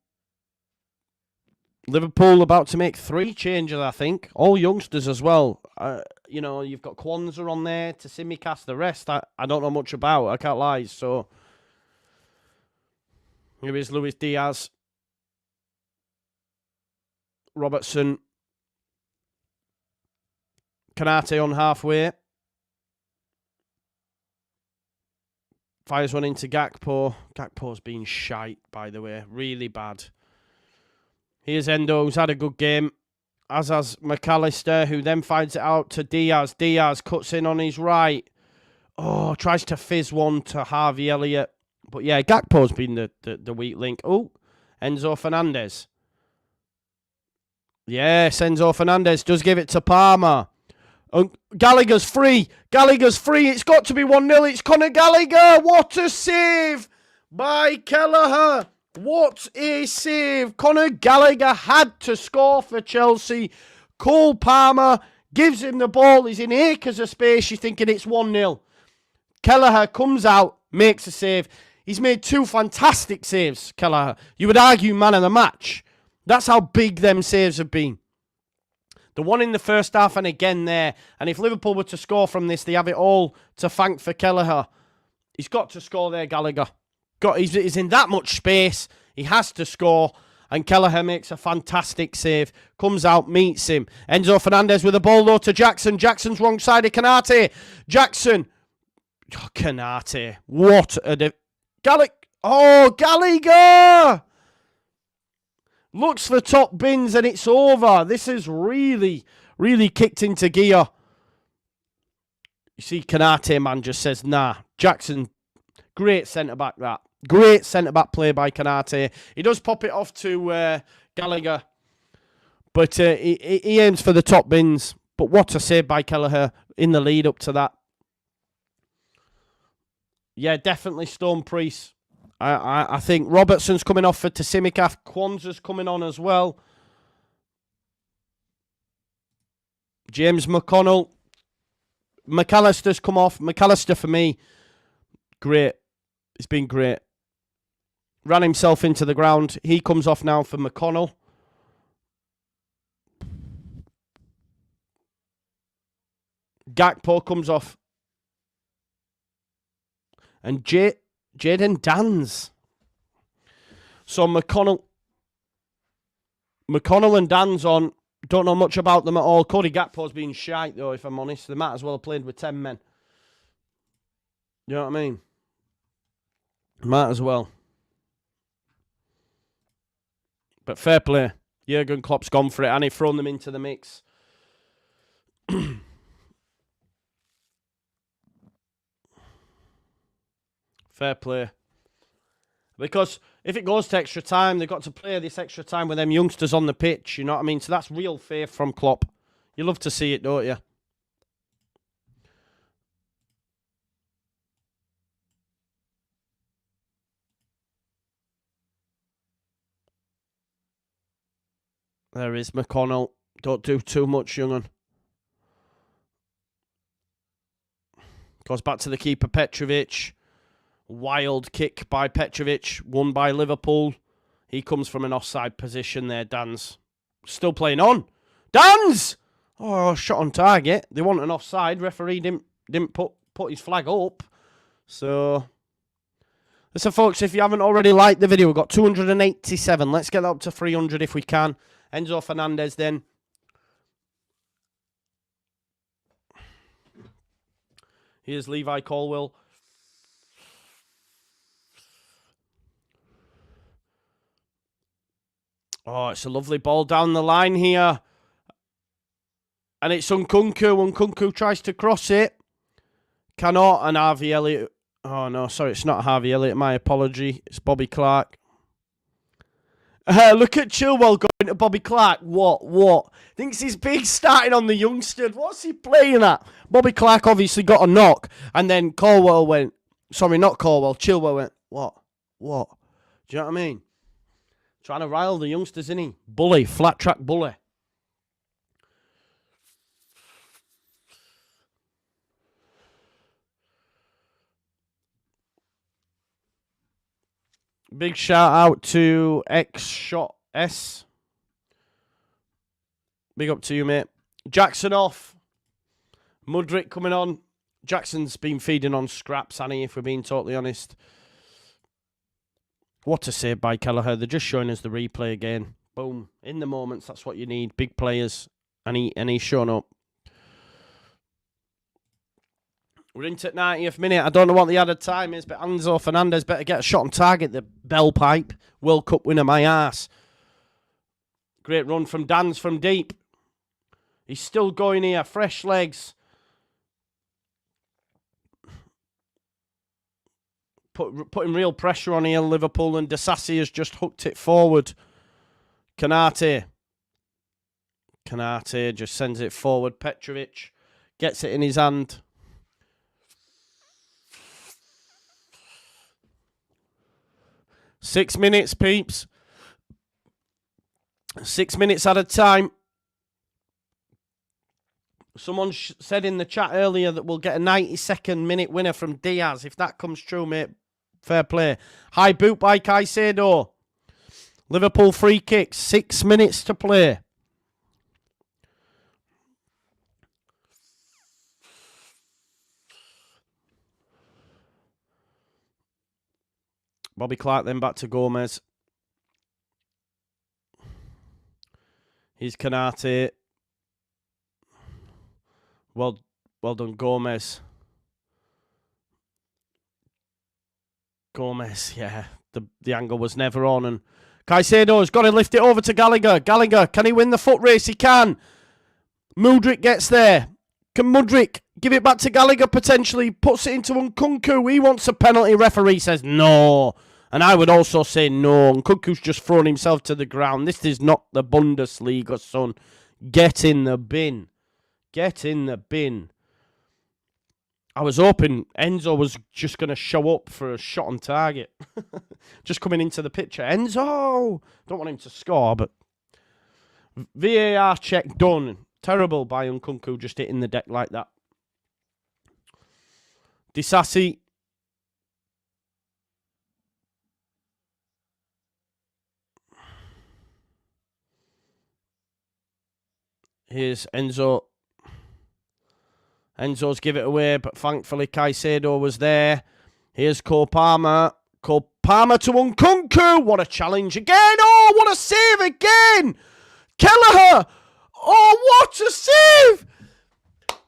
about to make 3 changes, I think. All youngsters as well. You know, you've got Kwanzaa on there, Tsimikas, the rest I don't know much about. I can't lie. So here is Luis Diaz. Robertson. Kanate on halfway. Fires one into Gakpo. Gakpo's been shite, by the way. Really bad. Here's Endo, who's had a good game. As has McAllister, who then finds it out to Diaz. Diaz cuts in on his right. Oh, tries to fizz one to Harvey Elliott. But yeah, Gakpo's been the weak link. Oh, Enzo Fernandez. Yes, Enzo Fernandez does give it to Palmer. Gallagher's free. Gallagher's free. It's got to be 1-0. It's Conor Gallagher. What a save by Kelleher. What a save. Conor Gallagher had to score for Chelsea. Cole Palmer gives him the ball. He's in acres of space. You're thinking it's 1-0. Kelleher comes out, makes a save. He's made 2 fantastic saves, Kelleher. You would argue man of the match. That's how big them saves have been. The one in the first half and again there. And if Liverpool were to score from this, they have it all to thank for Kelleher. He's got to score there, Gallagher. He's in that much space. He has to score. And Kelleher makes a fantastic save. Comes out, meets him. Enzo Fernandez with the ball though to Jackson. Jackson's wrong side of Kanate. Jackson. Oh, Kanate. What a... Gallagher! Looks for top bins and it's over. This is really, really kicked into gear. You see Kanate, man, just says, nah. Jackson, great centre-back that. Great centre-back play by Kanate. He does pop it off to Gallagher. But he aims for the top bins. But what a save by Kelleher in the lead up to that. Yeah, definitely Stone Priest. I think Robertson's coming off for Tsimikas. Kwanzaa's coming on as well. James McConnell. McAllister's come off. McAllister for me, great. It's been great. Ran himself into the ground. He comes off now for McConnell. Gakpo comes off. And Jadon Danns. So McConnell and Danns on. Don't know much about them at all. Cody Gakpo's been shite though, if I'm honest. They might as well have played with 10 men. You know what I mean? Might as well. But fair play. Jurgen Klopp's gone for it and he's thrown them into the mix. Fair play. Because if it goes to extra time, they've got to play this extra time with them youngsters on the pitch. You know what I mean? So that's real faith from Klopp. You love to see it, don't you? There is McConnell. Don't do too much, young'un. Goes back to the keeper, Petrovic. Wild kick by Petrovic, won by Liverpool. He comes from an offside position there, Danns. Still playing on. Danns! Oh, shot on target. They want an offside. Referee didn't put his flag up. So folks, if you haven't already liked the video, we've got 287. Let's get that up to 300 if we can. Enzo Fernandez then. Here's Levi Colwill. Oh, it's a lovely ball down the line here. And it's Nkunku. Nkunku tries to cross it. Cannot. And Harvey Elliott. Oh, no, sorry, it's not Harvey Elliott. My apology. It's Bobby Clark. Look at Chilwell going to Bobby Clark. What? Thinks he's big starting on the youngster. What's he playing at? Bobby Clark obviously got a knock. And then Chilwell went, what? Do you know what I mean? Trying to rile the youngsters, isn't he? Bully, flat track bully. Big shout out to X Shot S. Big up to you, mate. Jackson off. Mudrick coming on. Jackson's been feeding on scraps, Annie, if we're being totally honest. What a save by Kelleher. They're just showing us the replay again. Boom. In the moments, that's what you need. Big players. And he's shown up. We're into 90th minute. I don't know what the added time is, but Enzo Fernandez better get a shot on target. The bell pipe. World Cup winner, my ass. Great run from Dan's from deep. He's still going here. Fresh legs. Putting real pressure on here, Liverpool, and Disasi has just hooked it forward. Kanate just sends it forward. Petrovic gets it in his hand. Six minutes, peeps. 6 minutes at a time. Someone said in the chat earlier that we'll get a 92nd minute winner from Diaz. If that comes true, mate, fair play. High boot by Caicedo. Liverpool free kick. 6 minutes to play. Bobby Clark then back to Gomez. Here's Kanate. Well done, Gomez. Yeah. The angle was never on. And Caicedo's got to lift it over to Gallagher. Gallagher, can he win the foot race? He can. Mudryk gets there. Can Mudryk give it back to Gallagher potentially? Puts it into Nkunku. He wants a penalty. Referee says no. And I would also say no. Nkunku's just thrown himself to the ground. This is not the Bundesliga, son. Get in the bin. Get in the bin. I was hoping Enzo was just going to show up for a shot on target. Just coming into the picture. Enzo! Don't want him to score, but VAR check done. Terrible by Nkunku just hitting the deck like that. Disasi. Here's Enzo. Enzo's give it away, but thankfully Caicedo was there. Here's Cole Palmer. Cole Palmer to Nkunku. What a challenge again. Oh, what a save again. Kelleher. Oh, what a save.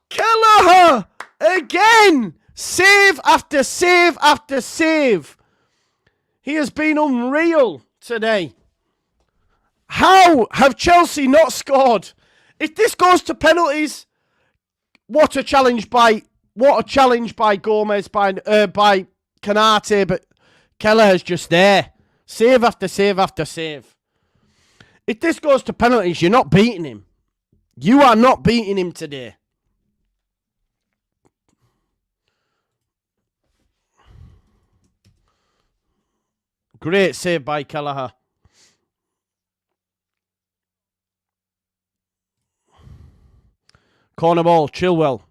Kelleher again. Save after save after save. He has been unreal today. How have Chelsea not scored? If this goes to penalties, what a challenge by Gomez, by Kanate, but Kelleher's just there. Save after save after save. If this goes to penalties, you're not beating him. You are not beating him today. Great save by Kelleher. Corner ball, Chilwell.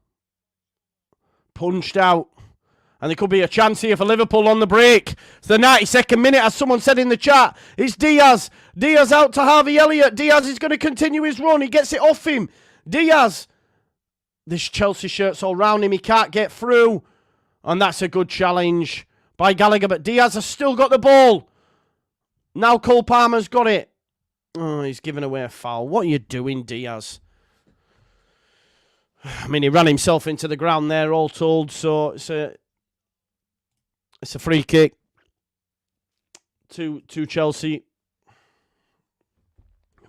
Punched out. And there could be a chance here for Liverpool on the break. It's the 92nd minute, as someone said in the chat. It's Diaz. Diaz out to Harvey Elliott. Diaz is going to continue his run. He gets it off him. Diaz. This Chelsea shirt's all round him. He can't get through. And that's a good challenge by Gallagher. But Diaz has still got the ball. Now Cole Palmer's got it. Oh, he's given away a foul. What are you doing, Diaz? I mean, he ran himself into the ground there, all told. So it's a free kick to Chelsea.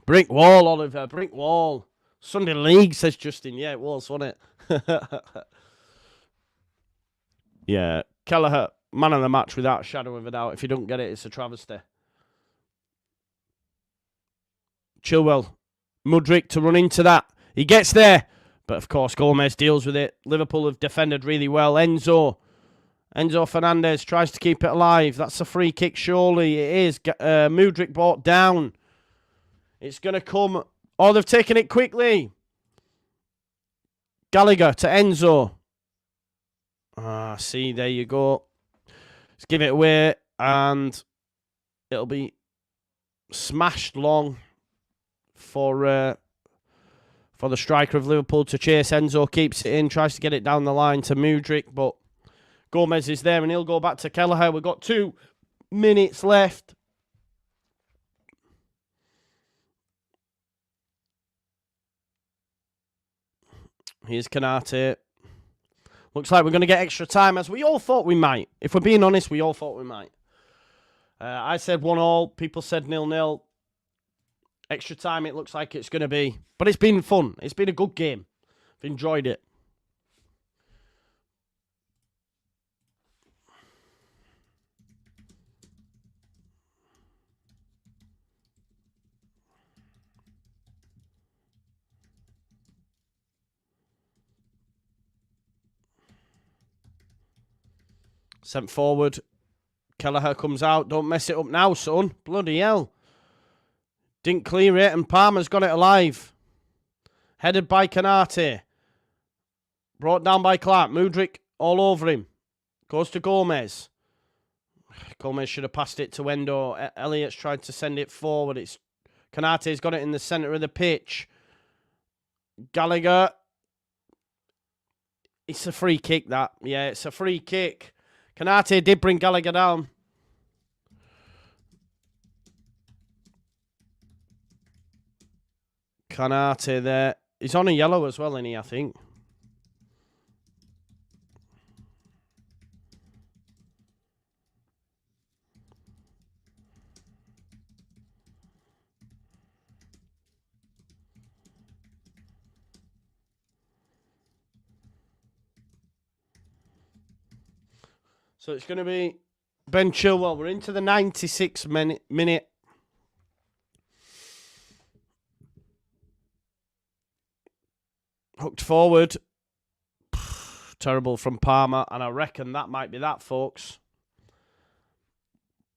Brick wall, Oliver. Brick wall. Sunday League, says Justin. Yeah, it was, wasn't it? Yeah. Kelleher, man of the match without a shadow of a doubt. If you don't get it, it's a travesty. Chilwell. Mudryk to run into that. He gets there. But, of course, Gomez deals with it. Liverpool have defended really well. Enzo Fernandez tries to keep it alive. That's a free kick, surely. It is. Mudryk brought down. It's going to come. Oh, they've taken it quickly. Gallagher to Enzo. See, there you go. Let's give it away. And it'll be smashed long for the striker of Liverpool to chase. Enzo keeps it in, tries to get it down the line to Mudryk, but Gomez is there and he'll go back to Kelleher. We've got 2 minutes left. Here's Kanate. Looks like we're going to get extra time, as we all thought we might. If we're being honest, we all thought we might. I said 1-1. People said 0-0. Extra time it looks like it's going to be. But it's been fun. It's been a good game. I've enjoyed it. Sent forward. Kelleher comes out. Don't mess it up now, son. Bloody hell. Didn't clear it, and Palmer's got it alive. Headed by Kanate. Brought down by Clark. Mudryk all over him. Goes to Gomez. Gomez should have passed it to Endo. Elliott's tried to send it forward. It's Kanate's got it in the centre of the pitch. Gallagher. It's a free kick, that. Yeah, it's a free kick. Kanate did bring Gallagher down. Kanate there. He's on a yellow as well, isn't he, I think? So it's going to be Ben Chilwell. We're into the 96th minute. Hooked forward. Terrible from Palmer. And I reckon that might be that, folks.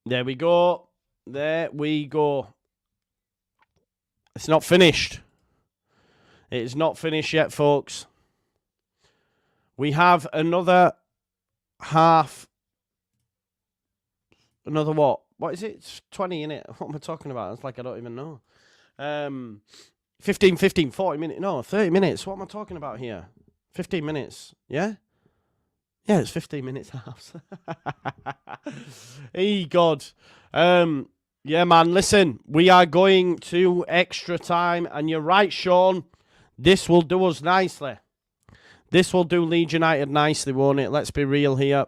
There we go. There we go. It's not finished. It is not finished yet, folks. We have another half. Another what? What is it? It's 20, innit? What am I talking about? It's like I don't even know. 15, 40 minutes. No, 30 minutes. What am I talking about here? 15 minutes. Yeah? Yeah, it's 15 minutes halves. Hey, God. Yeah, man, listen. We are going to extra time. And you're right, Sean. This will do us nicely. This will do Leeds United nicely, won't it? Let's be real here.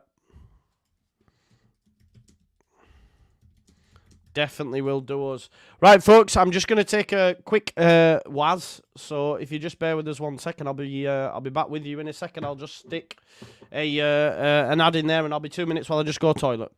Definitely will do us. Right, folks, I'm just going to take a quick waz. So if you just bear with us 1 second, I'll be back with you in a second. I'll just stick an ad in there, and I'll be 2 minutes while I just go toilet.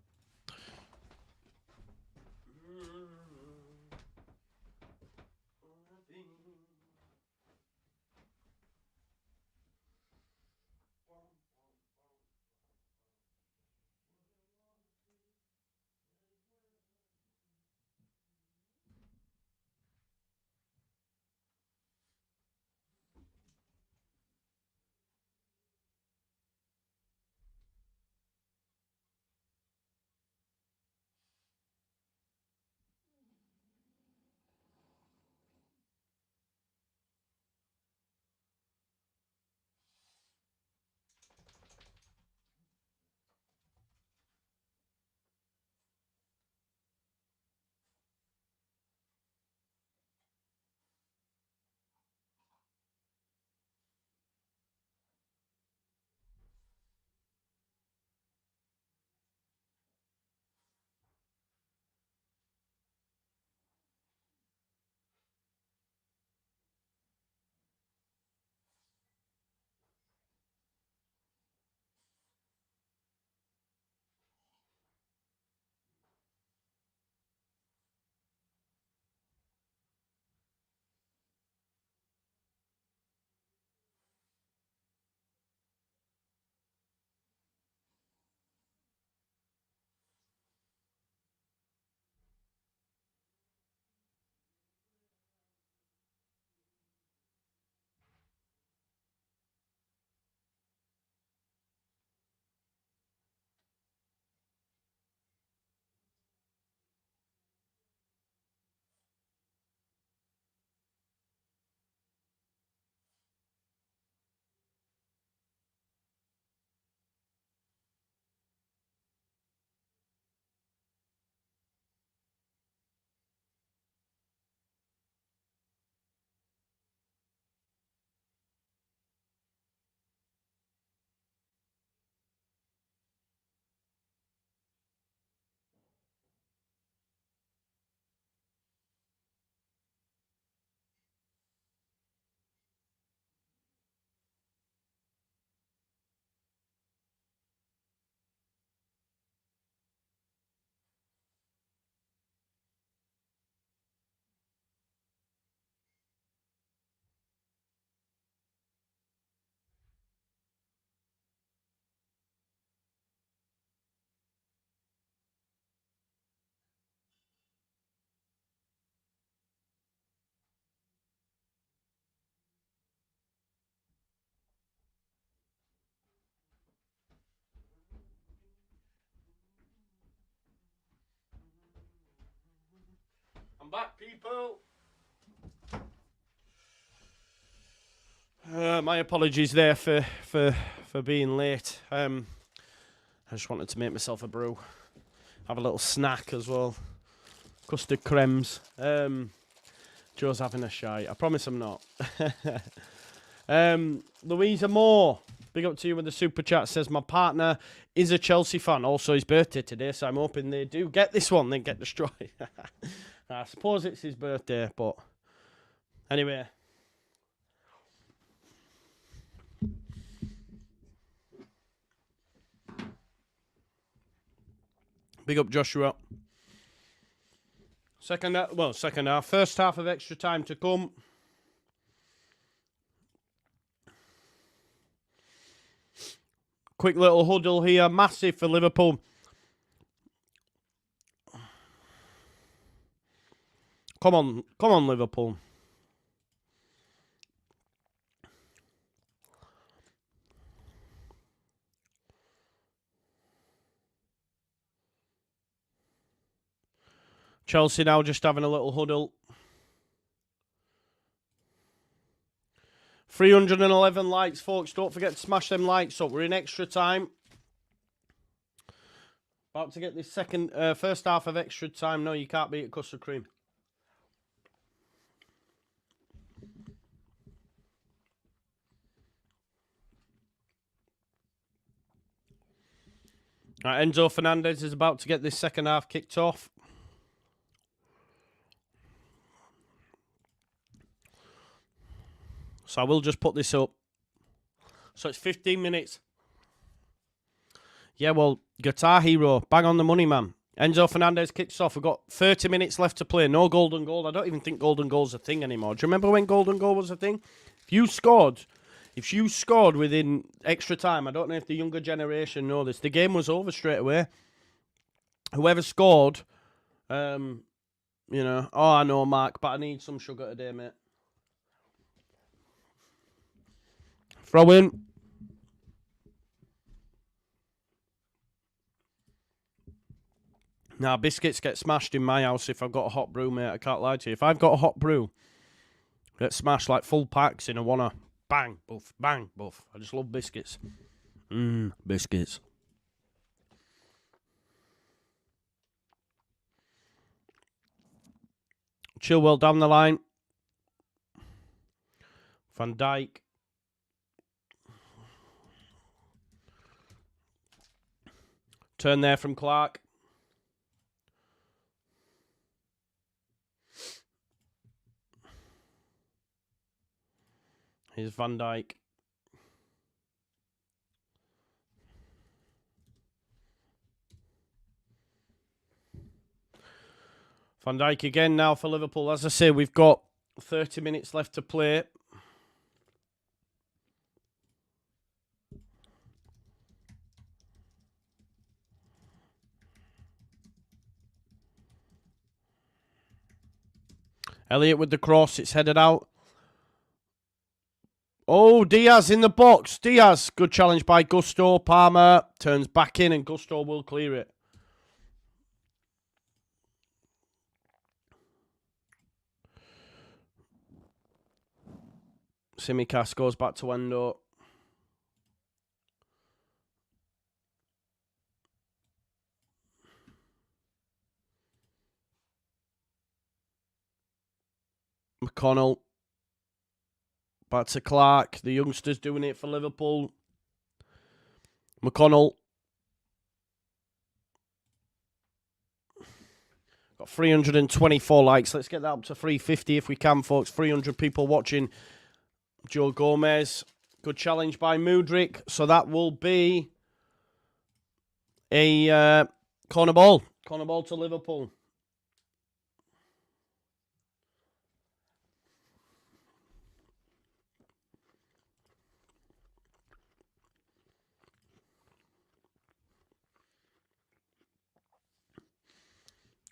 I'm back, people. My apologies there for being late. I just wanted to make myself a brew. Have a little snack as well. Custard cremes. Joe's having a shite. I promise I'm not. Louisa Moore, big up to you with the super chat, says my partner is a Chelsea fan. Also his birthday today, so I'm hoping they do get this one, then get destroyed. I suppose it's his birthday, but anyway. Big up Joshua. Second half. First half of extra time to come. Quick little huddle here. Massive for Liverpool. Come on, Liverpool. Chelsea now just having a little huddle. 311 likes, folks. Don't forget to smash them likes up. We're in extra time. About to get this first half of extra time. No, you can't beat it, custard cream. Right, Enzo Fernandez is about to get this second half kicked off. So I will just put this up. So it's 15 minutes. Yeah, well, Guitar Hero, bang on the money, man. Enzo Fernandez kicks off. We've got 30 minutes left to play. No golden goal. I don't even think golden goal's a thing anymore. Do you remember when golden goal was a thing? If you scored within extra time, I don't know if the younger generation know this, the game was over straight away. Whoever scored, oh, I know, Mark, but I need some sugar today, mate. Throw in. Now, biscuits get smashed in my house if I've got a hot brew, mate. I can't lie to you. If I've got a hot brew, get smashed like full packs in a wanna. Bang, buff, bang, buff. I just love biscuits. Biscuits. Chilwell down the line. Van Dijk. Turn there from Clark. Here's Van Dijk. Van Dijk again now for Liverpool. As I say, we've got 30 minutes left to play. Elliott with the cross. It's headed out. Oh, Diaz in the box. Diaz. Good challenge by Gusto. Palmer turns back in and Gusto will clear it. Simicast goes back to Endo. McConnell. Back to Clark. The youngsters doing it for Liverpool. McConnell. Got 324 likes. Let's get that up to 350 if we can, folks. 300 people watching. Joe Gomez. Good challenge by Mudryk. So that will be a corner ball. Corner ball to Liverpool.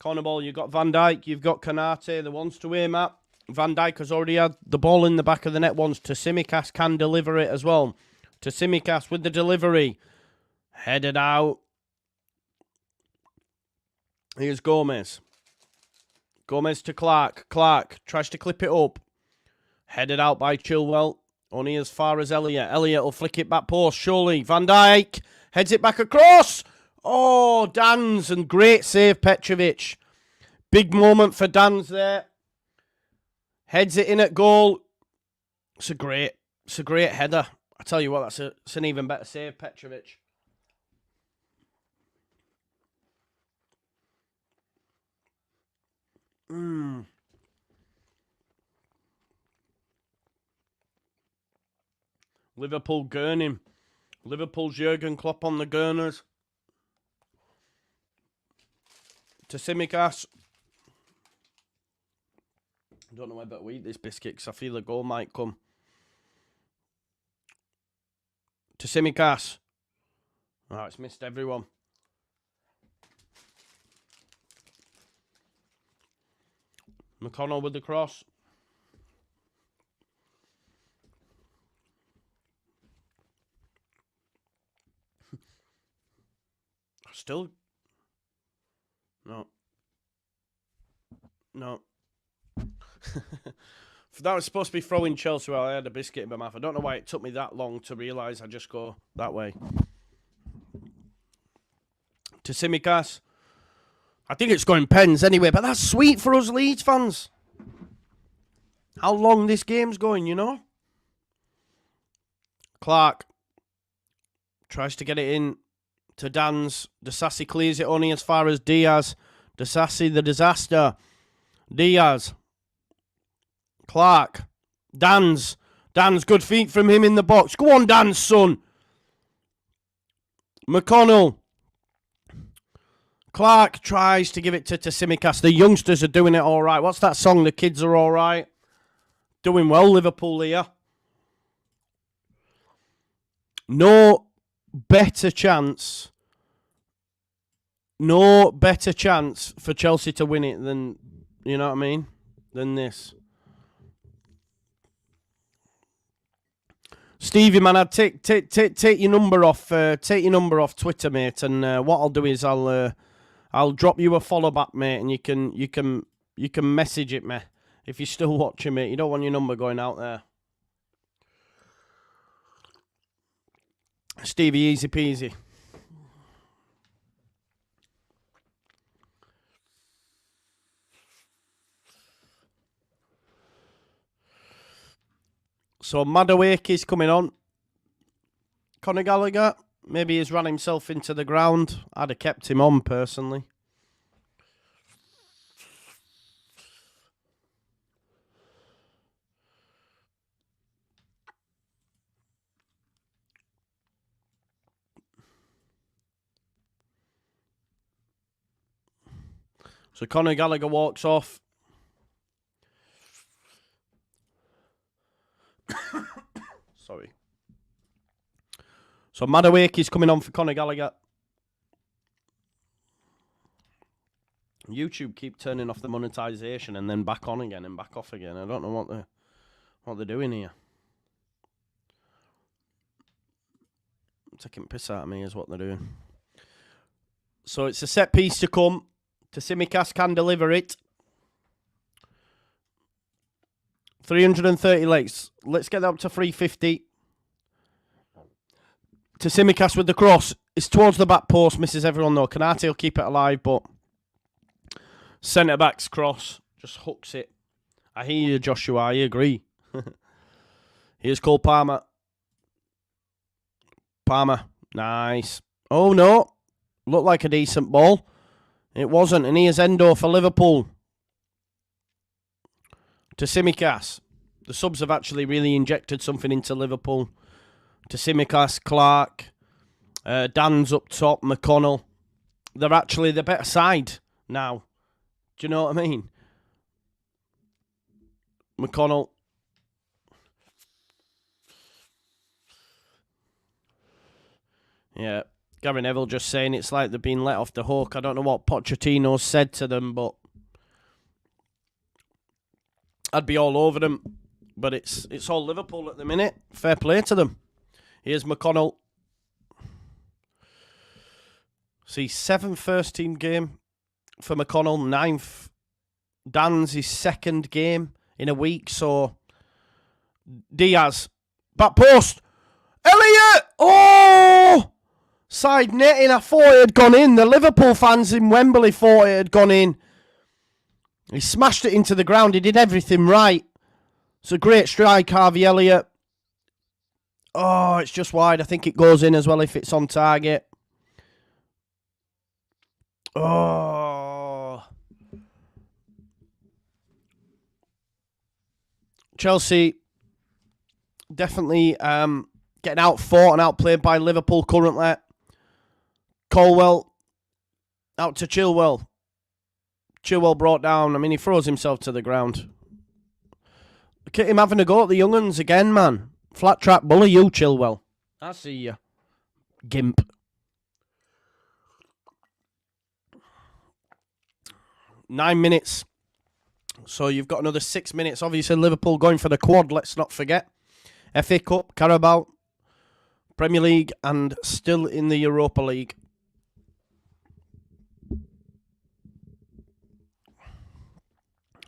Corner ball, you've got Van Dijk, you've got Kanate, the ones to aim at. Van Dijk has already had the ball in the back of the net once. Tsimikas can deliver it as well. Tsimikas with the delivery. Headed out. Here's Gomez. Gomez to Clark. Clark tries to clip it up. Headed out by Chilwell. Only as far as Elliott. Elliott will flick it back post. Surely. Van Dijk heads it back across. Oh, Dans, and great save, Petrovic. Big moment for Dans there. Heads it in at goal. It's a great header. I tell you what, it's an even better save, Petrovic. Liverpool gurning. Liverpool's Jurgen Klopp on the Gurners. To Tsimikas. I don't know whether to eat this biscuit because I feel a goal might come. To Tsimikas. Oh, it's missed everyone. McConnell with the cross. Still. No. That was supposed to be throwing Chelsea while I had a biscuit in my mouth. I don't know why it took me that long to realise I just go that way. To Tsimikas. I think it's going pens anyway, but that's sweet for us Leeds fans. How long this game's going, you know? Clark tries to get it in to Dans. Disasi clears it only as far as Diaz. Disasi the disaster. Diaz. Clark. Dans. Dans, good feet from him in the box. Go on, Dans, son. McConnell. Clark tries to give it to Tsimikas. The youngsters are doing it all right. What's that song? The kids are all right. Doing well, Liverpool here. No better chance for Chelsea to win it than, you know what I mean, than this. Stevie, man, I'd take your number off. Take your number off Twitter, mate. And what I'll do is I'll drop you a follow back, mate, and you can message it me if you're still watching, mate. You don't want your number going out there. Stevie, easy peasy. So Madueke is coming on. Conor Gallagher, maybe he's run himself into the ground. I'd have kept him on personally. So Conor Gallagher walks off. Sorry. So Madueke's coming on for Conor Gallagher. YouTube keep turning off the monetization and then back on again and back off again. I don't know what they're doing here. Taking piss out of me is what they're doing. So it's a set piece to come. Tsimikas can deliver it. 330 legs. Let's get that up to 350. Tsimikas with the cross. It's towards the back post. Misses everyone though. Kanate will keep it alive, but centre-back's cross just hooks it. I hear you, Joshua. I agree. Here's Cole Palmer. Palmer. Nice. Oh, no. Looked like a decent ball. It wasn't. And here's Endo for Liverpool. To Tsimikas. The subs have actually really injected something into Liverpool. To Tsimikas, Clark. Dan's up top, McConnell. They're actually the better side now. Do you know what I mean? McConnell. Yeah. Gary Neville just saying it's like they've been let off the hook. I don't know what Pochettino said to them, but I'd be all over them. But it's all Liverpool at the minute. Fair play to them. Here's McConnell. See, 7th first team game for McConnell, 9th Dan's his second game in a week, so Diaz. Back post. Elliott! Oh! Side netting. I thought it had gone in. The Liverpool fans in Wembley thought it had gone in. He smashed it into the ground. He did everything right. It's a great strike, Harvey Elliott. Oh, it's just wide. I think it goes in as well if it's on target. Oh. Chelsea definitely getting outfought and outplayed by Liverpool currently. Colwell out to Chilwell. Chilwell brought down. I mean, he throws himself to the ground. Look at him having a go at the young uns again, man. Flat track bully you, Chilwell. I see you. Gimp. Nine minutes. So you've got another 6 minutes. Obviously, Liverpool going for the quad, let's not forget. FA Cup, Carabao, Premier League, and still in the Europa League.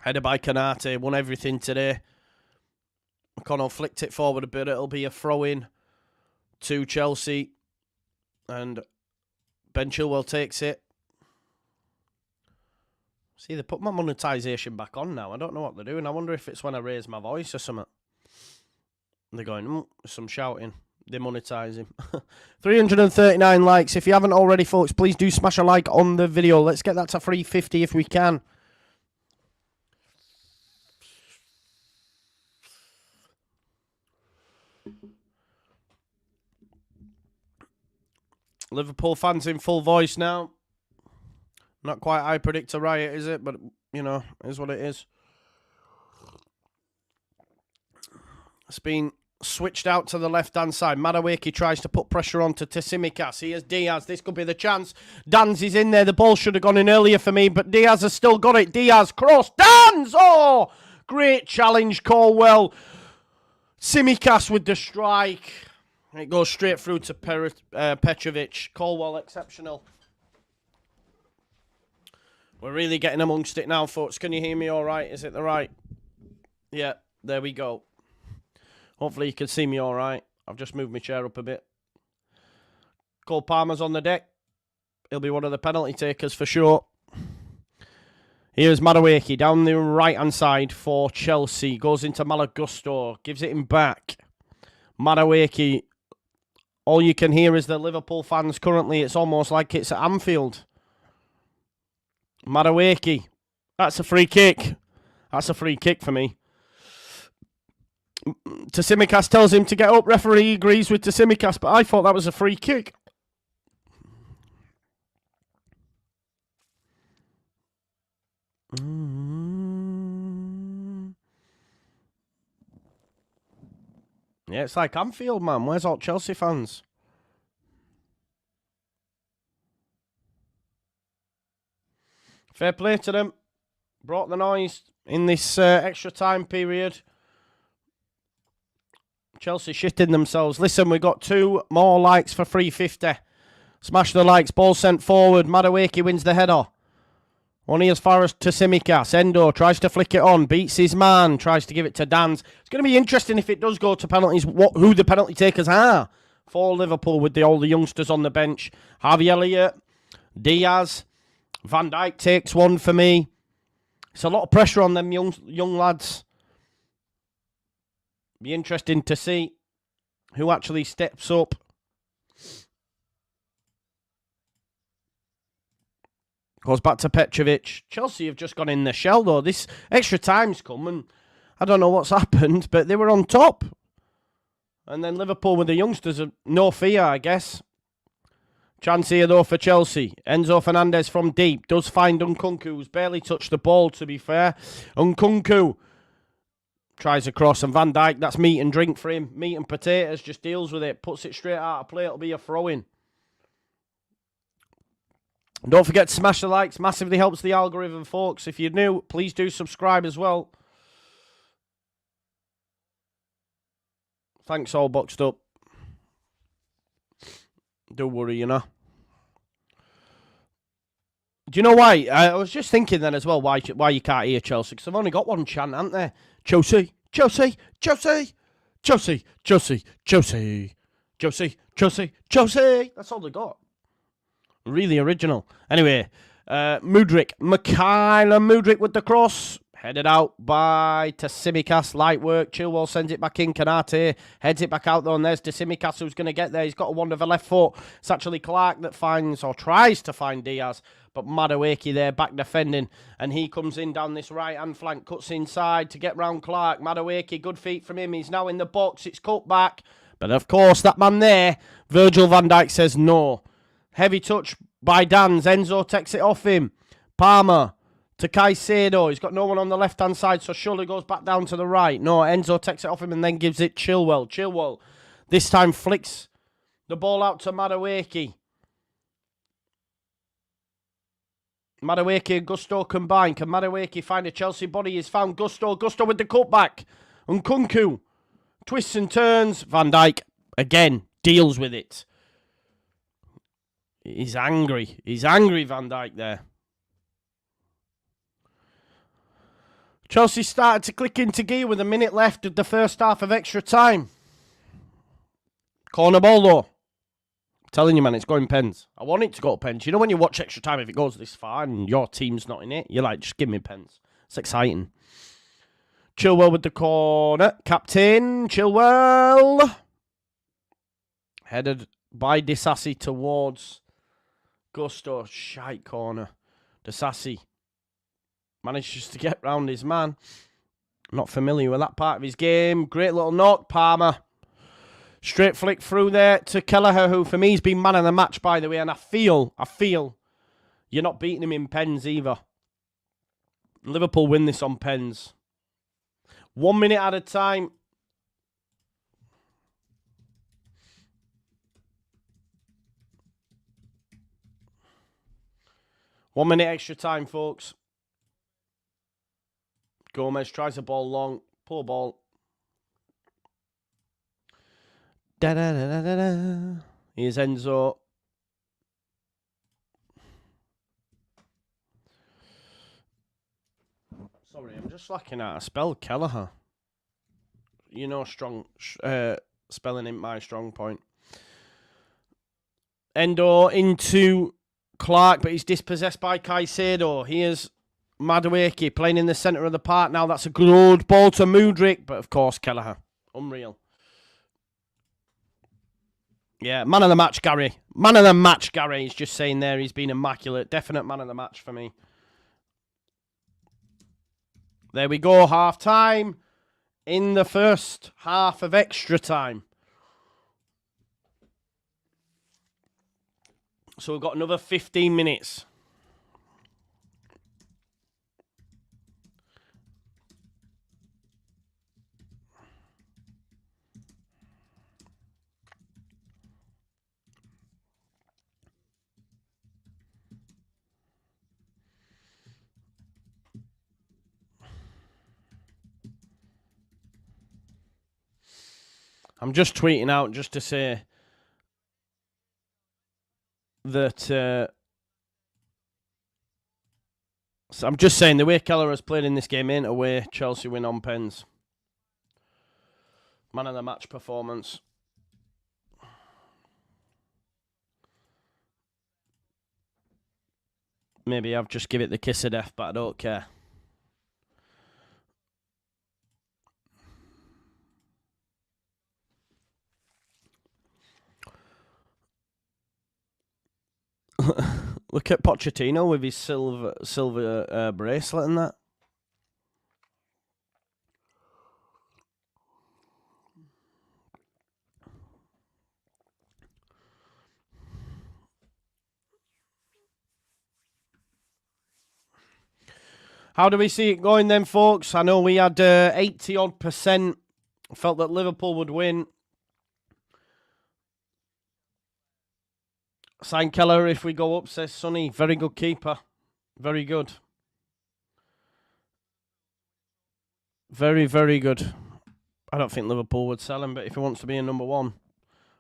Headed by Kanate, won everything today. McConnell flicked it forward a bit. It'll be a throw-in to Chelsea. And Ben Chilwell takes it. See, they put my monetisation back on now. I don't know what they're doing. I wonder if it's when I raise my voice or something. They're going, some shouting. Demonetising. 339 likes. If you haven't already, folks, please do smash a like on the video. Let's get that to 350 if we can. Liverpool fans in full voice now. Not quite I predict a riot, is it? But, you know, it is what it is. It's been switched out to the left-hand side. Madueke tries to put pressure on to Tsimikas. Here's Diaz. This could be the chance. Dan's is in there. The ball should have gone in earlier for me, but Diaz has still got it. Diaz, cross. Dan's! Oh! Great challenge, Colwell. Tsimikas with the strike. It goes straight through to Petrovic. Colwell, exceptional. We're really getting amongst it now, folks. Can you hear me all right? Is it the right? Yeah, there we go. Hopefully you can see me all right. I've just moved my chair up a bit. Cole Palmer's on the deck. He'll be one of the penalty takers for sure. Here's Madueke down the right-hand side for Chelsea. Goes into Malagusto. Gives it him back. Madueke. All you can hear is the Liverpool fans currently. It's almost like it's at Anfield. Madueke. That's a free kick. That's a free kick for me. Tsimikas tells him to get up. Referee agrees with Tsimikas, but I thought that was a free kick. Yeah, it's like Anfield, man. Where's all Chelsea fans? Fair play to them. Brought the noise in this extra time period. Chelsea shitting themselves. Listen, we got 2 more likes for 350. Smash the likes. Ball sent forward. Madueke wins the header. Only as far as Tsimikas. Endo tries to flick it on. Beats his man. Tries to give it to Dan's. It's going to be interesting if it does go to penalties, who the penalty takers are for Liverpool with all the youngsters on the bench. Harvey Elliott. Diaz. Van Dijk takes one for me. It's a lot of pressure on them young lads. Be interesting to see who actually steps up. Goes back to Petrovic. Chelsea have just gone in the shell, though. This extra time's come, and I don't know what's happened, but they were on top. And then Liverpool with the youngsters, no fear, I guess. Chance here, though, for Chelsea. Enzo Fernandez from deep. Does find Nkunku, who's barely touched the ball, to be fair. Nkunku tries a cross, and Van Dijk, that's meat and drink for him. Meat and potatoes, just deals with it. Puts it straight out of play. It'll be a throw-in. Don't forget to smash the likes. Massively helps the algorithm, folks. If you're new, please do subscribe as well. Thanks, all boxed up. Don't worry, you know. Do you know why? I was just thinking then as well why you can't hear Chelsea, because they've only got one chant, haven't they? Chelsea, Chelsea, Chelsea, Chelsea, Chelsea, Chelsea, Chelsea, Chelsea, Chelsea. That's all they got. Really original. Anyway, Mudryk, Mikhailo Mudryk with the cross. Headed out by Tsimikas. Light work. Chilwell sends it back in. Kanate heads it back out though. And there's Tsimikas who's going to get there. He's got a wonderful left foot. It's actually Clark that finds or tries to find Diaz. But Madueke there back defending. And he comes in down this right-hand flank. Cuts inside to get round Clark. Madueke, good feet from him. He's now in the box. It's cut back. But of course, that man there, Virgil van Dijk, says no. Heavy touch by Danz. Enzo takes it off him. Palmer to Caicedo. He's got no one on the left-hand side, so surely goes back down to the right. No, Enzo takes it off him and then gives it Chilwell. Chilwell this time flicks the ball out to Madueke. Madueke and Gusto combine. Can Madueke find a Chelsea body? He's found Gusto. Gusto with the cutback. And Nkunku twists and turns. Van Dijk again deals with it. He's angry. He's angry, Van Dijk there. Chelsea started to click into gear with a minute left of the first half of extra time. Corner ball though. I'm telling you, man, it's going pens. I want it to go to pens. You know when you watch extra time, if it goes this far and your team's not in it, you're like, just give me pens. It's exciting. Chilwell with the corner. Captain Chilwell. Headed by Disasi towards Gusto. Shite corner. Disasi manages to get round his man. Not familiar with that part of his game. Great little knock. Palmer. Straight flick through there to Kelleher, who for me has been man of the match, by the way. And I feel you're not beating him in pens either. Liverpool win this on pens. 1 minute at a time. One minute extra time, folks. Gomez tries the ball long. Poor ball. Da-da-da-da-da-da. Here's Enzo. Sorry, I'm just lacking out a spell. Kelleher. You know, strong spelling ain't my strong point. Endo into Clark, but he's dispossessed by Caicedo. Here's Madueke playing in the centre of the park now. That's a good ball to Mudryk, but of course Kelleher. Unreal. Yeah, man of the match, Gary. Man of the match, Gary. He's just saying there he's been immaculate. Definite man of the match for me. There we go, half time in the first half of extra time. So we've got another 15 minutes. I'm just tweeting out just to say that so I'm just saying the way Keller has played in this game ain't away. Chelsea win on pens. Man of the match performance. Maybe I've just give it the kiss of death, but I don't care. Look at Pochettino with his silver bracelet and that. How do we see it going then, folks? I know we had 80-odd% felt that Liverpool would win. Sign Keller if we go up, says Sonny. Very good keeper. Very good. Very, very good. I don't think Liverpool would sell him, but if he wants to be a number one.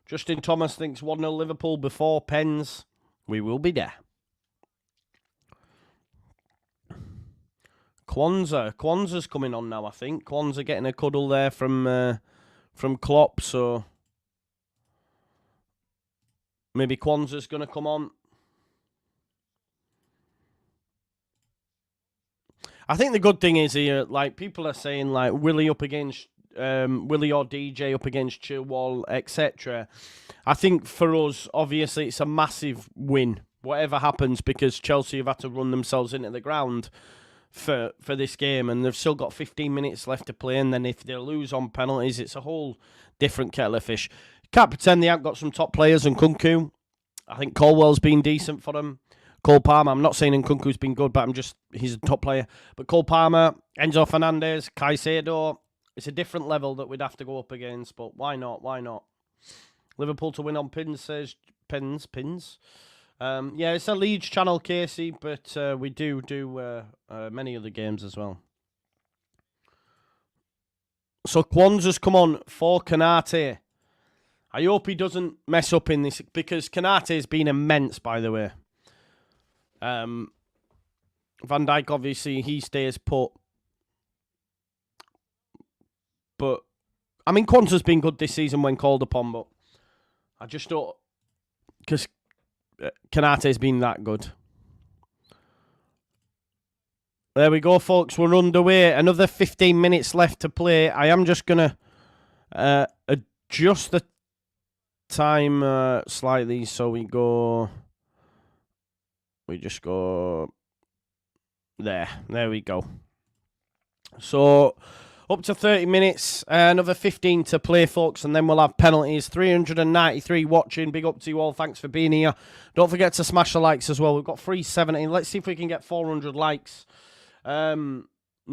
Justin Thomas thinks 1-0 Liverpool before pens. We will be there. Kwanzaa's coming on now, I think. Kwanzaa getting a cuddle there from Klopp, so maybe Kwanzaa's going to come on. I think the good thing is here, like, people are saying, like, Willie up against Willie or DJ up against Chilwell, etc. I think for us, obviously, it's a massive win, whatever happens, because Chelsea have had to run themselves into the ground for this game, and they've still got 15 minutes left to play, and then if they lose on penalties, it's a whole different kettle of fish. Can't pretend they haven't got some top players, and Nkunku, I think Colwell's been decent for them. Cole Palmer, I'm not saying Nkunku's been good, but he's a top player. But Cole Palmer, Enzo Fernandez, Caicedo, it's a different level that we'd have to go up against, but why not? Why not? Liverpool to win on pins, says pins. Yeah, it's a Leeds channel, Casey, but we do many other games as well. So Kwanzaa's come on for Konate. I hope he doesn't mess up in this, because Konate's been immense, by the way. Van Dijk, obviously, he stays put. But, I mean, Kwanzaa's been good this season when called upon, but I just don't, because Konate's been that good. There we go, folks. We're underway. Another 15 minutes left to play. I am just going to adjust the time slightly, so we just go there. There we go. So, up to 30 minutes, another 15 to play, folks, and then we'll have penalties. 393 watching. Big up to you all. Thanks for being here. Don't forget to smash the likes as well. We've got 370. Let's see if we can get 400 likes. No,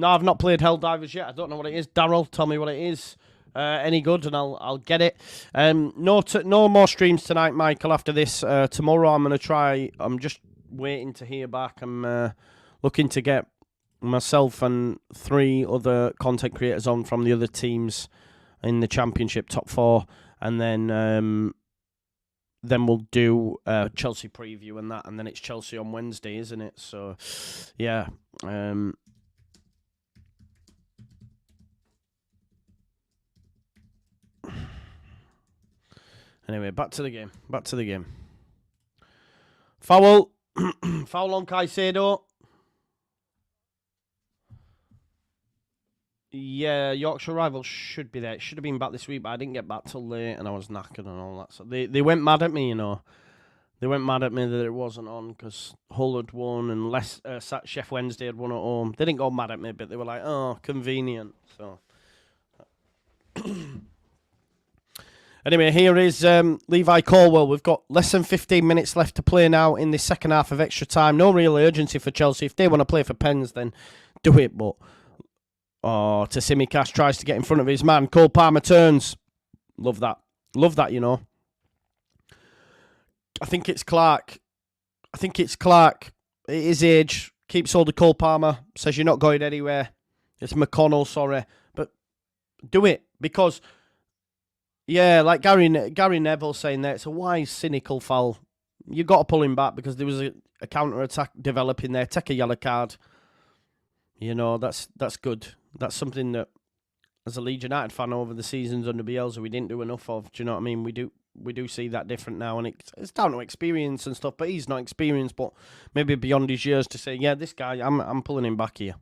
I've not played Helldivers yet. I don't know what it is. Daryl, tell me what it is. Any good, and I'll get it. No more streams tonight, Michael, after this. Tomorrow I'm going to try. I'm just waiting to hear back. I'm looking to get myself and 3 other content creators on from the other teams in the Championship top 4, and then we'll do Chelsea preview and that, and then it's Chelsea on Wednesday, isn't it? So, yeah. Anyway, back to the game. Foul. Foul on Caicedo. Yeah, Yorkshire Rivals should be there. It should have been back this week, but I didn't get back till late, and I was knackered and all that. So they went mad at me, you know. They went mad at me that it wasn't on because Hull had won and Chef Wednesday had won at home. They didn't go mad at me, but they were like, oh, convenient. So anyway, here is Levi Colwell. We've got less than 15 minutes left to play now in the second half of extra time. No real urgency for Chelsea. If they want to play for pens, then do it. But Tsimikas tries to get in front of his man. Cole Palmer turns. Love that. Love that, you know. I think it's Clark. It is age. Keeps hold of Cole Palmer. Says you're not going anywhere. It's McConnell, sorry. But do it. Because, yeah, like Gary Neville saying there, it's a wise, cynical foul. You've got to pull him back because there was a counter-attack developing there. Take a yellow card. You know, that's good. That's something that, as a Leeds United fan over the seasons under Bielsa, we didn't do enough of. Do you know what I mean? We do see that different now, and it's down to experience and stuff. But he's not experienced, but maybe beyond his years to say, yeah, this guy, I'm pulling him back here.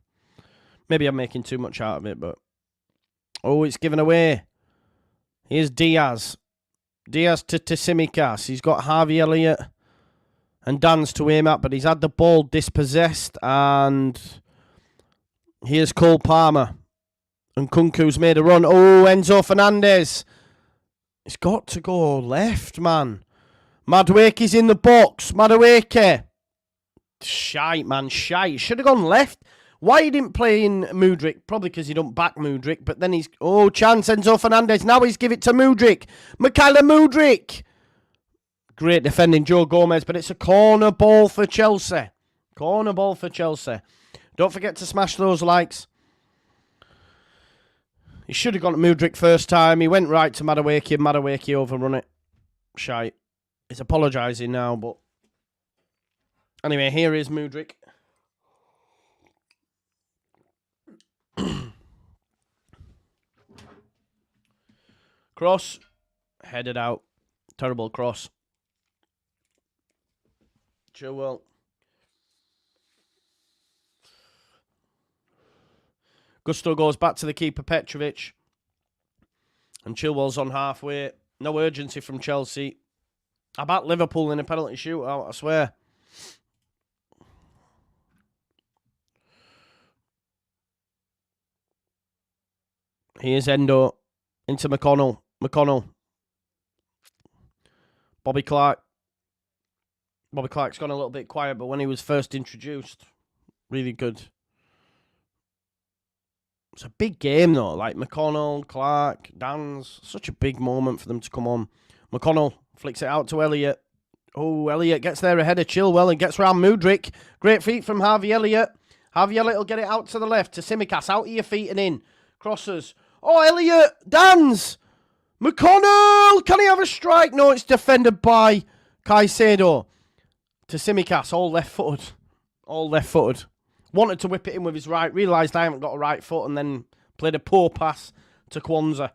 Maybe I'm making too much out of it, but it's given away. Here's Diaz. Diaz to Tsimikas. He's got Harvey Elliott and Dan's to aim at, but he's had the ball dispossessed, and here's Cole Palmer. And Nkunku's made a run. Oh, Enzo Fernandez. It's got to go left, man. Madueke's in the box. Madueke. Shite, man. Shite. Should have gone left. Why he didn't play in Mudryk? Probably because he don't back Mudryk. But then he's... Oh, chance Enzo Fernandez. Now he's give it to Mudryk. Mikhailo Mudryk. Great defending Joe Gomez. But it's a corner ball for Chelsea. Corner ball for Chelsea. Don't forget to smash those likes. He should have gone to Mudryk first time. He went right to Madueke, and Madueke overrun it. Shite. He's apologising now, but... Anyway, here is Mudryk. Cross. Headed out. Terrible cross. Chilwell. Gusto goes back to the keeper, Petrovic. And Chilwell's on halfway. No urgency from Chelsea. I back Liverpool in a penalty shootout, I swear. Here's Endo. Into McConnell. Bobby Clark. Bobby Clark's gone a little bit quiet, but when he was first introduced, really good. It's a big game, though. Like McConnell, Clark, Dans. Such a big moment for them to come on. McConnell flicks it out to Elliott. Oh, Elliott gets there ahead of Chilwell and gets round Mudryk. Great feet from Harvey Elliott. Harvey Elliott will get it out to the left to Tsimikas. Out of your feet and in. Crosses. Oh, Elliott. Dans. McConnell. Can he have a strike? No, it's defended by Caicedo. To Tsimikas. All left-footed. All left-footed. Wanted to whip it in with his right. Realised I haven't got a right foot and then played a poor pass to Kwanzaa.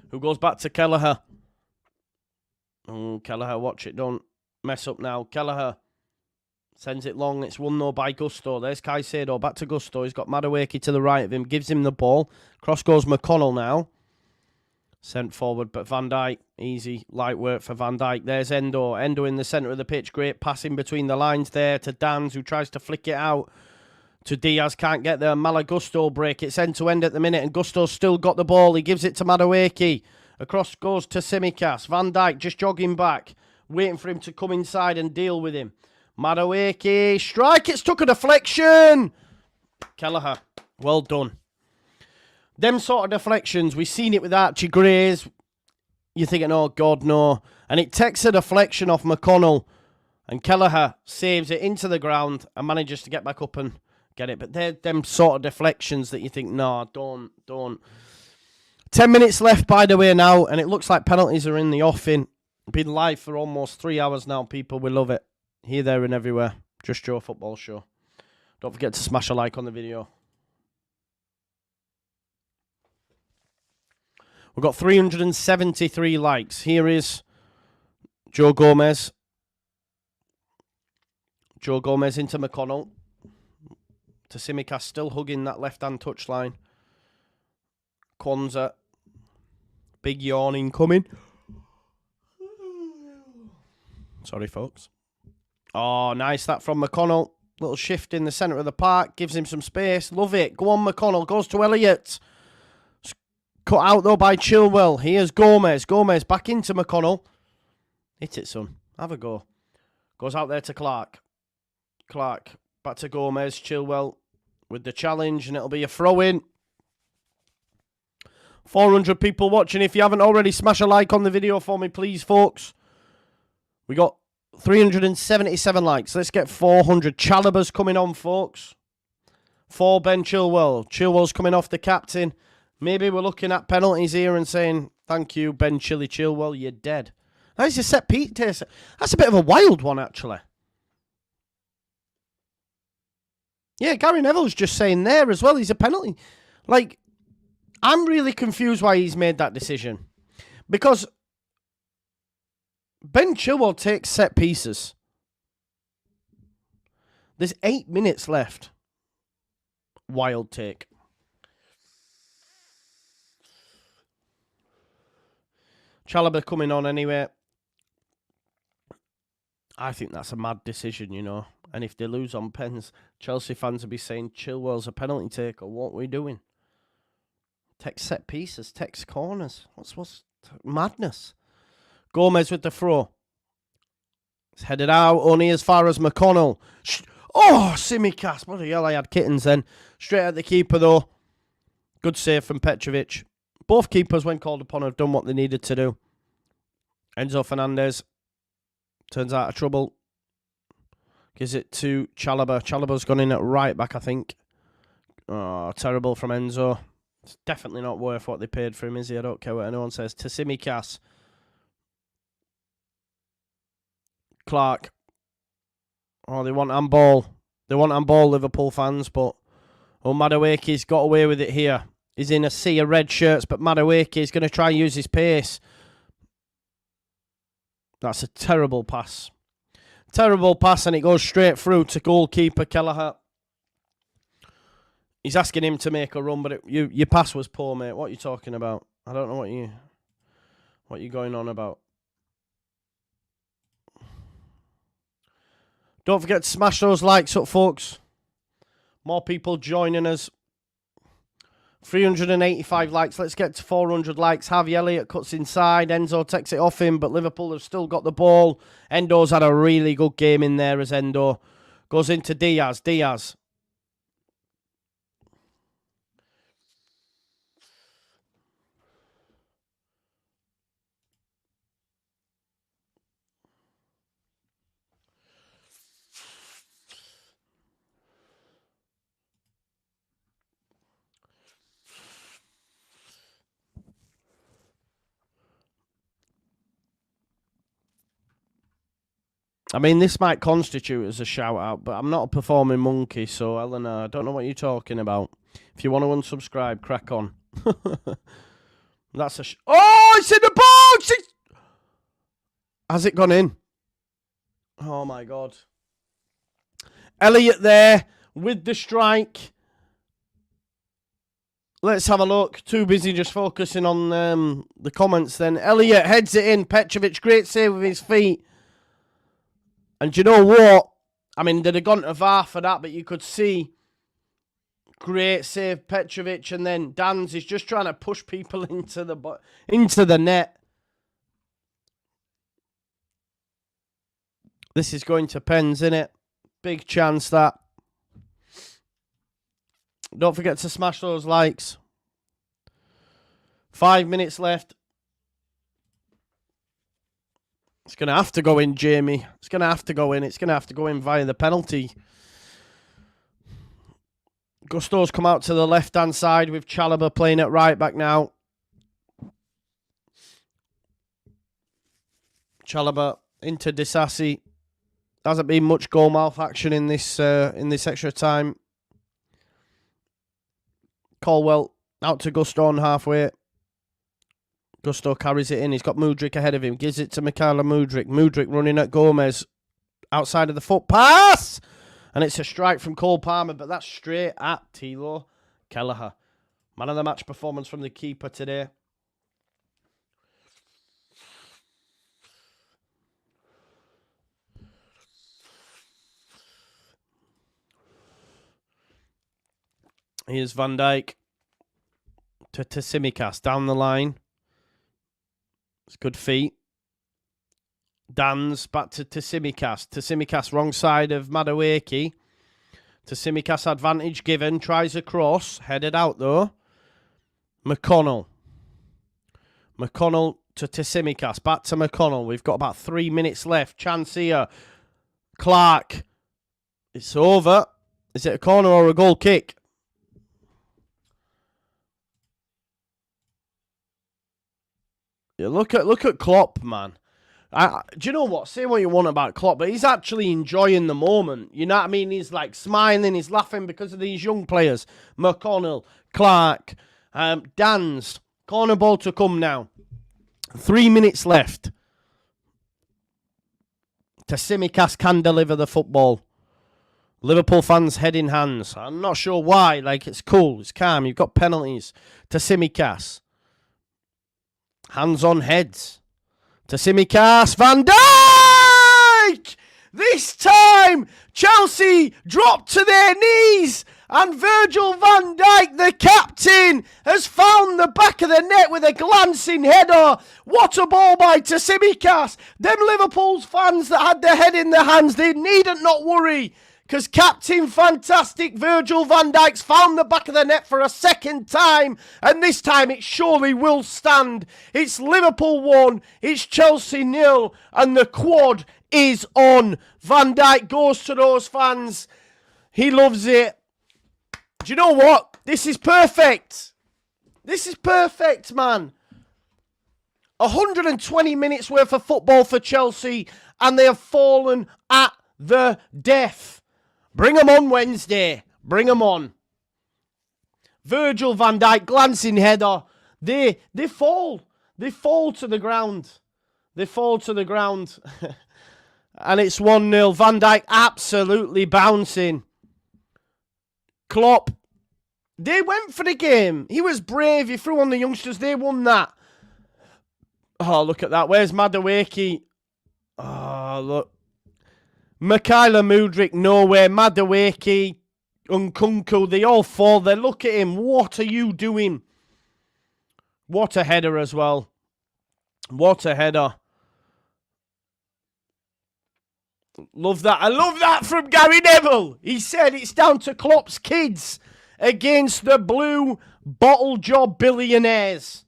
Who goes back to Kelleher. Oh, Kelleher, watch it. Don't mess up now. Kelleher sends it long. It's 1-0 by Gusto. There's Caicedo. Back to Gusto. He's got Madueke to the right of him. Gives him the ball. Cross goes McConnell now. Sent forward, but Van Dijk. Easy, light work for Van Dijk. There's Endo. Endo in the centre of the pitch. Great passing between the lines there to Dans, who tries to flick it out to Diaz. Can't get there. Malagusto break. It's end-to-end at the minute, and Gusto's still got the ball. He gives it to Madueke. Across goes to Tsimikas. Van Dijk just jogging back, waiting for him to come inside and deal with him. Madueke. Strike. It's took a deflection. Kelleher. Well done. Them sort of deflections, we've seen it with Archie Grays. You're thinking, oh, God, no. And it takes a deflection off McConnell. And Kelleher saves it into the ground and manages to get back up and get it. But they're them sort of deflections that you think, no, don't. 10 minutes left, by the way, now. And it looks like penalties are in the offing. Been live for almost 3 hours now, people. We love it. Here, there, and everywhere. Just Joe Football Show. Don't forget to smash a like on the video. We've got 373 likes. Here is Joe Gomez. Joe Gomez into McConnell. To Tsimikas, still hugging that left-hand touchline. Kwanzaa. Big yawning coming. Sorry, folks. Oh, nice that from McConnell. Little shift in the centre of the park. Gives him some space. Love it. Go on, McConnell. Goes to Elliott. Cut out, though, by Chilwell. Here's Gomez. Gomez back into McConnell. Hit it, son. Have a go. Goes out there to Clark. Clark back to Gomez. Chilwell with the challenge, and it'll be a throw-in. 400 people watching. If you haven't already, smash a like on the video for me, please, folks. We got 377 likes. Let's get 400. Chalaba's coming on, folks. For Ben Chilwell. Chilwell's coming off the captain. Maybe we're looking at penalties here and saying, thank you, Ben Chilwell, you're dead. That's a set piece. That's a bit of a wild one, actually. Yeah, Gary Neville's just saying there as well, he's a penalty. Like, I'm really confused why he's made that decision. Because Ben Chilwell takes set pieces. There's 8 minutes left. Wild take. Chalobah coming on anyway. I think that's a mad decision, you know. And if they lose on pens, Chelsea fans will be saying Chilwell's a penalty taker. What are we doing? Takes set pieces, takes corners. What's madness? Gomez with the throw. It's headed out only as far as McConnell. Oh, Tsimikas. Bloody hell, I had kittens then. Straight at the keeper, though. Good save from Petrovic. Both keepers, when called upon, have done what they needed to do. Enzo Fernandez turns out of trouble. Gives it to Chalobah. Chalobah's gone in at right back, I think. Oh, terrible from Enzo. It's definitely not worth what they paid for him, is he? I don't care what anyone says. To Tsimikas. Clark. Oh, they want handball. They want handball, Liverpool fans, but Madueke's got away with it here. is in a sea of red shirts, but Madueke is going to try and use his pace. That's a terrible pass. Terrible pass, and it goes straight through to goalkeeper Kelleher. He's asking him to make a run, but your pass was poor, mate. What are you talking about? I don't know what you're going on about. Don't forget to smash those likes up, folks. More people joining us. 385 likes. Let's get to 400 likes. Harvey Elliott cuts inside. Enzo takes it off him, but Liverpool have still got the ball. Endo's had a really good game in there as Endo goes into Diaz. Diaz. I mean, this might constitute as a shout-out, but I'm not a performing monkey, so, Eleanor, I don't know what you're talking about. If you want to unsubscribe, crack on. That's a... Oh, it's in the box! Has it gone in? Oh, my God. Elliott there with the strike. Let's have a look. Too busy just focusing on the comments then. Elliott heads it in. Petrovic, great save with his feet. And you know what? I mean, they'd have gone to VAR for that, but you could see great save, Petrovic, and then Dan's is just trying to push people into the net. This is going to pens, innit? Big chance that. Don't forget to smash those likes. 5 minutes left. It's going to have to go in, Jamie. It's going to have to go in. It's going to have to go in via the penalty. Gusto's come out to the left-hand side with Chalobah playing at right back now. Chalobah into Disasi. Hasn't been much goal-mouth action in this extra time. Caldwell out to Gusto on halfway. Gusto carries it in. He's got Mudryk ahead of him. Gives it to Mykhailo Mudryk. Mudryk running at Gomez. Outside of the foot. Pass! And it's a strike from Cole Palmer, but that's straight at Thilo Kelleher. Man of the match performance from the keeper today. Here's Van Dijk to Tsimikas down the line. It's good feet. Dan's back to Tsimikas. Tsimikas wrong side of Madueke. Tsimikas advantage given. Tries a cross. Headed out though. McConnell. McConnell to Tsimikas. Back to McConnell. We've got about 3 minutes left. Chance here. Clark. It's over. Is it a corner or a goal kick? Yeah, look at Klopp, man. Do you know what? Say what you want about Klopp, but he's actually enjoying the moment. You know what I mean? He's like smiling, he's laughing because of these young players. McConnell, Clark, Dan's. Corner ball to come now. 3 minutes left. Tsimikas can deliver the football. Liverpool fans head in hands. I'm not sure why. Like, it's cool, it's calm. You've got penalties. Tsimikas. Hands on heads. Tsimikas. Van Dijk! This time, Chelsea dropped to their knees. And Virgil van Dijk, the captain, has found the back of the net with a glancing header. What a ball by Tsimikas. Them Liverpool fans that had their head in their hands, they needn't not worry. Because Captain Fantastic Virgil van Dijk's found the back of the net for a second time. And this time it surely will stand. It's Liverpool 1, it's Chelsea 0. And the quad is on. Van Dijk goes to those fans. He loves it. Do you know what? This is perfect. This is perfect, man. 120 minutes worth of football for Chelsea. And they have fallen at the death. Bring them on Wednesday. Bring them on. Virgil van Dijk, glancing header. They fall. They fall to the ground. They fall to the ground. And it's 1-0. Van Dijk absolutely bouncing. Klopp. They went for the game. He was brave. He threw on the youngsters. They won that. Oh, look at that. Where's Madueke? Oh, look. Mykhailo Mudryk, nowhere. Madueke, Nkunku, they all fall there. Look at him. What are you doing? What a header as well. What a header. Love that. I love that from Gary Neville. He said it's down to Klopp's kids against the blue bottle job billionaires.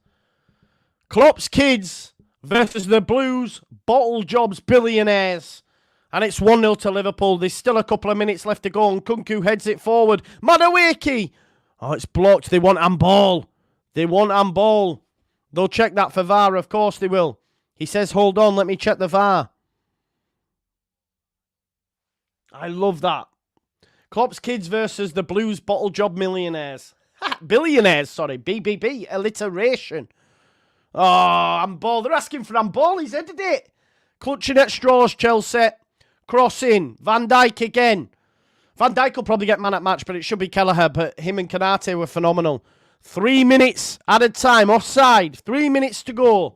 Klopp's kids versus the Blues bottle jobs billionaires. And it's 1-0 to Liverpool. There's still a couple of minutes left to go. And Nkunku heads it forward. Madueke. Oh, it's blocked. They want handball. They want handball. They'll check that for VAR. Of course they will. He says, hold on, let me check the VAR. I love that. Klopp's kids versus the Blues bottle job millionaires. Billionaires, sorry. BBB. Alliteration. Oh, handball. They're asking for handball. He's headed it. Clutching at straws, Chelsea. Crossing. Van Dijk again. Van Dijk will probably get man at match, but it should be Kelleher. But him and Kanate were phenomenal. 3 minutes added time. Offside. 3 minutes to go.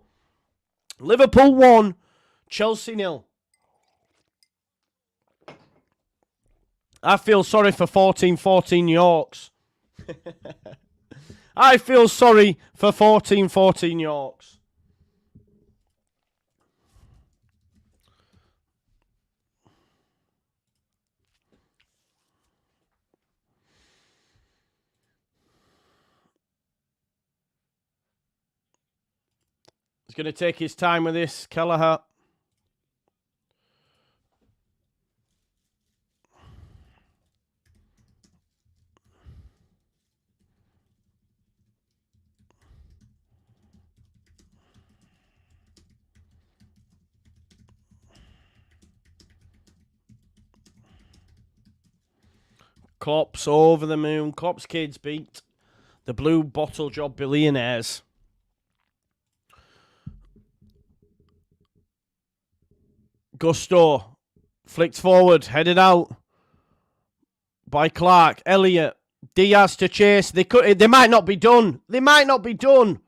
Liverpool 1. Chelsea 0. I feel sorry for 14-14 Yorks. I feel sorry for 14-14 Yorks. He's going to take his time with this, Kelleher. Klopp's over the moon. Klopp's kids beat the blue bottle job billionaires. Gusto flicked forward, headed out by Clark. Elliott, Diaz to chase. They might not be done. They might not be done.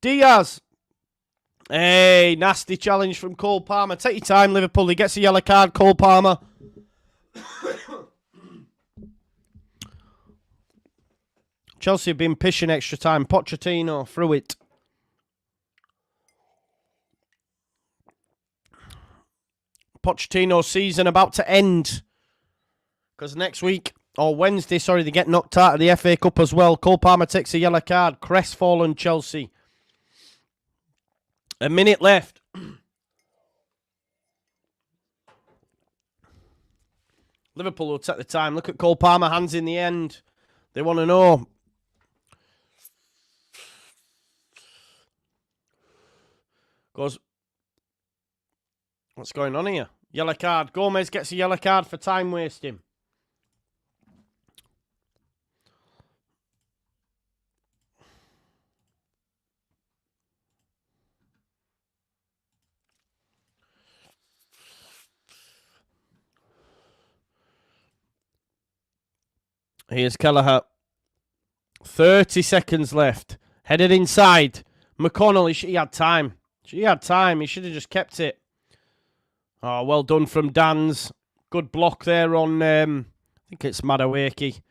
Diaz. Hey, nasty challenge from Cole Palmer. Take your time, Liverpool. He gets a yellow card, Cole Palmer. Chelsea have been pishing extra time. Pochettino through it. Pochettino's season about to end. Because next week, or Wednesday, sorry, they get knocked out of the FA Cup as well. Cole Palmer takes a yellow card. Crestfallen Chelsea. A minute left. Liverpool will take the time. Look at Cole Palmer, hands in the end. They want to know. Goes, what's going on here? Yellow card. Gomez gets a yellow card for time wasting. Here's Kelleher. 30 seconds left. Headed inside. McConnell, he had time. He had time. He should have just kept it. Oh, well done from Dan's. Good block there on, I think it's Madueke.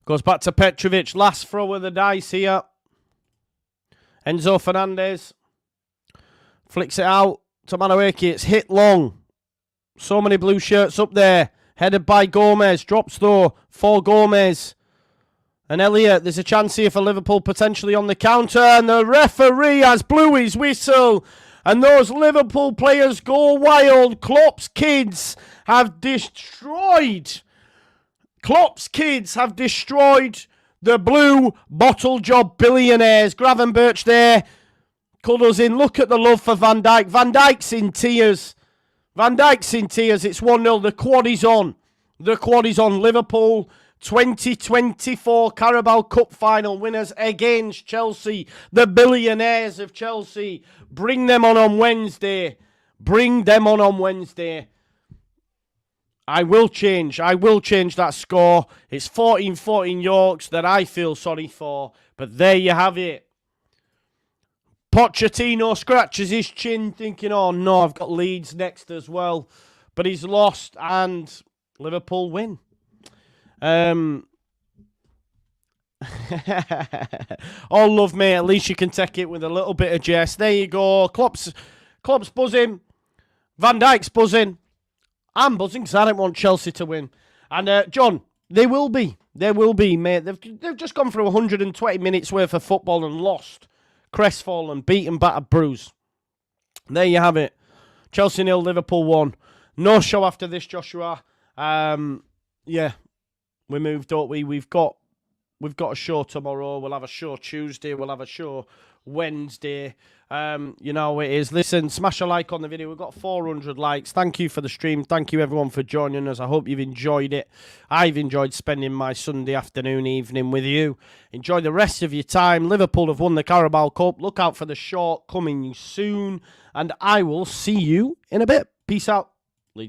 Goes back to Petrovic. Last throw of the dice here. Enzo Fernandez. Flicks it out to Madueke. It's hit long. So many blue shirts up there. Headed by Gomez. Drops though for Gomez. And Elliott, there's a chance here for Liverpool potentially on the counter. And the referee has blew his whistle. And those Liverpool players go wild. Klopp's kids have destroyed. Klopp's kids have destroyed the blue bottle job billionaires. Gravenberch there. Cuddles in. Look at the love for Van Dijk. Van Dijk's in tears. Van Dijk's in tears. It's 1-0. The quad is on. The quad is on. Liverpool 2024 Carabao Cup final winners against Chelsea. The billionaires of Chelsea. Bring them on Wednesday. Bring them on Wednesday. I will change that score. It's 14-14 Yorks that I feel sorry for. But there you have it. Pochettino scratches his chin thinking, oh no, I've got Leeds next as well. But he's lost and Liverpool win. Oh, love, mate. At least you can take it with a little bit of jest. There you go. Klopp's buzzing. Van Dijk's buzzing. I'm buzzing because I don't want Chelsea to win. And, John, they will be. They will be, mate. They've just gone through 120 minutes worth of football and lost. Crestfallen, beaten, battered, bruised. There you have it. Chelsea 0, Liverpool 1. No show after this, Joshua. Yeah, we moved, don't we? We've got a show tomorrow. We'll have a show Tuesday. We'll have a show Wednesday. You know how it is. Listen, smash a like on the video. We've got 400 likes. Thank you for the stream. Thank you, everyone, for joining us. I hope you've enjoyed it. I've enjoyed spending my Sunday afternoon, evening with you. Enjoy the rest of your time. Liverpool have won the Carabao Cup. Look out for the short coming soon. And I will see you in a bit. Peace out.